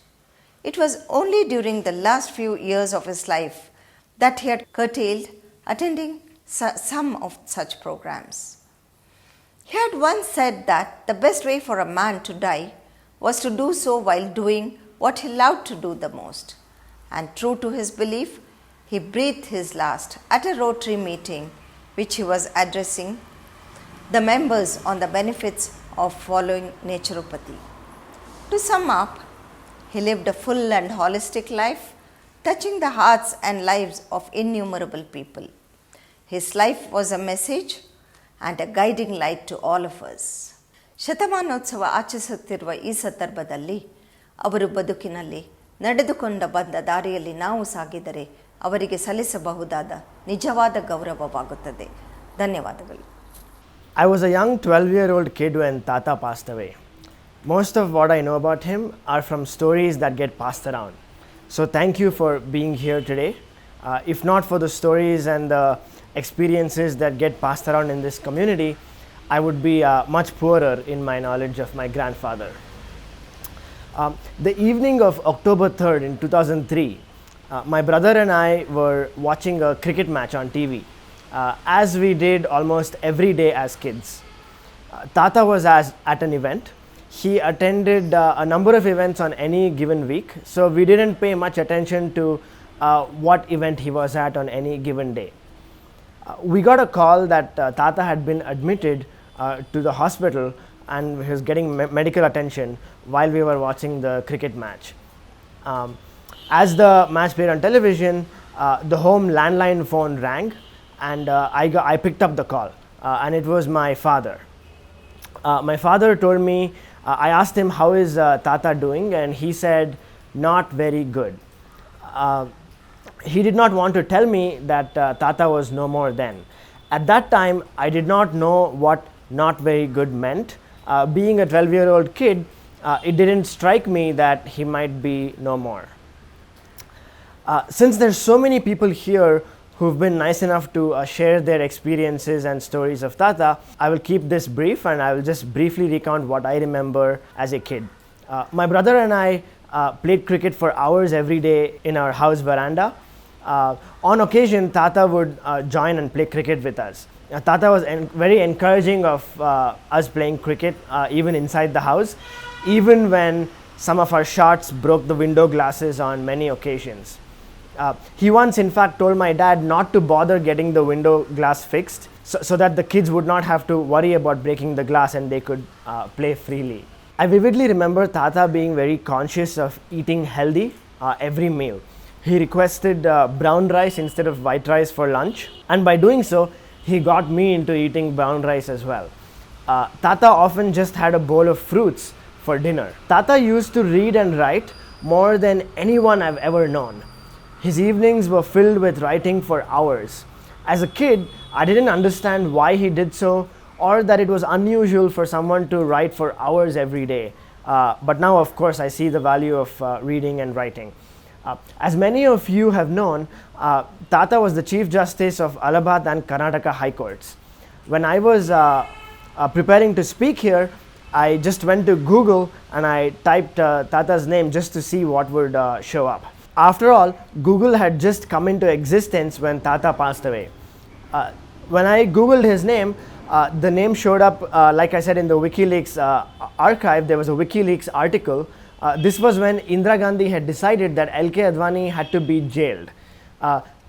It was only during the last few years of his life that he had curtailed attending some of such programs. He had once said that the best way for a man to die was to do so while doing what he loved to do the most. And true to his belief, he breathed his last at a Rotary meeting which he was addressing the members on the benefits of following naturopathy. To sum up, he lived a full and holistic life, touching the hearts and lives of innumerable people. His life was a message and a guiding light to all of us. ಶತಮಾನೋತ್ಸವ ಆಚರಿಸುತ್ತಿರುವ ಈ ಸಂದರ್ಭದಲ್ಲಿ ಅವರು ಬದುಕಿನಲ್ಲಿ ನಡೆದುಕೊಂಡ ಬಂದ ದಾರಿಯಲ್ಲಿ ನಾವು ಸಾಗಿದರೆ ಅವರಿಗೆ ಸಲ್ಲಿಸಬಹುದಾದ ನಿಜವಾದ ಗೌರವವಾಗುತ್ತದೆ. ಧನ್ಯವಾದಗಳು. I was a young 12-year-old kid when Tata passed away. Most of what I know about him are from stories that get passed around. So thank you for being here today. If not for the stories and the experiences that get passed around in this community, I would be much poorer in my knowledge of my grandfather. The evening of October 3rd in 2003, my brother and I were watching a cricket match on TV, as we did almost every day as kids. Tata was at an event. He attended a number of events on any given week, so we didn't pay much attention to what event he was at on any given day. We got a call that Tata had been admitted to the hospital and he was getting medical attention while we were watching the cricket match. As the match played on television, the home landline phone rang and I picked up the call and it was my father. My father told me, I asked him how is Tata doing, and he said not very good. He did not want to tell me that Tata was no more then. At that time, I did not know what not very good meant. Being a 12-year-old kid, it didn't strike me that he might be no more. Since there's so many people here who've been nice enough to share their experiences and stories of Tata, I will keep this brief and I will just briefly recount what I remember as a kid. My brother and I played cricket for hours every day in our house veranda. On occasion, Tata would join and play cricket with us. Tata was very encouraging of us playing cricket even inside the house, even when some of our shots broke the window glasses on many occasions. He once in fact told my dad not to bother getting the window glass fixed so that the kids would not have to worry about breaking the glass and they could play freely. I vividly remember Tata being very conscious of eating healthy every meal. He requested brown rice instead of white rice for lunch, and by doing so, he got me into eating brown rice as well. Tata often just had a bowl of fruits for dinner. Tata used to read and write more than anyone I've ever known. His evenings were filled with writing for hours. As a kid, I didn't understand why he did so, or that it was unusual for someone to write for hours every day. But now, of course, I see the value of reading and writing. As many of you have known, Tata was the Chief Justice of Allahabad and Karnataka High Courts. When I was preparing to speak here, I just went to Google and I typed Tata's name just to see what would show up. After all, Google had just come into existence when Tata passed away. When I Googled his name, the name showed up, like I said, in the WikiLeaks archive. There was a WikiLeaks article. This was when Indira Gandhi had decided that L.K. Advani had to be jailed.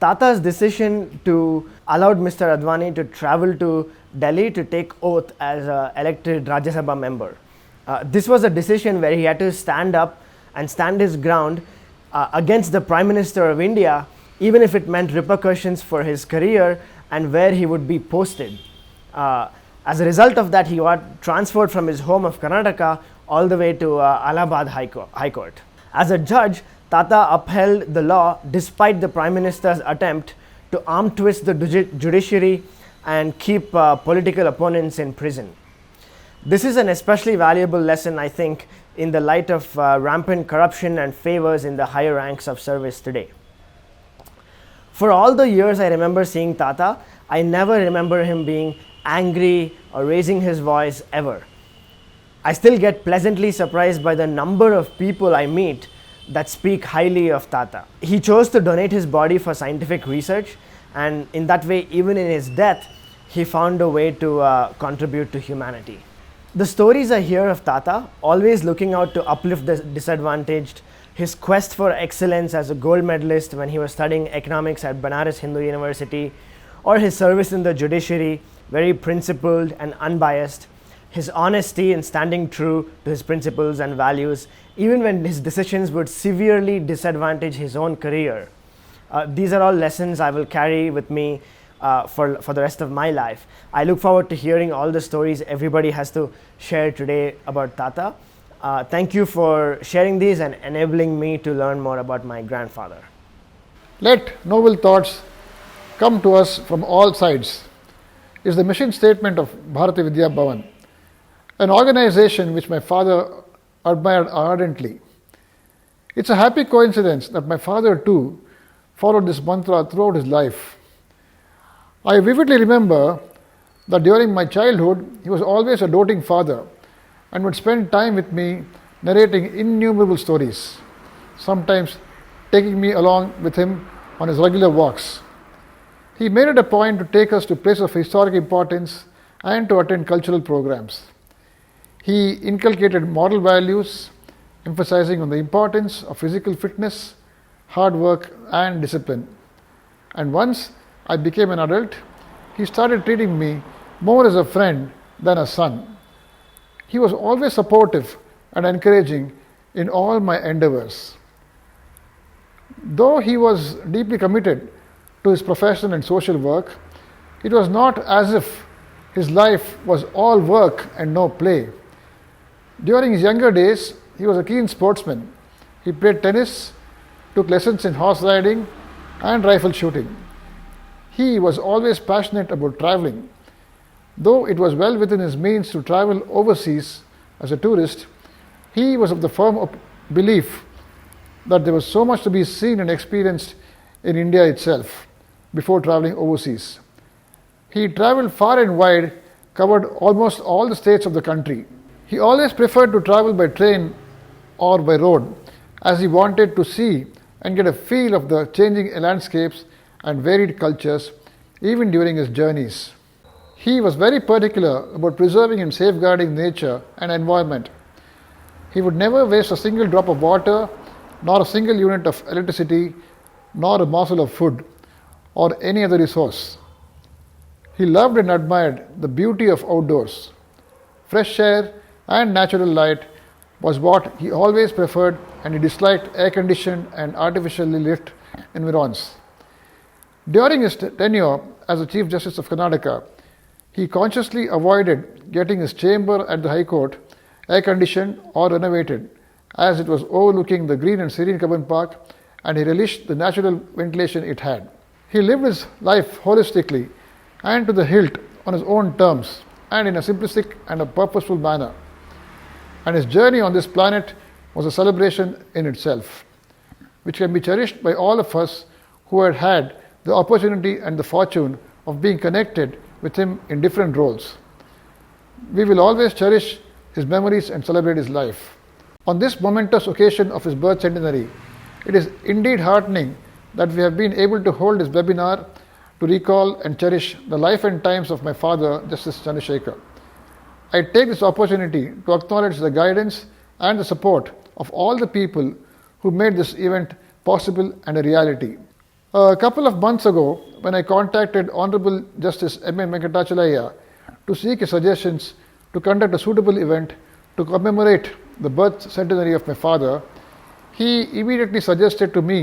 Tata's decision to allow Mr. Advani to travel to Delhi to take oath as an elected Rajya Sabha member. This was a decision where he had to stand up and stand his ground against the Prime Minister of India, even if it meant repercussions for his career and where he would be posted. As a result of that, he got transferred from his home of Karnataka all the way to Allahabad High Court. As a judge, Tata upheld the law despite the Prime Minister's attempt to arm twist the judiciary and keep political opponents in prison. This is an especially valuable lesson, I think, in the light of rampant corruption and favors in the higher ranks of service today. For all the years I remember seeing Tata, I never remember him being angry or raising his voice ever. I still get pleasantly surprised by the number of people I meet that speak highly of Tata. He chose to donate his body for scientific research, and in that way, even in his death, he found a way to contribute to humanity. The stories I hear of Tata, always looking out to uplift the disadvantaged, his quest for excellence as a gold medalist when he was studying economics at Banaras Hindu University, or his service in the judiciary, very principled and unbiased, his honesty in standing true to his principles and values, even when his decisions would severely disadvantage his own career. These are all lessons I will carry with me for the rest of my life. I look forward to hearing all the stories everybody has to share today about Tata. Thank you for sharing these and enabling me to learn more about my grandfather. Let noble thoughts come to us from all sides is the mission statement of Bharati Vidya Bhavan, an organization which my father admired ardently. It's a happy coincidence that my father too followed this mantra throughout his life. I vividly remember that during my childhood, he was always a doting father and would spend time with me narrating innumerable stories, sometimes taking me along with him on his regular walks. He made it a point to take us to places of historic importance and to attend cultural programs. He inculcated moral values, emphasizing on the importance of physical fitness, hard work, and discipline. And once I became an adult, he started treating me more as a friend than a son. He was always supportive and encouraging in all my endeavors. Though he was deeply committed to his profession and social work, it was not as if his life was all work and no play. During his younger days, he was a keen sportsman. He played tennis, took lessons in horse riding and rifle shooting. He was always passionate about traveling. Though it was well within his means to travel overseas as a tourist, he was of the firm belief that there was so much to be seen and experienced in India itself before traveling overseas. He traveled far and wide, covered almost all the states of the country. He always preferred to travel by train or by road, as he wanted to see and get a feel of the changing landscapes and varied cultures, even during his journeys. He was very particular about preserving and safeguarding nature and environment. He would never waste a single drop of water, nor a single unit of electricity, nor a morsel of food, or any other resource. He loved and admired the beauty of outdoors. Fresh air and natural light was what he always preferred, and he disliked air-conditioned and artificially lit environs. During his tenure as the Chief Justice of Karnataka, he consciously avoided getting his chamber at the High Court air-conditioned or renovated, as it was overlooking the green and serene Cubbon Park and he relished the natural ventilation it had. He lived his life holistically and to the hilt on his own terms and in a simplistic and a purposeful manner. And his journey on this planet was a celebration in itself, which can be cherished by all of us who had had the opportunity and the fortune of being connected with him in different roles. We will always cherish his memories and celebrate his life. On this momentous occasion of his birth centenary, it is indeed heartening that we have been able to hold this webinar to recall and cherish the life and times of my father, Justice Chandrasekhar. I take this opportunity to acknowledge the guidance and the support of all the people who made this event possible and a reality. A couple of months ago, when I contacted Honorable Justice M. A. Venkatachalaya to seek his suggestions to conduct a suitable event to commemorate the birth centenary of my father, he immediately suggested to me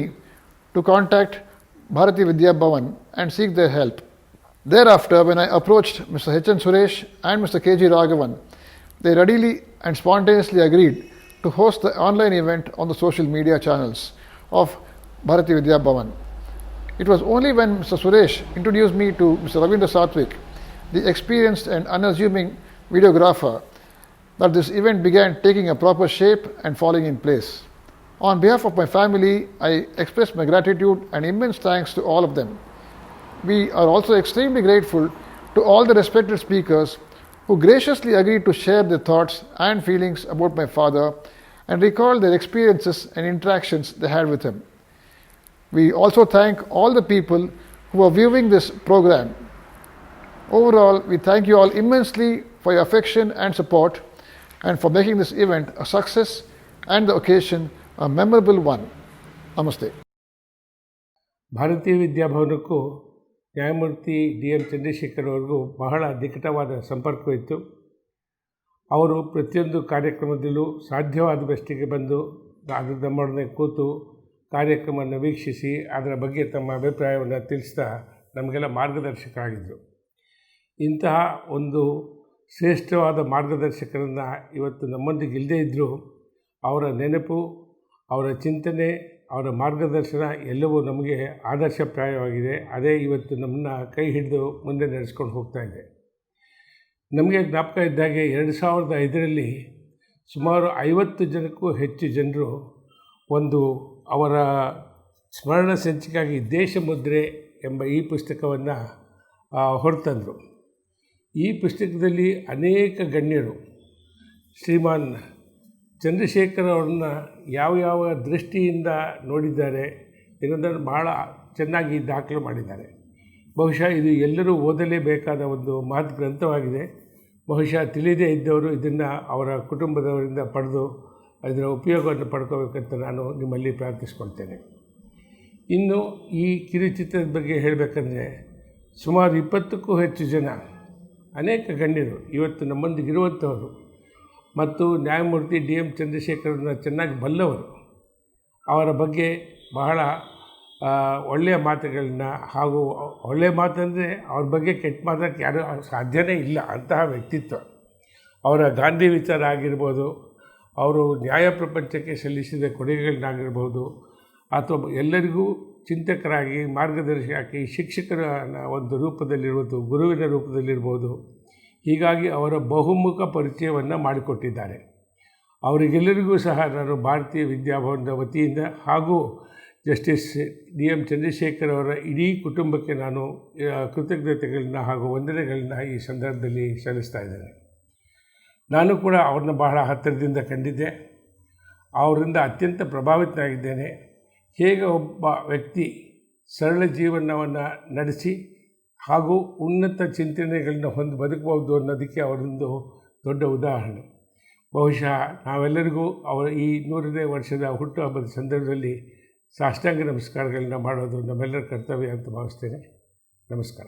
to contact Bharati Vidya Bhavan and seek their help. Thereafter, when I approached Mr. H. N. Suresh and Mr. K. G. Raghavan, they readily and spontaneously agreed to host the online event on the social media channels of Bharati Vidya Bhavan. It was only when Mr. Suresh introduced me to Mr. Ravindra Sathwik, the experienced and unassuming videographer, that this event began taking a proper shape and falling in place. On behalf of my family, I express my gratitude and immense thanks to all of them. We are also extremely grateful to all the respected speakers who graciously agreed to share their thoughts and feelings about my father and recall their experiences and interactions they had with him. We also thank all the people who are viewing this program. Overall, we thank you all immensely for your affection and support and for making this event a success and the occasion a memorable one. Namaste. ಭಾರತೀಯ ವಿದ್ಯಾಭವನಕ್ಕೂ ನ್ಯಾಯಮೂರ್ತಿ DM Chandrashekhar ಅವರಿಗೂ ಬಹಳ ನಿಕಟವಾದ ಸಂಪರ್ಕವಿತ್ತು. ಅವರು ಪ್ರತಿಯೊಂದು ಕಾರ್ಯಕ್ರಮದಲ್ಲೂ ಸಾಧ್ಯವಾದ ಬೆಸ್ಟಿಗೆ ಬಂದು ಅದು ನಮ್ಮೊಡನೆ ಕೂತು ಕಾರ್ಯಕ್ರಮವನ್ನು ವೀಕ್ಷಿಸಿ ಅದರ ಬಗ್ಗೆ ತಮ್ಮ ಅಭಿಪ್ರಾಯವನ್ನು ತಿಳಿಸ್ತಾ ನಮಗೆಲ್ಲ ಮಾರ್ಗದರ್ಶಕರಾಗಿದ್ದರು. ಇಂತಹ ಒಂದು ಶ್ರೇಷ್ಠವಾದ ಮಾರ್ಗದರ್ಶಕರನ್ನು ಇವತ್ತು ನಮ್ಮೊಂದಿಗೆ ಇಲ್ಲದೇ ಇದ್ದರೂ ಅವರ ನೆನಪು, ಅವರ ಚಿಂತನೆ, ಅವರ ಮಾರ್ಗದರ್ಶನ ಎಲ್ಲವೂ ನಮಗೆ ಆದರ್ಶಪ್ರಾಯವಾಗಿದೆ. ಅದೇ ಇವತ್ತು ನಮ್ಮನ್ನು ಕೈ ಹಿಡಿದು ಮುಂದೆ ನಡೆಸ್ಕೊಂಡು ಹೋಗ್ತಾ ಇದೆ. ನಮಗೆ ಜ್ಞಾಪಕ ಇದ್ದಾಗೆ 2005ರಲ್ಲಿ ಸುಮಾರು 50 ಜನಕ್ಕೂ ಹೆಚ್ಚು ಜನರು ಒಂದು ಅವರ ಸ್ಮರಣ ಸಂಚಿಕೆಯಾಗಿ ದೇಶಮುದ್ರೆ ಎಂಬ ಈ ಪುಸ್ತಕವನ್ನು ಹೊರತಂದರು. ಈ ಪುಸ್ತಕದಲ್ಲಿ ಅನೇಕ ಗಣ್ಯರು ಶ್ರೀಮಾನ್ ಚಂದ್ರಶೇಖರ್ ಅವ್ರನ್ನ ಯಾವ ದೃಷ್ಟಿಯಿಂದ ನೋಡಿದ್ದಾರೆ ಎನ್ನುವುದನ್ನು ಬಹಳ ಚೆನ್ನಾಗಿ ದಾಖಲು ಮಾಡಿದ್ದಾರೆ. ಬಹುಶಃ ಇದು ಎಲ್ಲರೂ ಓದಲೇಬೇಕಾದ ಒಂದು ಮಹತ್ ಗ್ರಂಥವಾಗಿದೆ. ಬಹುಶಃ ತಿಳಿದೇ ಇದ್ದವರು ಇದನ್ನು ಅವರ ಕುಟುಂಬದವರಿಂದ ಪಡೆದು ಅದರ ಉಪಯೋಗವನ್ನು ಪಡ್ಕೋಬೇಕಂತ ನಾನು ನಿಮ್ಮಲ್ಲಿ ಪ್ರಾರ್ಥಿಸ್ಕೊಳ್ತೇನೆ. ಇನ್ನು ಈ ಕಿರುಚಿತ್ರದ ಬಗ್ಗೆ ಹೇಳಬೇಕಂದ್ರೆ ಸುಮಾರು 20ಕ್ಕೂ ಹೆಚ್ಚು ಜನ ಅನೇಕ ಗಣ್ಯರು ಇವತ್ತು ನಮ್ಮೊಂದಿಗಿರುವಂಥವರು ಮತ್ತು ನ್ಯಾಯಮೂರ್ತಿ DM ಚಂದ್ರಶೇಖರನ್ನ ಚೆನ್ನಾಗಿ ಬಲ್ಲವರು. ಅವರ ಬಗ್ಗೆ ಬಹಳ ಒಳ್ಳೆಯ ಮಾತುಗಳನ್ನ, ಹಾಗೂ ಒಳ್ಳೆಯ ಮಾತಂದರೆ ಅವ್ರ ಬಗ್ಗೆ ಕೆಟ್ಟ ಮಾತಕ್ಕೆ ಯಾರೂ ಸಾಧ್ಯನೇ ಇಲ್ಲ, ಅಂತಹ ವ್ಯಕ್ತಿತ್ವ. ಅವರ ಗಾಂಧಿ ವಿಚಾರ ಆಗಿರ್ಬೋದು, ಅವರು ನ್ಯಾಯ ಪ್ರಪಂಚಕ್ಕೆ ಸಲ್ಲಿಸಿದ ಕೊಡುಗೆಗಳನ್ನಾಗಿರ್ಬೋದು, ಅಥವಾ ಎಲ್ಲರಿಗೂ ಚಿಂತಕರಾಗಿ ಮಾರ್ಗದರ್ಶಕರಾಗಿ ಶಿಕ್ಷಕರ ಒಂದು ರೂಪದಲ್ಲಿರ್ಬೋದು, ಗುರುವಿನ ರೂಪದಲ್ಲಿರ್ಬೋದು. ಹೀಗಾಗಿ ಅವರ ಬಹುಮುಖ ಪರಿಚಯವನ್ನು ಮಾಡಿಕೊಟ್ಟಿದ್ದಾರೆ. ಅವರಿಗೆಲ್ಲರಿಗೂ ಸಹ ನಾನು ಭಾರತೀಯ ವಿದ್ಯಾಭವನದ ವತಿಯಿಂದ ಹಾಗೂ ಜಸ್ಟಿಸ್ DM ಚಂದ್ರಶೇಖರ್ ಅವರ ಇಡೀ ಕುಟುಂಬಕ್ಕೆ ನಾನು ಕೃತಜ್ಞತೆಗಳನ್ನ ಹಾಗೂ ವಂದನೆಗಳನ್ನ ಈ ಸಂದರ್ಭದಲ್ಲಿ ಸಲ್ಲಿಸ್ತಾ ಇದ್ದೇನೆ. ನಾನು ಕೂಡ ಅವ್ರನ್ನ ಬಹಳ ಹತ್ತಿರದಿಂದ ಕಂಡಿದ್ದೆ. ಅವರಿಂದ ಅತ್ಯಂತ ಪ್ರಭಾವಿತನಾಗಿದ್ದೇನೆ. ಹೇಗೆ ಒಬ್ಬ ವ್ಯಕ್ತಿ ಸರಳ ಜೀವನವನ್ನು ನಡೆಸಿ ಹಾಗೂ ಉನ್ನತ ಚಿಂತನೆಗಳನ್ನ ಬದುಕಬಹುದು ಅನ್ನೋದಕ್ಕೆ ಅವರೊಂದು ದೊಡ್ಡ ಉದಾಹರಣೆ. ಬಹುಶಃ ನಾವೆಲ್ಲರಿಗೂ ಅವರ ಈ 100ನೇ ವರ್ಷದ ಹುಟ್ಟುಹಬ್ಬದ ಸಂದರ್ಭದಲ್ಲಿ ಸಾಷ್ಟಾಂಗ ನಮಸ್ಕಾರಗಳನ್ನ ಮಾಡೋದು ನಮ್ಮೆಲ್ಲರ ಕರ್ತವ್ಯ ಅಂತ ಭಾವಿಸ್ತೇನೆ. ನಮಸ್ಕಾರ.